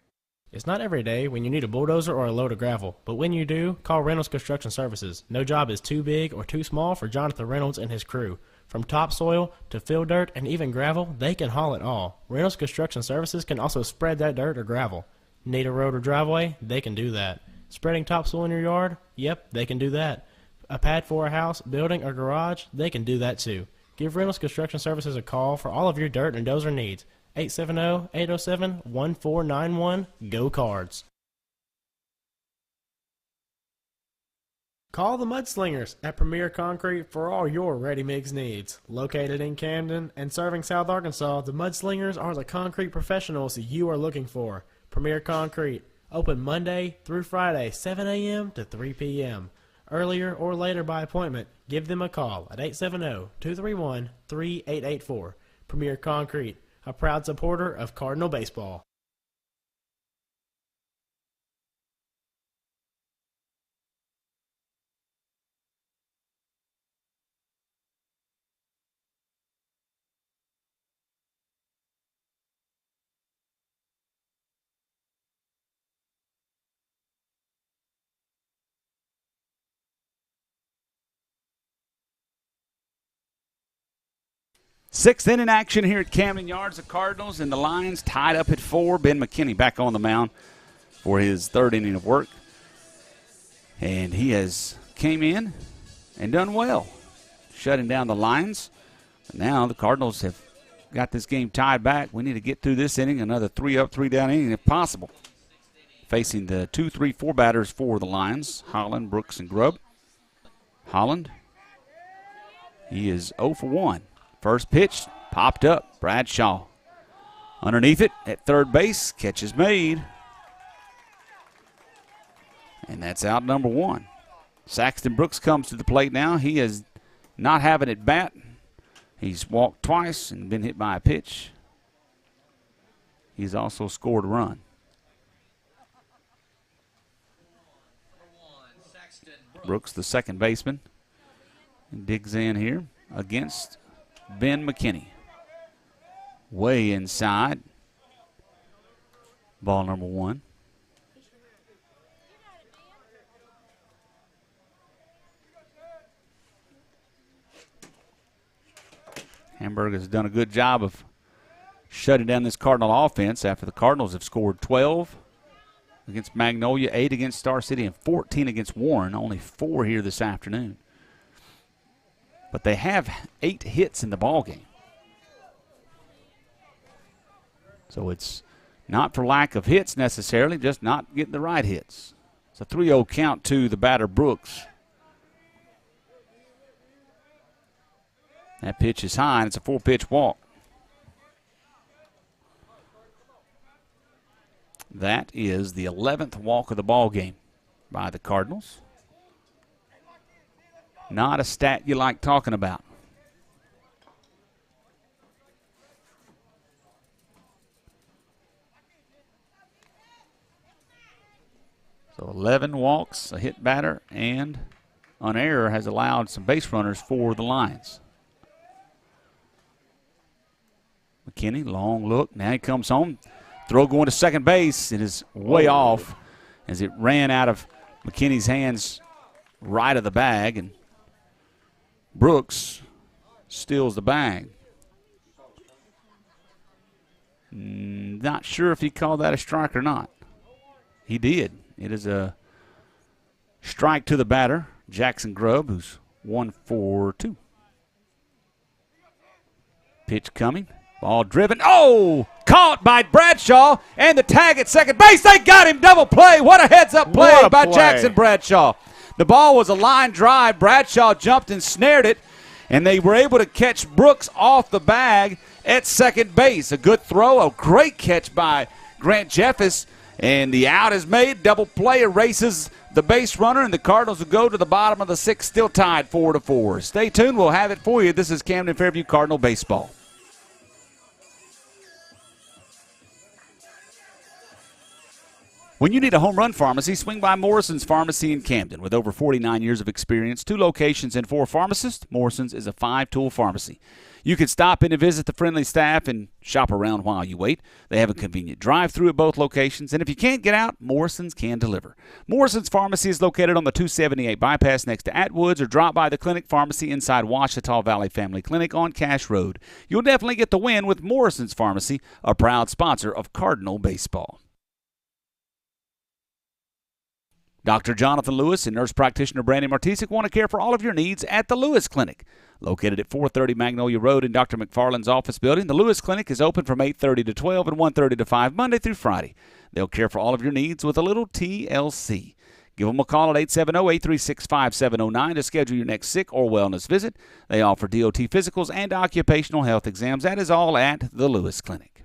It's not every day when you need a bulldozer or a load of gravel, but when you do, call Reynolds Construction Services. No job is too big or too small for Jonathan Reynolds and his crew. From topsoil to field dirt and even gravel, they can haul it all. Reynolds Construction Services can also spread that dirt or gravel. Need a road or driveway? They can do that. Spreading topsoil in your yard? Yep, they can do that. A pad for a house, building, or garage? They can do that too. Give Reynolds Construction Services a call for all of your dirt and dozer needs. 870-807-1491. Go Cards. Call the Mudslingers at Premier Concrete for all your ready-mix needs. Located in Camden and serving South Arkansas, the Mudslingers are the concrete professionals you are looking for. Premier Concrete, open Monday through Friday, 7 a.m. to 3 p.m. earlier or later by appointment, give them a call at 870-231-3884. Premier Concrete, a proud supporter of Cardinal baseball. Sixth inning action here at Camden Yards. The Cardinals and the Lions tied up at 4. Ben McKinney back on the mound for his third inning of work. And he has came in and done well, shutting down the Lions. But now the Cardinals have got this game tied back. We need to get through this inning, another 3 up, 3 down inning if possible. Facing the 2, 3, 4 batters for the Lions, Holland, Brooks, and Grubb. Holland, he is 0 for 1. First pitch popped up. Bradshaw underneath it at third base. Catch is made. And that's out number 1. Saxton Brooks comes to the plate now. He is not having it bat. He's walked twice and been hit by a pitch. He's also scored a run. Brooks, the second baseman, digs in here against Ben McKinney. Way inside. Ball number 1. Hamburg has done a good job of shutting down this Cardinal offense after the Cardinals have scored 12 against Magnolia, 8 against Star City, and 14 against Warren. Only 4 here this afternoon. But they have 8 hits in the ballgame. So it's not for lack of hits necessarily, just not getting the right hits. It's a 3-0 count to the batter Brooks. That pitch is high, and it's a 4-pitch walk. That is the 11th walk of the ballgame by the Cardinals. Not a stat you like talking about. So 11 walks, a hit batter, and an error has allowed some base runners for the Lions. McKinney, long look. Now he comes home. Throw going to second base. It is way off as it ran out of McKinney's hands right of the bag, and Brooks steals the bag. Not sure if he called that a strike or not. He did. It is a strike to the batter, Jackson Grubb, who's 1 for 2. Pitch coming. Ball driven. Oh! Caught by Bradshaw, and the tag at second base. They got him. Double play. What a heads-up play by Jackson Bradshaw. The ball was a line drive. Bradshaw jumped and snared it, and they were able to catch Brooks off the bag at second base. A good throw, a great catch by Grant Jeffers, and the out is made. Double play erases the base runner, and the Cardinals will go to the bottom of the 6th, still tied 4-4. Stay tuned. We'll have it for you. This is Camden Fairview Cardinal Baseball. When you need a home run pharmacy, swing by Morrison's Pharmacy in Camden. With over 49 years of experience, 2 locations, and 4 pharmacists, Morrison's is a 5-tool pharmacy. You can stop in and visit the friendly staff and shop around while you wait. They have a convenient drive-through at both locations, and if you can't get out, Morrison's can deliver. Morrison's Pharmacy is located on the 278 bypass next to Atwoods, or drop by the Clinic Pharmacy inside Ouachita Valley Family Clinic on Cash Road. You'll definitely get the win with Morrison's Pharmacy, a proud sponsor of Cardinal Baseball. Dr. Jonathan Lewis and nurse practitioner Brandy Martisic want to care for all of your needs at the Lewis Clinic. Located at 430 Magnolia Road in Dr. McFarland's office building, the Lewis Clinic is open from 8:30 to 12 and 1:30 to 5 Monday through Friday. They'll care for all of your needs with a little TLC. Give them a call at 870-836-5709 to schedule your next sick or wellness visit. They offer DOT physicals and occupational health exams. That is all at the Lewis Clinic.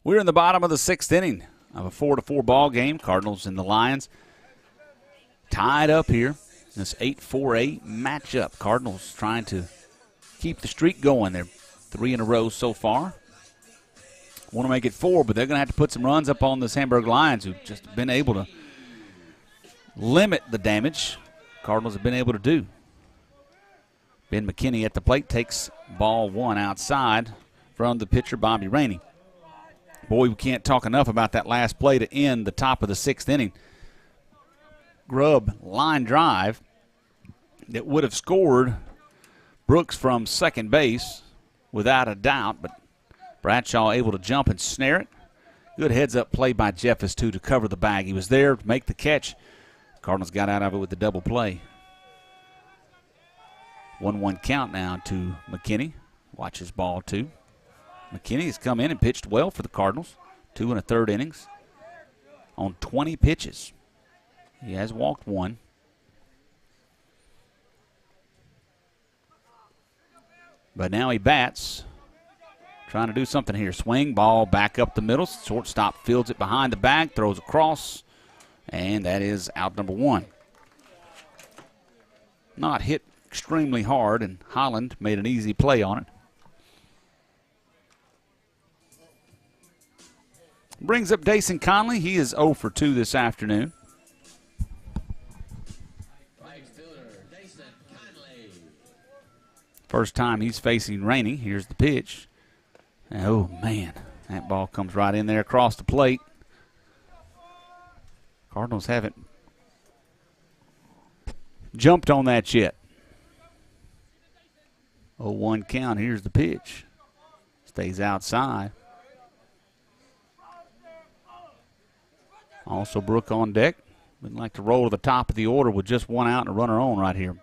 We're in the bottom of the 6th inning of a 4-4 ball game. Cardinals and the Lions tied up here. This 8-4-8 matchup. Cardinals trying to keep the streak going. They're 3 in a row so far. Want to make it 4, but they're going to have to put some runs up on this Hamburg Lions, who've just been able to limit the damage Cardinals have been able to do. Ben McKinney at the plate takes ball 1 outside from the pitcher, Bobby Rainey. Boy, we can't talk enough about that last play to end the top of the 6th inning. Grubb line drive that would have scored Brooks from second base without a doubt, but Bradshaw able to jump and snare it. Good heads-up play by Jeffers, too, to cover the bag. He was there to make the catch. Cardinals got out of it with the double play. 1-1 count now to McKinney. Watch his ball, too. McKinney has come in and pitched well for the Cardinals. 2 1/3 innings on 20 pitches. He has walked 1. But now he bats. Trying to do something here. Swing, ball back up the middle. Shortstop fields it behind the bag, throws across, and that is out number 1. Not hit extremely hard, and Holland made an easy play on it. Brings up Dason Conley. He is 0 for 2 this afternoon. Right fielder, Jason Conley. First time he's facing Rainey. Here's the pitch. Oh, man. That ball comes right in there across the plate. Cardinals haven't jumped on that yet. 0-1 count. Here's the pitch. Stays outside. Also Brook on deck. Would like to roll to the top of the order with just 1 out and a runner on right here.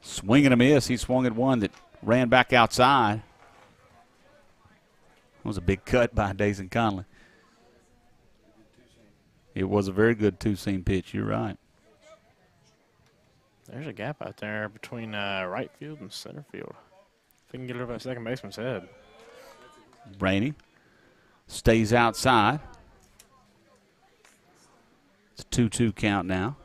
Swing and a miss. He swung at one that ran back outside. It was a big cut by Dason Conley. It was a very good two-seam pitch. You're right. There's a gap out there between right field and center field. If we can get it over that second baseman's head. Rainey stays outside. It's a 2-2 count now.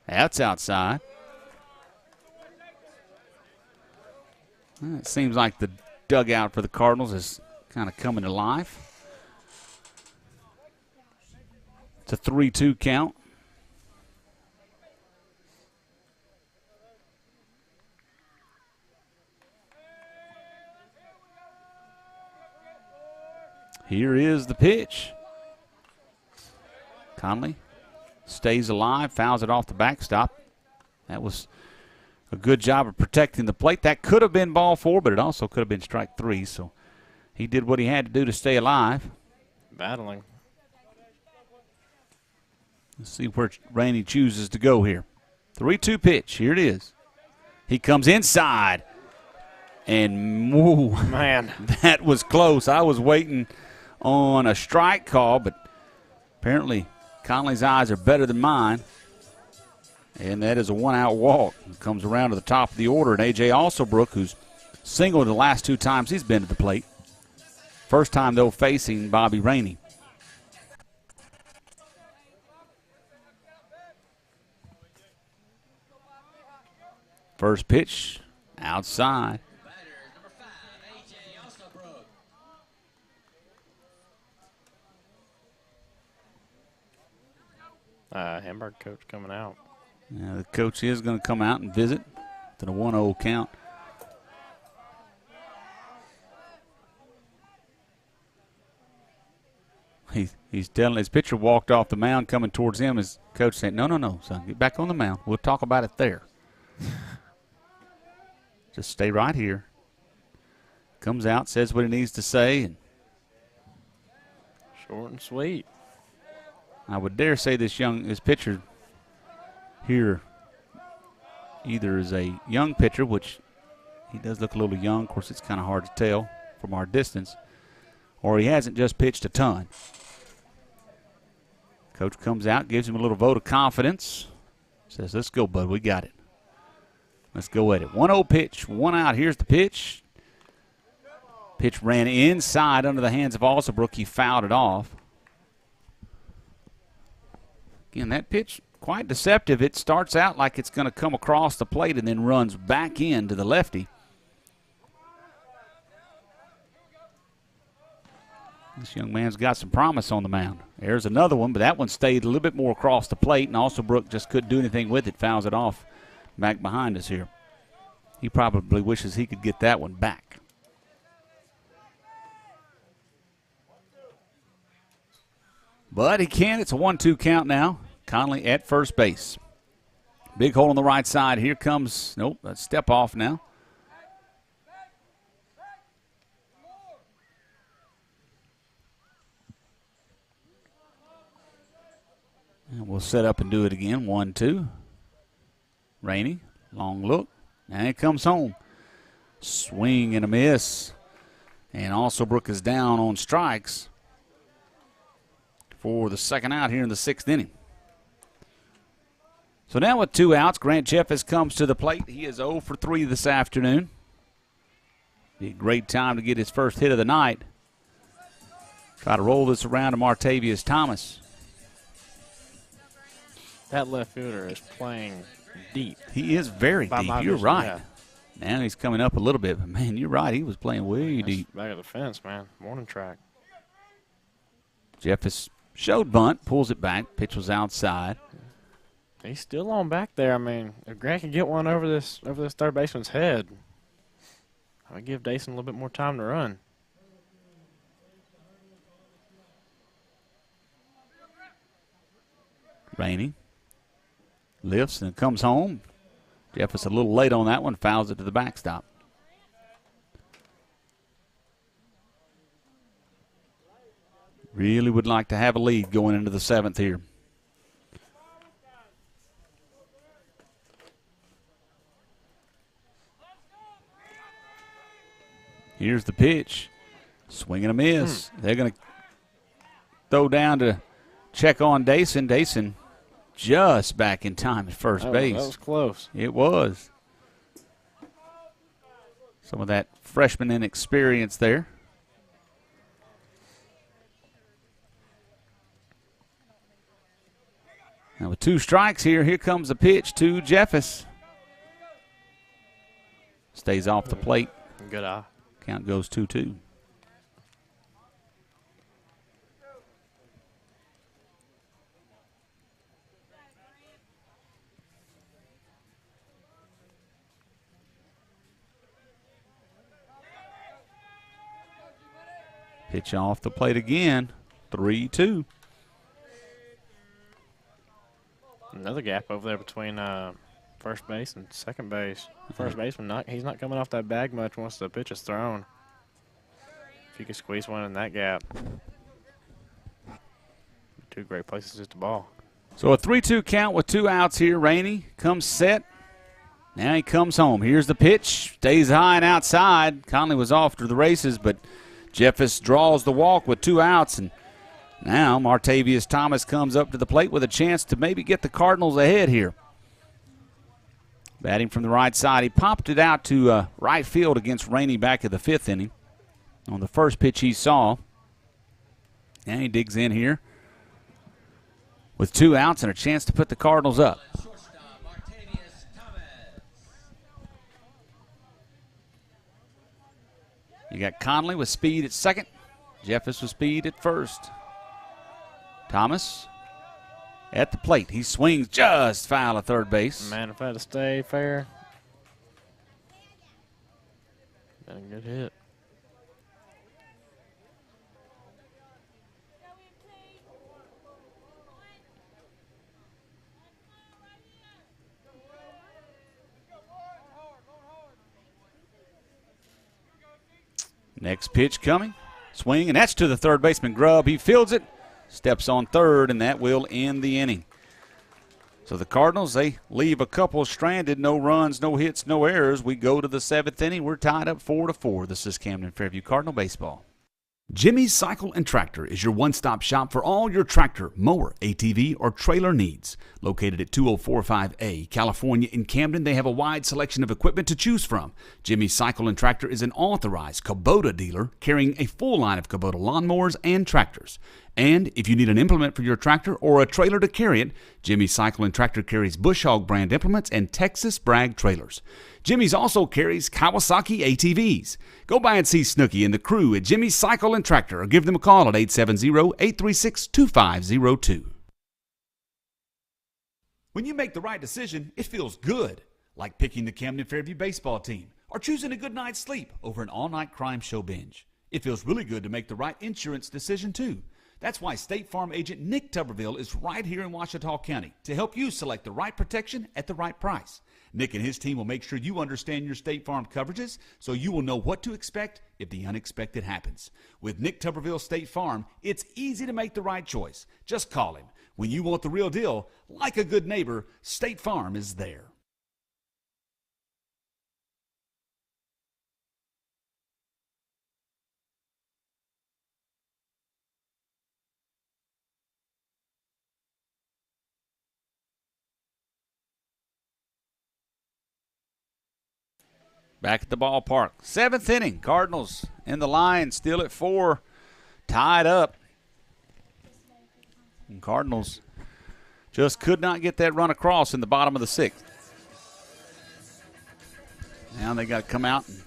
That's outside. Well, it seems like the dugout for the Cardinals is kind of coming to life. It's a 3-2 count. Here is the pitch. Conley stays alive, fouls it off the backstop. That was a good job of protecting the plate. That could have been ball 4, but it also could have been strike 3. So he did what he had to do to stay alive. Battling. Let's see where Rainey chooses to go here. 3-2 pitch. Here it is. He comes inside. And, woo, Man. that was close. I was waiting on a strike call, but apparently Conley's eyes are better than mine. And that is a 1-out walk. Comes around to the top of the order. And A.J. Alsobrook, who's singled the last 2 times he's been to the plate. First time, though, facing Bobby Rainey. First pitch, outside. Batter, number 5, A.J. Osnabrück. Hamburg coach coming out. Yeah, the coach is going to come out and visit to the 1-0 count. He's telling his pitcher walked off the mound coming towards him. His coach said, no, son, get back on the mound. We'll talk about it there. Just stay right here. Comes out, says what he needs to say. And Short and sweet. I would dare say this pitcher here either is a young pitcher, which he does look a little young. Of course, it's kind of hard to tell from our distance. Or he hasn't just pitched a ton. Coach comes out, gives him a little vote of confidence. Says, let's go, bud. We got it. Let's go at it. 1-0 pitch, 1 out. Here's the pitch. Pitch ran inside under the hands of Alsabrook. He fouled it off. Again, that pitch, quite deceptive. It starts out like it's going to come across the plate and then runs back into the lefty. This young man's got some promise on the mound. There's another one, but that one stayed a little bit more across the plate, and Alsabrook just couldn't do anything with it. Fouls it off back behind us here. He probably wishes he could get that one back. But he can't. It's a 1-2 count now. Conley at first base. Big hole on the right side. Here comes, nope, a step off now. And we'll set up and do it again. 1-2. Rainey, long look. And it comes home. Swing and a miss. And Alsabrook is down on strikes for the second out here in the 6th inning. So now with 2 outs, Grant Jeffers comes to the plate. He is 0 for 3 this afternoon. Be a great time to get his first hit of the night. Try to roll this around to Martavius Thomas. That left fielder is playing deep. He is very deep. You're vision, right. yeah. Now he's coming up a little bit, but man, you're right. He was playing way deep. Back of the fence, man. Morning track. Jeffers showed bunt, pulls it back. Pitch was outside. He's still on back there. I mean, if Grant can get one over this third baseman's head, I would give Dason a little bit more time to run. Rainey lifts and comes home. Jeffers a little late on that one, fouls it to the backstop. Really would like to have a lead going into the 7th here. Here's the pitch. Swing and a miss. They're going to throw down to check on Dason. Dason just back in time at first base. That was close. It was. Some of that freshman inexperience there. Now with 2 strikes here comes the pitch to Jeffers. Stays off the plate. Good eye. Count goes 2-2. Pitch off the plate again. 3-2. Another gap over there between first base and second base. First baseman, he's not coming off that bag much once the pitch is thrown. If you can squeeze one in that gap. 2 great places to hit the ball. So a 3-2 count with 2 outs here. Rainey comes set. Now he comes home. Here's the pitch. Stays high and outside. Conley was off to the races, but Jeffers draws the walk with 2 outs. And now Martavius Thomas comes up to the plate with a chance to maybe get the Cardinals ahead here. Batting from the right side. He popped it out to right field against Rainey back at the 5th inning on the first pitch he saw. And he digs in here with 2 outs and a chance to put the Cardinals up. Shortstop, Martavius Thomas. You got Conley with speed at second. Jeffers with speed at first. Thomas at the plate. He swings just foul at third base. Man, if I had to stay fair, been a good hit. Next pitch coming. Swing, and that's to the third baseman, Grubb. He fields it, steps on third, and that will end the inning. So the Cardinals, they leave a couple stranded, no runs, no hits, no errors. We go to the 7th inning. We're tied up 4-4. This is Camden Fairview Cardinal Baseball. Jimmy's Cycle and Tractor is your one-stop shop for all your tractor, mower, ATV, or trailer needs. Located at 2045A, California in Camden, they have a wide selection of equipment to choose from. Jimmy's Cycle and Tractor is an authorized Kubota dealer carrying a full line of Kubota lawnmowers and tractors. And if you need an implement for your tractor or a trailer to carry it, Jimmy's Cycle and Tractor carries Bush Hog brand implements and Texas Brag trailers. Jimmy's also carries Kawasaki ATVs. Go by and see Snooky and the crew at Jimmy's Cycle and Tractor or give them a call at 870-836-2502. When you make the right decision, it feels good, like picking the Camden Fairview baseball team or choosing a good night's sleep over an all-night crime show binge. It feels really good to make the right insurance decision, too. That's why State Farm agent Nick Tuberville is right here in Ouachita County to help you select the right protection at the right price. Nick and his team will make sure you understand your State Farm coverages so you will know what to expect if the unexpected happens. With Nick Tuberville State Farm, it's easy to make the right choice. Just call him. When you want the real deal, like a good neighbor, State Farm is there. Back at the ballpark. 7th inning. Cardinals in the line, still at 4. Tied up. And Cardinals just could not get that run across in the bottom of the 6th. Now they got to come out and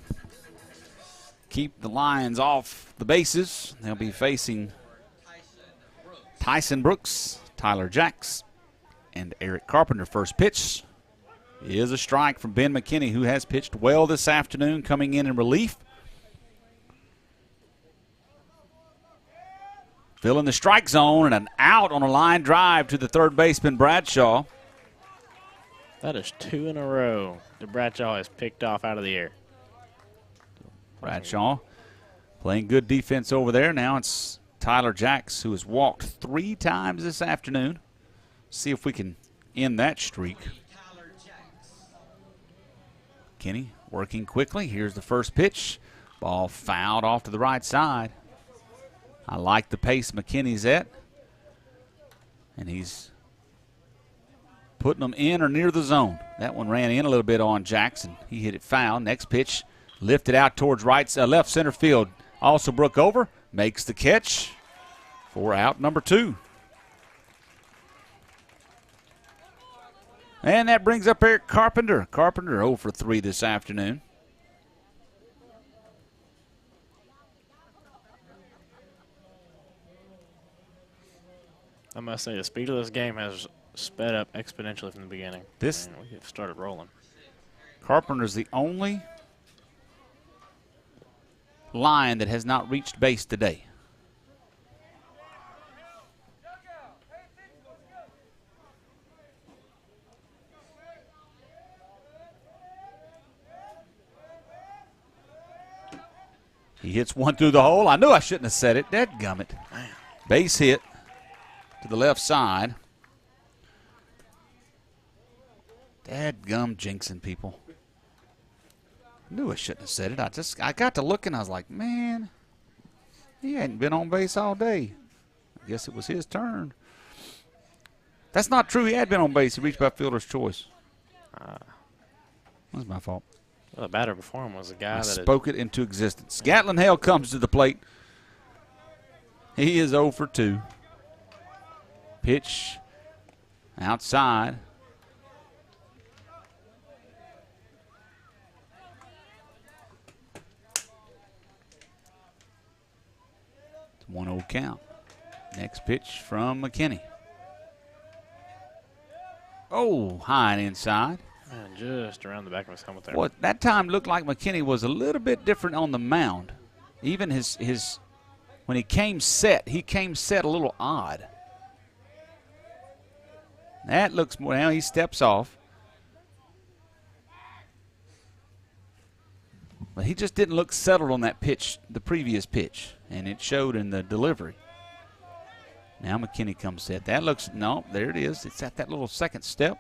keep the Lions off the bases. They'll be facing Tyson Brooks, Tyler Jacks, and Eric Carpenter. First pitch is a strike from Ben McKinney, who has pitched well this afternoon, coming in relief. Filling the strike zone and an out on a line drive to the third baseman, Bradshaw. That is 2 in a row that Bradshaw has picked off out of the air. Bradshaw playing good defense over there. Now it's Tyler Jacks, who has walked 3 times this afternoon. See if we can end that streak. Kenny working quickly. Here's the first pitch. Ball fouled off to the right side. I like the pace McKinney's at. And he's putting them in or near the zone. That one ran in a little bit on Jackson. He hit it foul. Next pitch lifted out towards left center field. Also Brook over. Makes the catch for out number 2. And that brings up Eric Carpenter. Carpenter 0 for 3 this afternoon. I must say the speed of this game has sped up exponentially from the beginning. We have started rolling. Carpenter's the only Lion that has not reached base today. He hits one through the hole. I knew I shouldn't have said it. Dadgummit. Base hit to the left side. Dadgum jinxing people. I knew I shouldn't have said it. I got to looking. I was like, man, he hadn't been on base all day. I guess it was his turn. That's not true. He had been on base. He reached by fielder's choice. That's my fault. Well, the batter before him was a guy I that spoke it into existence. Gatlin Hale comes to the plate. He is 0 for 2. Pitch outside. It's a 1-0 count. Next pitch from McKinney. Oh, high and inside. Man, just around the back of his helmet there. Well, that time looked like McKinney was a little bit different on the mound. Even his when he came set a little odd. That looks more. Now he steps off. But he just didn't look settled on that pitch, the previous pitch, and it showed in the delivery. Now McKinney comes set. That looks, no, there it is. It's at that little second step.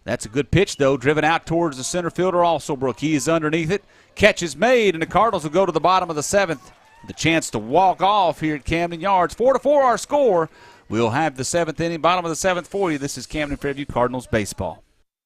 That's a good pitch, though, driven out towards the center fielder, also Brook. He is underneath it. Catch is made, and the Cardinals will go to the bottom of the 7th The chance to walk off here at Camden Yards. 4-4 our score. We'll have the 7th inning, bottom of the 7th for you. This is Camden Fairview Cardinals baseball.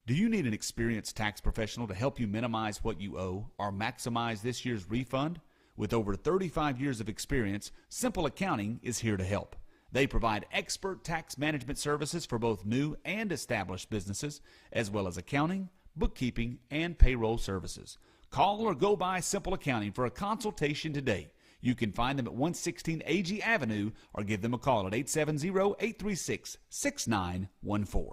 Do you need an experienced tax professional to help you minimize what you owe or maximize this year's refund? With over 35 years of experience, Simple Accounting is here to help. They provide expert tax management services for both new and established businesses, as well as accounting, bookkeeping, and payroll services. Call or go by Simple Accounting for a consultation today. You can find them at 116 AG Avenue or give them a call at 870-836-6914.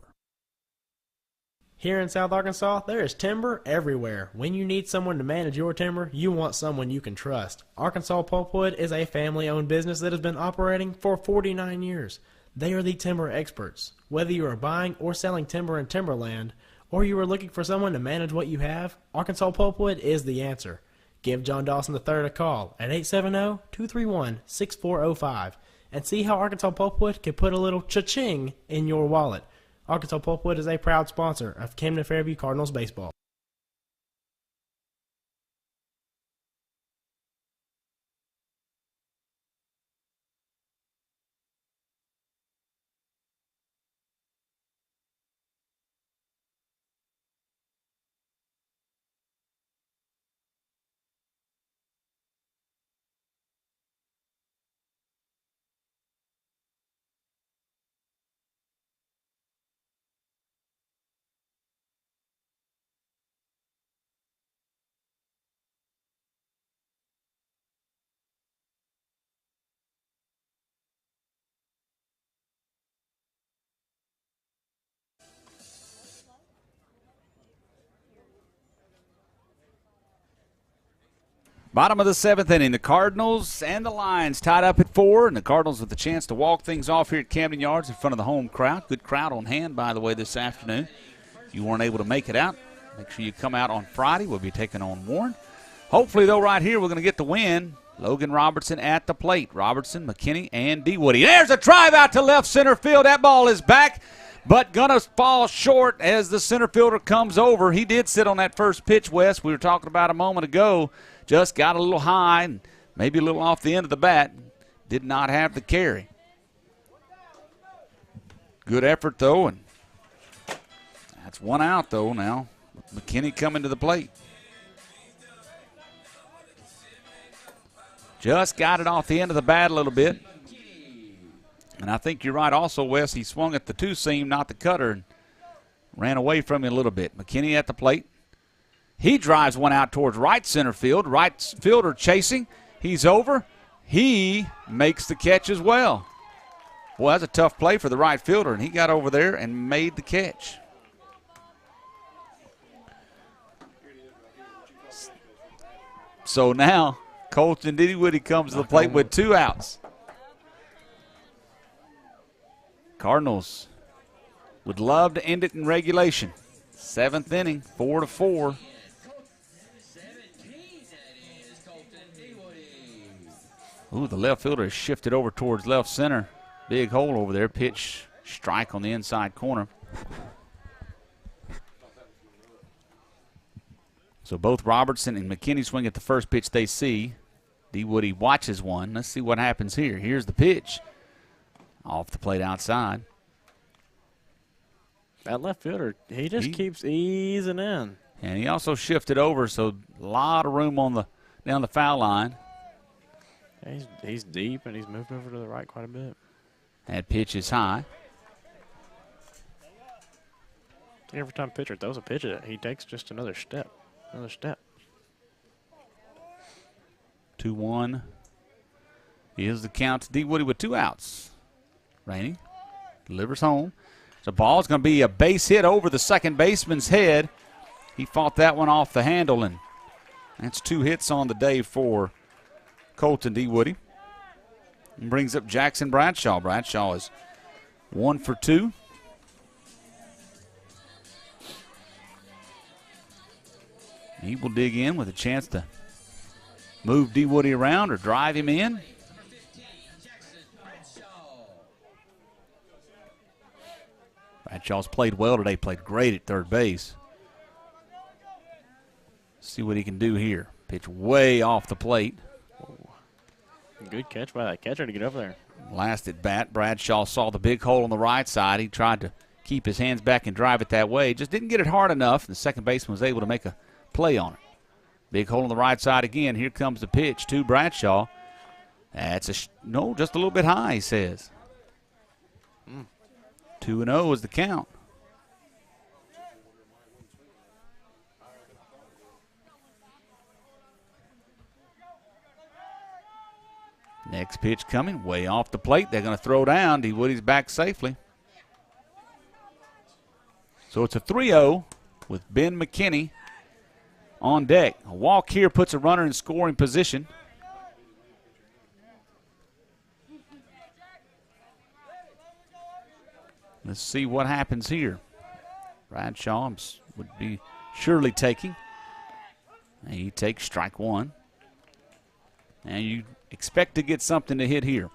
Here in South Arkansas, there is timber everywhere. When you need someone to manage your timber, you want someone you can trust. Arkansas Pulpwood is a family-owned business that has been operating for 49 years. They are the timber experts. Whether you are buying or selling timber in timberland, or you are looking for someone to manage what you have, Arkansas Pulpwood is the answer. Give John Dawson III a call at 870-231-6405 and see how Arkansas Pulpwood can put a little cha-ching in your wallet. Arkansas Pulpwood is a proud sponsor of Camden Fairview Cardinals baseball. Bottom of the 7th inning, the Cardinals and the Lions tied up at 4, and the Cardinals with the chance to walk things off here at Camden Yards in front of the home crowd. Good crowd on hand, by the way, this afternoon. If you weren't able to make it out, make sure you come out on Friday. We'll be taking on Warren. Hopefully, though, right here, we're going to get the win. Logan Robertson at the plate. Robertson, McKinney, and D. Woody. There's a drive out to left center field. That ball is back, but going to fall short as the center fielder comes over. He did sit on that first pitch, Wes, we were talking about a moment ago. Just got a little high and maybe a little off the end of the bat. Did not have the carry. Good effort, though, and that's one out, though, now. McKinney coming to the plate. Just got it off the end of the bat a little bit. And I think you're right also, Wes. He swung at the two-seam, not the cutter, and ran away from him a little bit. McKinney at the plate. He drives one out towards right center field. Right fielder chasing. He's over. He makes the catch as well. Boy, that's a tough play for the right fielder, and he got over there and made the catch. So now Colton Diddywoody comes to the plate with 2 outs. Cardinals would love to end it in regulation. 7th inning, 4-4. Ooh, the left fielder has shifted over towards left center. Big hole over there. Pitch, strike on the inside corner. So both Robertson and McKinney swing at the first pitch they see. D. Woody watches one. Let's see what happens here. Here's the pitch. Off the plate outside. That left fielder, he just keeps easing in. And he also shifted over, so a lot of room on the down the foul line. He's deep, and he's moved over to the right quite a bit. That pitch is high. Every time pitcher throws a pitch at it, he takes just another step. 2-1 is the count to D. Woody with 2 outs. Rainey delivers home. The ball's going to be a base hit over the second baseman's head. He fought that one off the handle, and that's 2 hits on the day for Colton D. Woody. And brings up Jackson Bradshaw. Bradshaw is 1 for 2. He will dig in with a chance to move D. Woody around or drive him in. Bradshaw's played well today, played great at third base. See what he can do here. Pitch way off the plate. Good catch by that catcher to get over there. Last at bat, Bradshaw saw the big hole on the right side. He tried to keep his hands back and drive it that way. Just didn't get it hard enough. The second baseman was able to make a play on it. Big hole on the right side again. Here comes the pitch to Bradshaw. That's no, just a little bit high, he says. 2-0 is the count. Next pitch coming, way off the plate. They're going to throw down. D. Woody's back safely. So it's a 3-0 with Ben McKinney on deck. A walk here puts a runner in scoring position. Let's see what happens here. Bradshaw would be surely taking. And he takes strike one. And you expect to get something to hit here.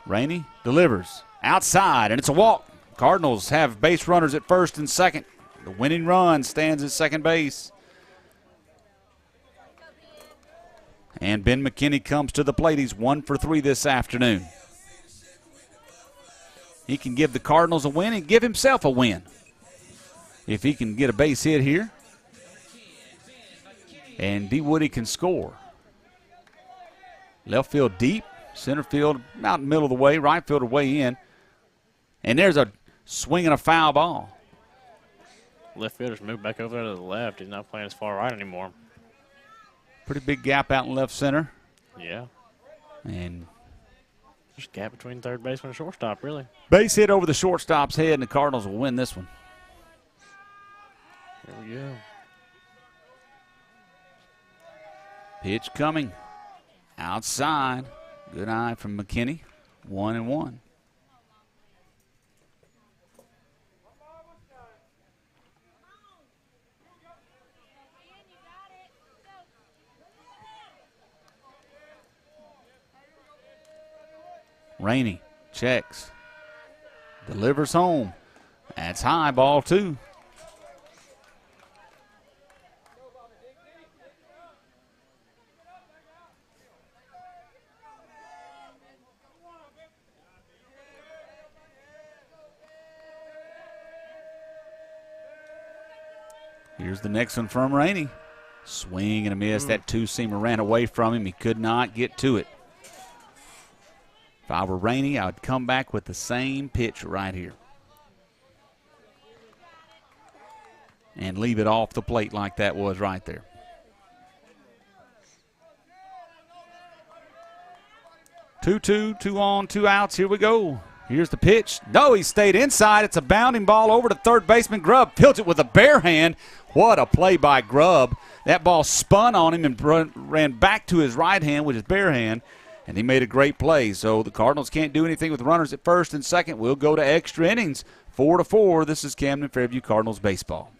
Rainey delivers outside, and it's a walk. Cardinals have base runners at first and second. The winning run stands at second base. And Ben McKinney comes to the plate. He's 1 for 3 this afternoon. He can give the Cardinals a win and give himself a win if he can get a base hit here. And D. Woody can score. Left field deep, center field about middle of the way, right fielder way in. And there's a swing and a foul ball. Left fielder's moved back over there to the left. He's not playing as far right anymore. Pretty big gap out in left center. Yeah. And there's a gap between third baseman and shortstop, really. Base hit over the shortstop's head, and the Cardinals will win this one. Here we go. Pitch coming. Outside. Good eye from McKinney. 1-1. Rainey checks. Delivers home. That's high, ball 2. Here's the next one from Rainey. Swing and a miss. That two-seamer ran away from him. He could not get to it. If I were Rainey, I would come back with the same pitch right here. And leave it off the plate like that was right there. Two, 2 on, 2 outs. Here we go. Here's the pitch. No, he stayed inside. It's a bounding ball over to third baseman Grubb. Fields it with a bare hand. What a play by Grubb. That ball spun on him and ran back to his right hand with his bare hand, and he made a great play. So the Cardinals can't do anything with runners at first and second. We'll go to extra innings. 4-4. This is Camden Fairview Cardinals baseball.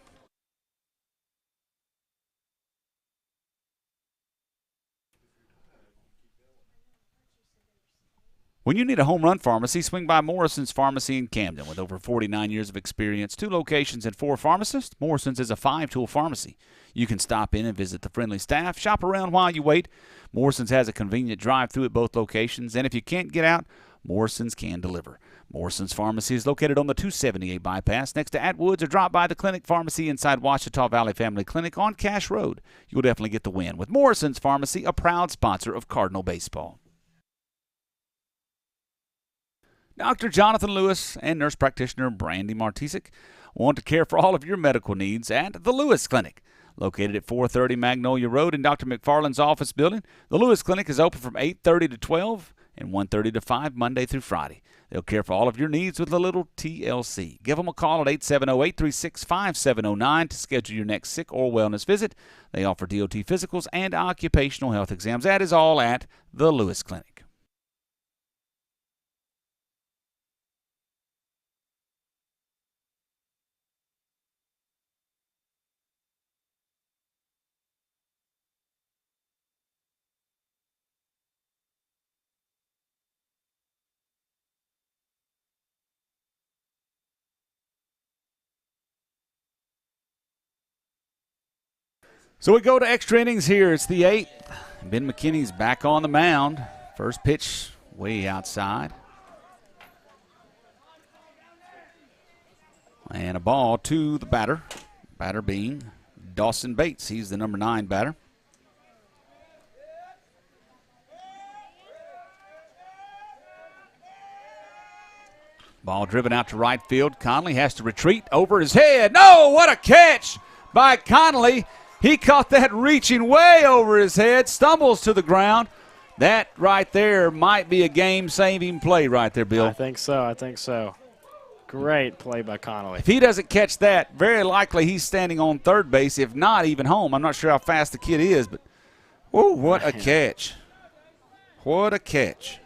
When you need a home run pharmacy, swing by Morrison's Pharmacy in Camden. With over 49 years of experience, 2 locations and 4 pharmacists, Morrison's is a 5-tool pharmacy. You can stop in and visit the friendly staff, shop around while you wait. Morrison's has a convenient drive-through at both locations, and if you can't get out, Morrison's can deliver. Morrison's Pharmacy is located on the 278 bypass next to Atwoods, or drop by the Clinic Pharmacy inside Ouachita Valley Family Clinic on Cash Road. You'll definitely get the win with Morrison's Pharmacy, a proud sponsor of Cardinal baseball. Dr. Jonathan Lewis and nurse practitioner Brandy Martisic want to care for all of your medical needs at the Lewis Clinic. Located at 430 Magnolia Road in Dr. McFarland's office building, the Lewis Clinic is open from 8:30 to 12 and 1:30 to 5 Monday through Friday. They'll care for all of your needs with a little TLC. Give them a call at 870-836-5709 to schedule your next sick or wellness visit. They offer DOT physicals and occupational health exams. That is all at the Lewis Clinic. So we go to extra innings here. It's the 8th. Ben McKinney's back on the mound. First pitch way outside. And a ball to the batter. Batter being Dawson Bates. He's the number 9 batter. Ball driven out to right field. Conley has to retreat over his head. No, what a catch by Conley. He caught that reaching way over his head, stumbles to the ground. That right there might be a game-saving play right there, Bill. I think so. Great play by Connolly. If he doesn't catch that, very likely he's standing on third base, if not even home. I'm not sure how fast the kid is, but whoa, what a catch. What a catch.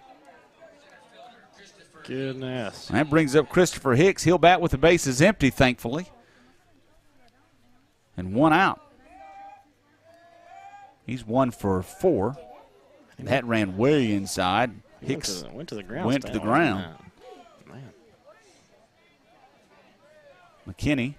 Goodness. That brings up Christopher Hicks. He'll bat with the bases empty, thankfully. And 1 out. He's 1 for 4. That ran way inside. Hicks went to the ground. Went to the ground. Man. McKinney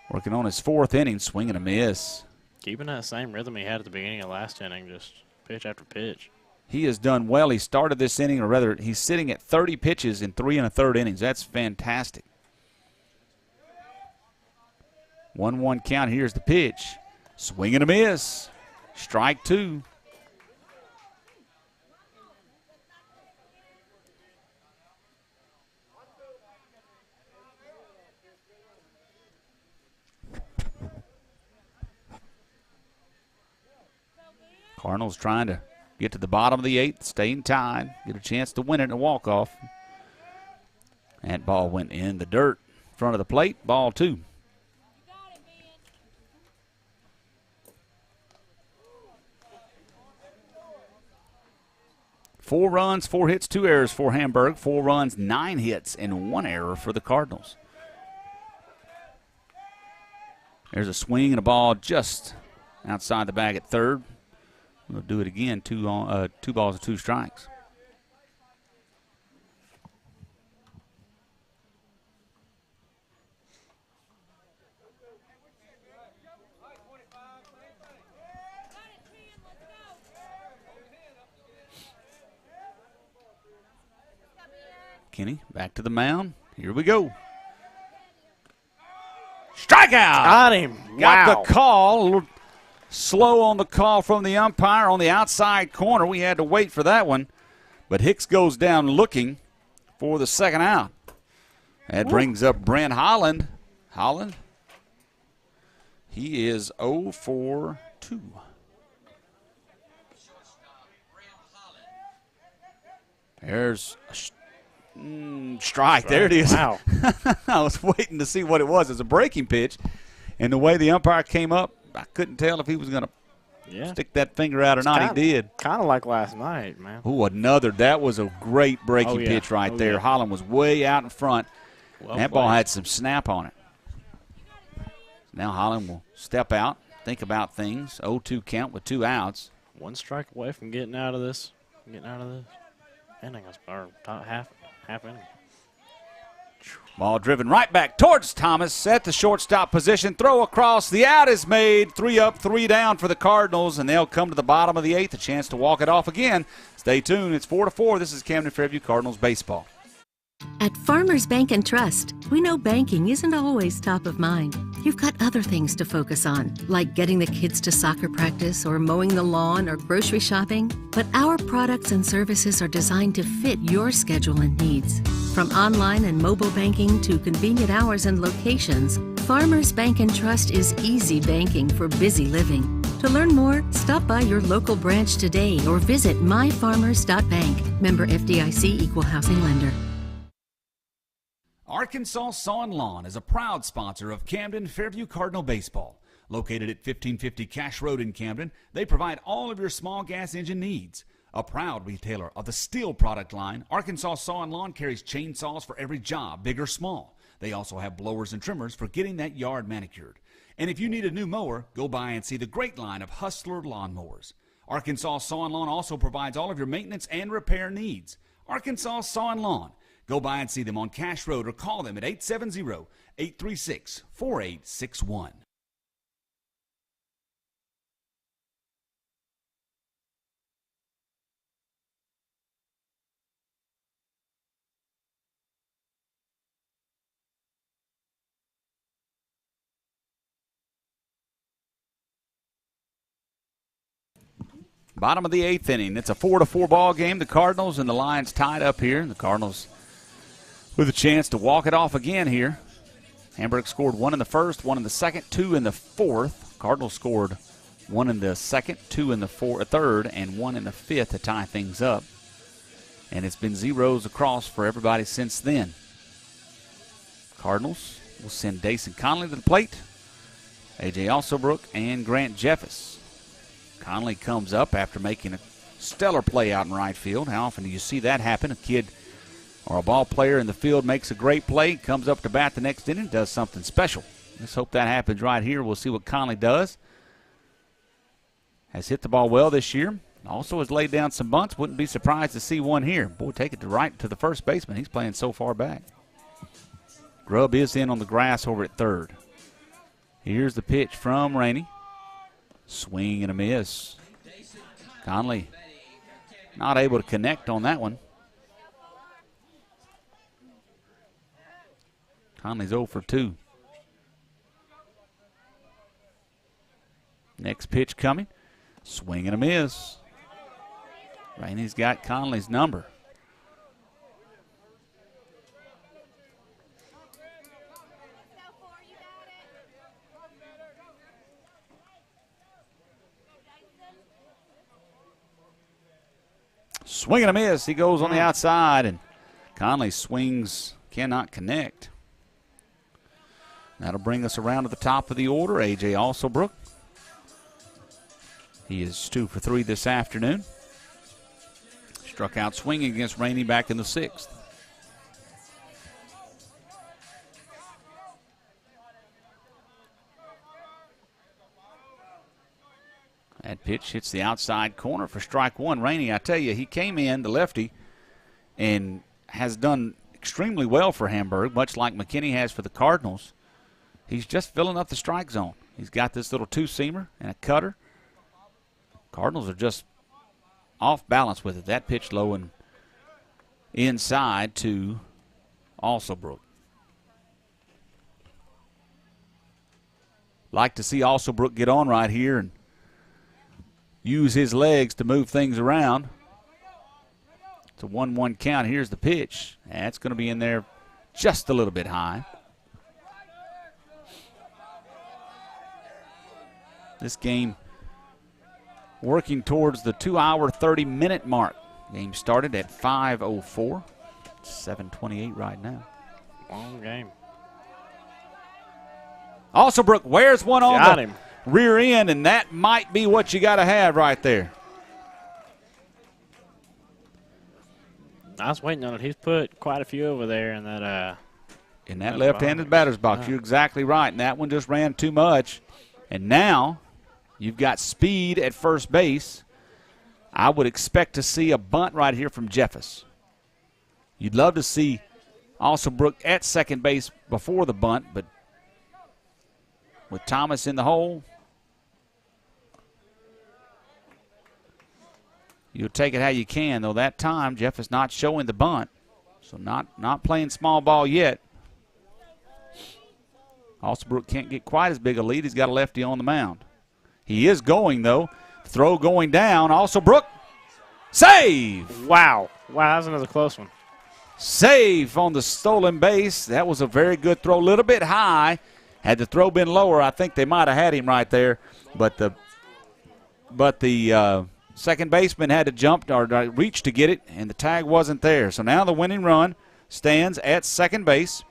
working on his 4th inning, swing and a miss. Keeping that same rhythm he had at the beginning of last inning, just pitch after pitch. He has done well. He started this inning, or rather, he's sitting at 30 pitches in 3 1/3 innings. That's fantastic. 1-1 count. Here's the pitch. Swing and a miss. Strike 2. Cardinals trying to get to the bottom of the 8th, staying tied, get a chance to win it in a walk-off. That ball went in the dirt in front of the plate. Ball 2. Four runs, 4 hits, 2 errors for Hamburg. 4 runs, 9 hits, and 1 error for the Cardinals. There's a swing and a ball just outside the bag at third. We'll do it again. 2 balls and 2 strikes. Kenny back to the mound. Here we go. Strikeout! Got him. Got Wow. the call. A little slow on the call from the umpire on the outside corner. We had to wait for that one. But Hicks goes down looking for the second out. That brings up Brent Holland. Holland, he is 0 for 2. There's a strike. There it is. Wow. I was waiting to see what it was. It's a breaking pitch. And the way the umpire came up, I couldn't tell if he was going to stick that finger out or not. He did. Kind of like last night, man. Ooh, another. That was a great breaking pitch right there. Yeah. Holland was way out in front. Well That played. ball had some snap on it. Now Holland will step out, think about things. 0-2 count with 2 outs. 1 strike away from getting out of this. Inning, or half inning. Ball driven right back towards Thomas at the shortstop position. Throw across. The out is made. 3 up, 3 down for the Cardinals, and they'll come to the bottom of the 8th. A chance to walk it off again. Stay tuned. It's 4-4. This is Camden Fairview Cardinals baseball. At Farmers Bank and Trust, we know banking isn't always top of mind. You've got other things to focus on, like getting the kids to soccer practice or mowing the lawn or grocery shopping. But our products and services are designed to fit your schedule and needs. From online and mobile banking to convenient hours and locations, Farmers Bank and Trust is easy banking for busy living. To learn more, stop by your local branch today or visit myfarmers.bank. Member FDIC Equal Housing Lender. Arkansas Saw & Lawn is a proud sponsor of Camden Fairview Cardinal Baseball. Located at 1550 Cash Road in Camden, they provide all of your small gas engine needs. A proud retailer of the steel product line, Arkansas Saw & Lawn carries chainsaws for every job, big or small. They also have blowers and trimmers for getting that yard manicured. And if you need a new mower, go by and see the great line of Hustler lawnmowers. Arkansas Saw & Lawn also provides all of your maintenance and repair needs. Arkansas Saw & Lawn. Go by and see them on Cash Road or call them at 870-836-4861. Bottom of the 8th inning. It's a 4-4 ball game. The Cardinals and the Lions tied up here. The Cardinals with a chance to walk it off again here. Hamburg scored 1 in the first, 1 in the second, 2 in the fourth. Cardinals scored 1 in the second, 2 in the third, and 1 in the fifth to tie things up. And it's been zeros across for everybody since then. Cardinals will send Dason Conley to the plate. A.J. Alsobrook and Grant Jeffers. Conley comes up after making a stellar play out in right field. How often do you see that happen? A kid or a ball player in the field makes a great play, comes up to bat the next inning, does something special. Let's hope that happens right here. We'll see what Conley does. Has hit the ball well this year. Also has laid down some bunts. Wouldn't be surprised to see one here. Boy, take it to the first baseman. He's playing so far back. Grubb is in on the grass over at third. Here's the pitch from Rainey. Swing and a miss. Conley not able to connect on that one. Conley's 0 for 2. Next pitch coming. Swing and a miss. Rainey's got Conley's number. Swing and a miss. He goes on the outside, and Conley swings, cannot connect. That'll bring us around to the top of the order. A.J. Alsobrook. He is 2 for 3 this afternoon. Struck out swinging against Rainey back in the 6th. That pitch hits the outside corner for strike one. Rainey, I tell you, he came in, the lefty, and has done extremely well for Hamburg, much like McKinney has for the Cardinals. He's just filling up the strike zone. He's got this little two-seamer and a cutter. Cardinals are just off balance with it. That pitch low and inside to Alsobrook. Like to see Alsobrook get on right here and use his legs to move things around. It's a 1-1 count. Here's the pitch. That's going to be in there just a little bit high. This game working towards the 2-hour, 30-minute mark. Game started at 5:04. It's 7:28 right now. Long game. Alsobrook wears one on Got the him. rear end, and that might be what you got to have right there. I was waiting on it. He's put quite a few over there in that. In that left-handed batter's box. You're exactly right, and that one just ran too much. And now you've got speed at first base. I would expect to see a bunt right here from Jeffers. You'd love to see Alsobrook at second base before the bunt, but with Thomas in the hole, you'll take it how you can, though that time Jeff is not showing the bunt, so not playing small ball yet. Alsobrook can't get quite as big a lead. He's got a lefty on the mound. He is going, though. Throw going down. Alsobrook, save! Wow. Wow, that was another close one. Save on the stolen base. That was a very good throw. A little bit high. Had the throw been lower, I think they might have had him right there. But the second baseman had to jump or reach to get it, and the tag wasn't there. So now the winning run stands at second base.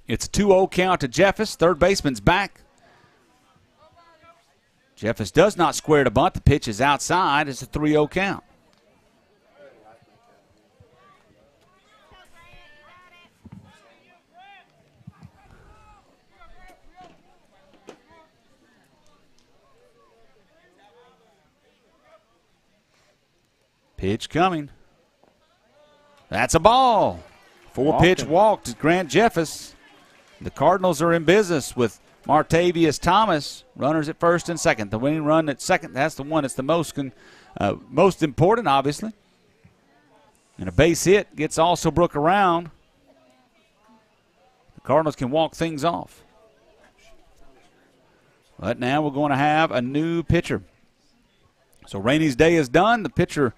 It's a 2-0 count to Jeffers. Third baseman's back. Jeffers does not square to bunt. The pitch is outside. It's a 3-0 count. Pitch coming. That's a ball. Four-pitch walk to Grant Jeffers. The Cardinals are in business with Martavius Thomas, runners at first and second. The winning run at second, that's the one that's the most important, obviously. And a base hit gets Alsobrook around. The Cardinals can walk things off. But now we're going to have a new pitcher. So Rainey's day is done. The pitcher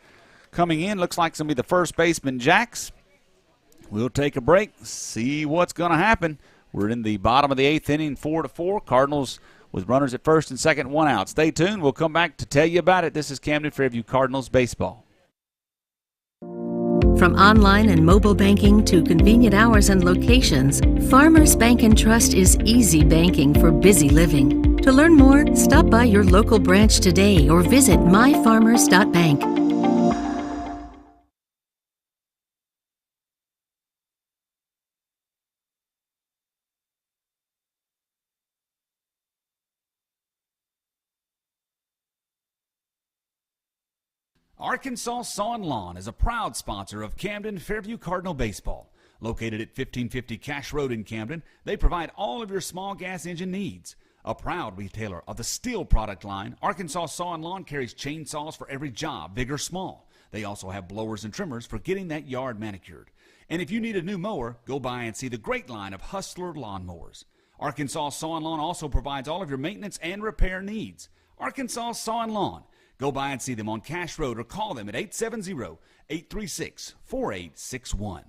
coming in looks like it's going to be the first baseman, Jacks. We'll take a break, see what's going to happen. We're in the bottom of the 8th inning, 4-4. Cardinals with runners at first and second, 1 out. Stay tuned. We'll come back to tell you about it. This is Camden Fairview Cardinals baseball. From online and mobile banking to convenient hours and locations, Farmers Bank and Trust is easy banking for busy living. To learn more, stop by your local branch today or visit myfarmers.bank. Arkansas Saw and Lawn is a proud sponsor of Camden Fairview Cardinal Baseball. Located at 1550 Cash Road in Camden, they provide all of your small gas engine needs. A proud retailer of the steel product line, Arkansas Saw and Lawn carries chainsaws for every job, big or small. They also have blowers and trimmers for getting that yard manicured. And if you need a new mower, go by and see the great line of Hustler lawnmowers. Arkansas Saw and Lawn also provides all of your maintenance and repair needs. Arkansas Saw and Lawn. Go by and see them on Cash Road or call them at 870-836-4861.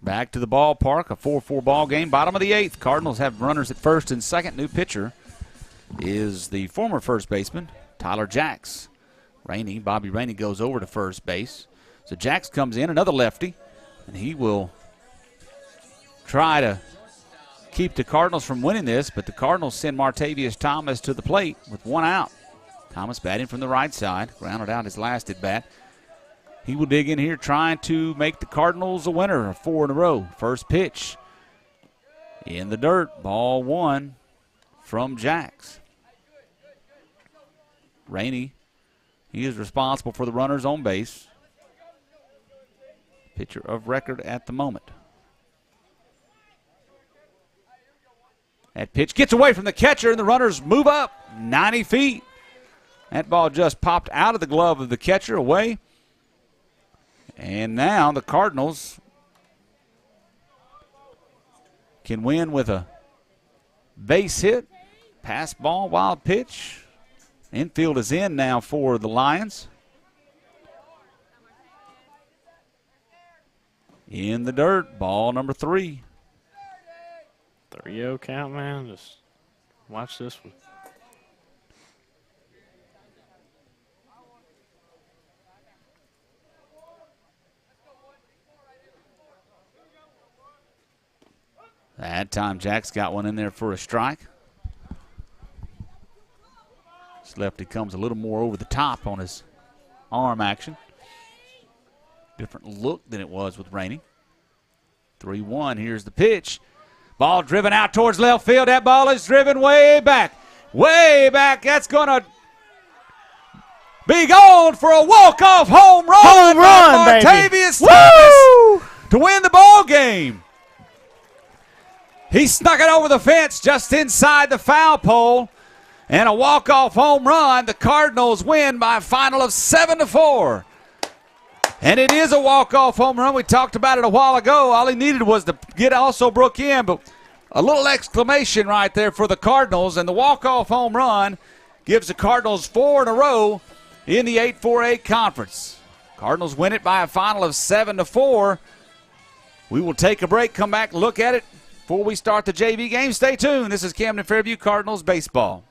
Back to the ballpark, a 4-4 ball game. Bottom of the 8th. Cardinals have runners at first and second. New pitcher is the former first baseman, Tyler Jacks. Bobby Rainey goes over to first base. So Jacks comes in, another lefty, and he will try to keep the Cardinals from winning this, but the Cardinals send Martavius Thomas to the plate with 1 out. Thomas batting from the right side, grounded out his last at bat. He will dig in here trying to make the Cardinals a winner, 4 in a row. First pitch in the dirt, ball 1 from Jacks. Rainey, he is responsible for the runners on base. Pitcher of record at the moment. That pitch gets away from the catcher, and the runners move up 90 feet. That ball just popped out of the glove of the catcher away. And now the Cardinals can win with a base hit, pass ball, wild pitch. Infield is in now for the Lions. In the dirt, ball number 3. 3-0 count, man. Just watch this one. That time Jack's got one in there for a strike. This lefty comes a little more over the top on his arm action. Different look than it was with Rainey. 3-1, here's the pitch. Ball driven out towards left field. That ball is driven way back. Way back. That's going to be gone for a walk-off home run. Home run, by baby. Martavius Thomas to win the ball game. He snuck it over the fence just inside the foul pole. And a walk-off home run. The Cardinals win by a final of 7-4. And it is a walk-off home run. We talked about it a while ago. All he needed was to get also Brook in, but a little exclamation right there for the Cardinals. And the walk-off home run gives the Cardinals 4 in a row in the 8-4-8 conference. Cardinals win it by a final of 7-4. We will take a break, come back, look at it before we start the JV game. Stay tuned. This is Camden Fairview Cardinals baseball.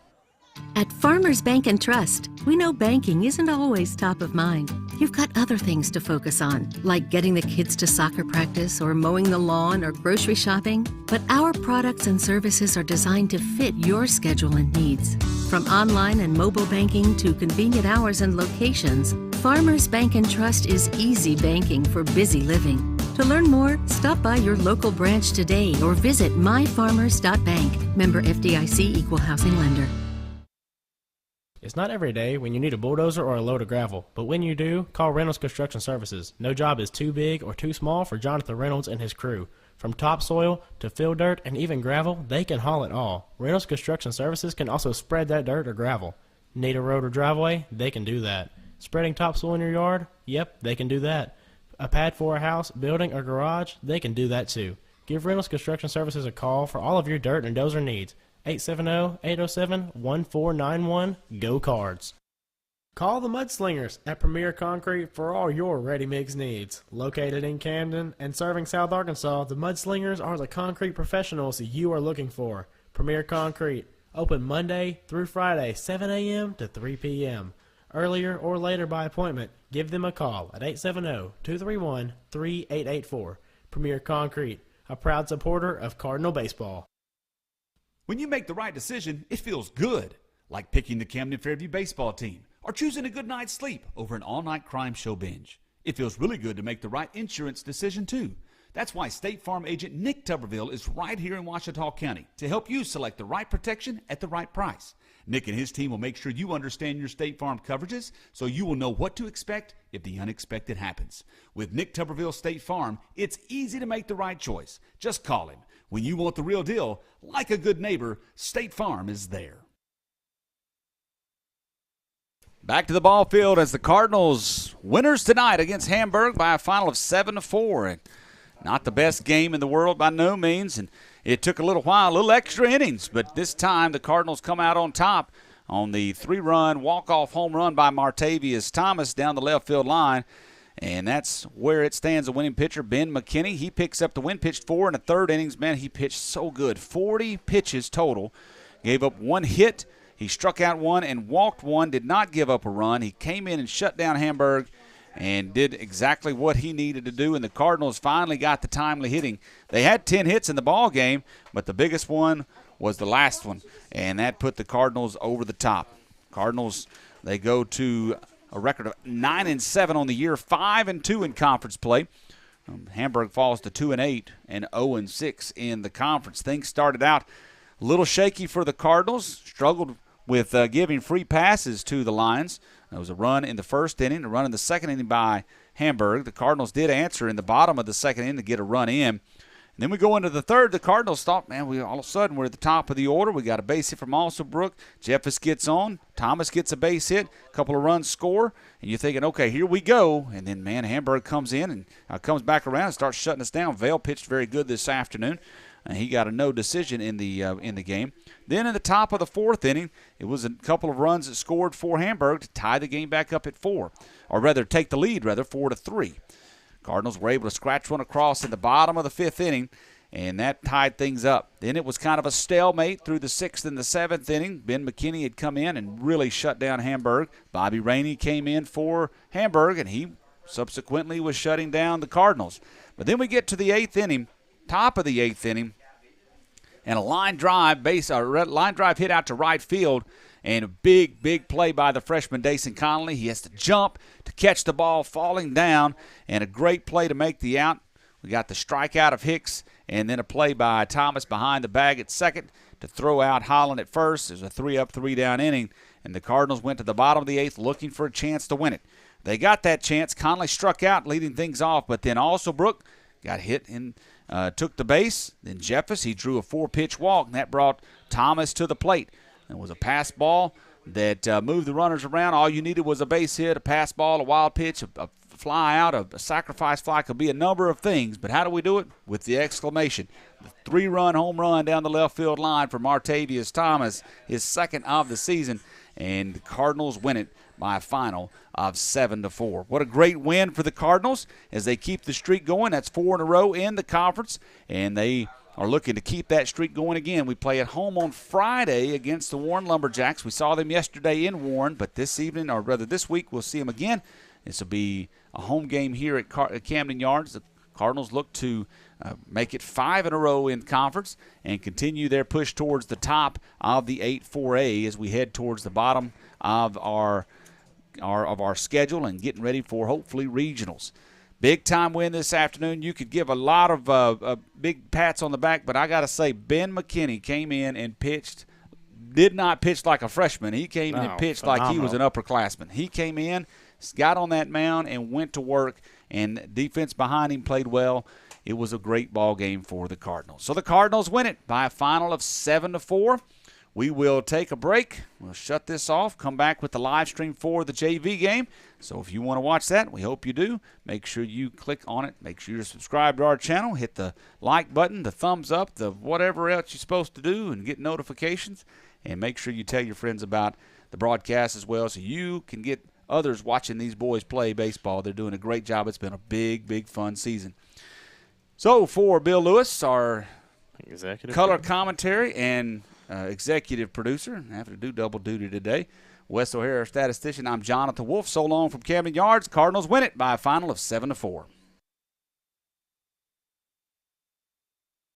At Farmers Bank and Trust, we know banking isn't always top of mind. You've got other things to focus on, like getting the kids to soccer practice or mowing the lawn or grocery shopping. But our products and services are designed to fit your schedule and needs. From online and mobile banking to convenient hours and locations, Farmers Bank and Trust is easy banking for busy living. To learn more, stop by your local branch today or visit myfarmers.bank. Member FDIC Equal Housing Lender. It's not every day when you need a bulldozer or a load of gravel, but when you do, call Reynolds Construction Services. No job is too big or too small for Jonathan Reynolds and his crew. From topsoil to fill dirt and even gravel, they can haul it all. Reynolds Construction Services can also spread that dirt or gravel. Need a road or driveway? They can do that. Spreading topsoil in your yard? Yep, they can do that. A pad for a house, building, or garage? They can do that too. Give Reynolds Construction Services a call for all of your dirt and dozer needs. 870-807-1491. Go Cards. Call the Mudslingers at Premier Concrete for all your ready-mix needs. Located in Camden and serving South Arkansas, the Mudslingers are the concrete professionals you are looking for. Premier Concrete, open Monday through Friday, 7 a.m. to 3 p.m. Earlier or later by appointment, give them a call at 870-231-3884. Premier Concrete, a proud supporter of Cardinal baseball. When you make the right decision, it feels good, like picking the Camden Fairview baseball team or choosing a good night's sleep over an all-night crime show binge. It feels really good to make the right insurance decision, too. That's why State Farm agent Nick Tuberville is right here in Ouachita County to help you select the right protection at the right price. Nick and his team will make sure you understand your State Farm coverages so you will know what to expect if the unexpected happens. With Nick Tuberville State Farm, it's easy to make the right choice. Just call him. When you want the real deal, like a good neighbor, State Farm is there. Back to the ball field as the Cardinals winners tonight against Hamburg by a final of 7-4. Not the best game in the world by no means, and it took a little extra innings, but this time the Cardinals come out on top on the 3-run walk-off home run by Martavius Thomas down the left field line. And that's where it stands. The winning pitcher, Ben McKinney, he picks up the win, pitched 4 in the third innings. Man, he pitched so good. 40 pitches total. Gave up 1 hit. He struck out 1 and walked 1, did not give up a run. He came in and shut down Hamburg and did exactly what he needed to do, and the Cardinals finally got the timely hitting. They had 10 hits in the ball game, but the biggest one was the last one, and that put the Cardinals over the top. Cardinals, they go to a record of 9-7 on the year, 5-2 in conference play. Hamburg falls to 2-8 and 0-6 in the conference. Things started out a little shaky for the Cardinals, struggled with giving free passes to the Lions. There was a run in the first inning, a run in the second inning by Hamburg. The Cardinals did answer in the bottom of the second inning to get a run in. And then we go into the third. The Cardinals thought, man, we all of a sudden we're at the top of the order. We got a base hit from Alsobrook. Jeffers gets on. Thomas gets a base hit. A couple of runs score. And you're thinking, okay, here we go. And then, man, Hamburg comes in and comes back around and starts shutting us down. Vail pitched very good this afternoon. He got a no decision in the game. Then in the top of the fourth inning, it was a couple of runs that scored for Hamburg to tie the game back up at 4, or rather take the lead, 4-3. Cardinals were able to scratch one across in the bottom of the fifth inning, and that tied things up. Then it was kind of a stalemate through the sixth and the seventh inning. Ben McKinney had come in and really shut down Hamburg. Bobby Rainey came in for Hamburg, and he subsequently was shutting down the Cardinals. But then we get to the eighth inning, top of the eighth inning, and a line drive hit out to right field, and a big play by the freshman Dason Connolly. He has to jump to catch the ball falling down, and a great play to make the out. We got the strikeout of Hicks, and then a play by Thomas behind the bag at second to throw out Holland at first. It was a 3-up, 3-down inning, and the Cardinals went to the bottom of the eighth looking for a chance to win it. They got that chance. Connolly struck out, leading things off, but then Alsobrook got hit and took the base. Then Jeffers, he drew a 4-pitch walk, and that brought Thomas to the plate. It was a pass ball that moved the runners around. All you needed was a base hit, a pass ball, a wild pitch, a fly out, a sacrifice fly. Could be a number of things, but how do we do it? With the exclamation. The 3-run home run down the left field line for Martavius Thomas, his second of the season, and the Cardinals win it by a final of 7-4. What a great win for the Cardinals as they keep the streak going. That's 4 in a row in the conference, and they are looking to keep that streak going again. We play at home on Friday against the Warren Lumberjacks. We saw them yesterday in Warren, but this evening, or rather this week, we'll see them again This will be a home game here at Camden Yards. The Cardinals look to make it 5 in a row in conference and continue their push towards the top of the 8-4A as we head towards the bottom of our schedule and getting ready for hopefully regionals. Big time win this afternoon. You could give a lot of big pats on the back, but I got to say Ben McKinney came in and did not pitch like a freshman. He came in and pitched like he was an upperclassman. He came in, got on that mound, and went to work, and defense behind him played well. It was a great ball game for the Cardinals. So the Cardinals win it by a final of 7-4. We will take a break. We'll shut this off, come back with the live stream for the JV game. So if you want to watch that, we hope you do. Make sure you click on it. Make sure you're subscribed to our channel. Hit the like button, the thumbs up, the whatever else you're supposed to do, and get notifications. And make sure you tell your friends about the broadcast as well so you can get others watching these boys play baseball. They're doing a great job. It's been a big, big fun season. So for Bill Lewis, our executive color commentary and executive producer, I have to do double duty today, Wes O'Hara, statistician, I'm Jonathan Wolf. So long from Camden Yards. Cardinals win it by a final of 7-4.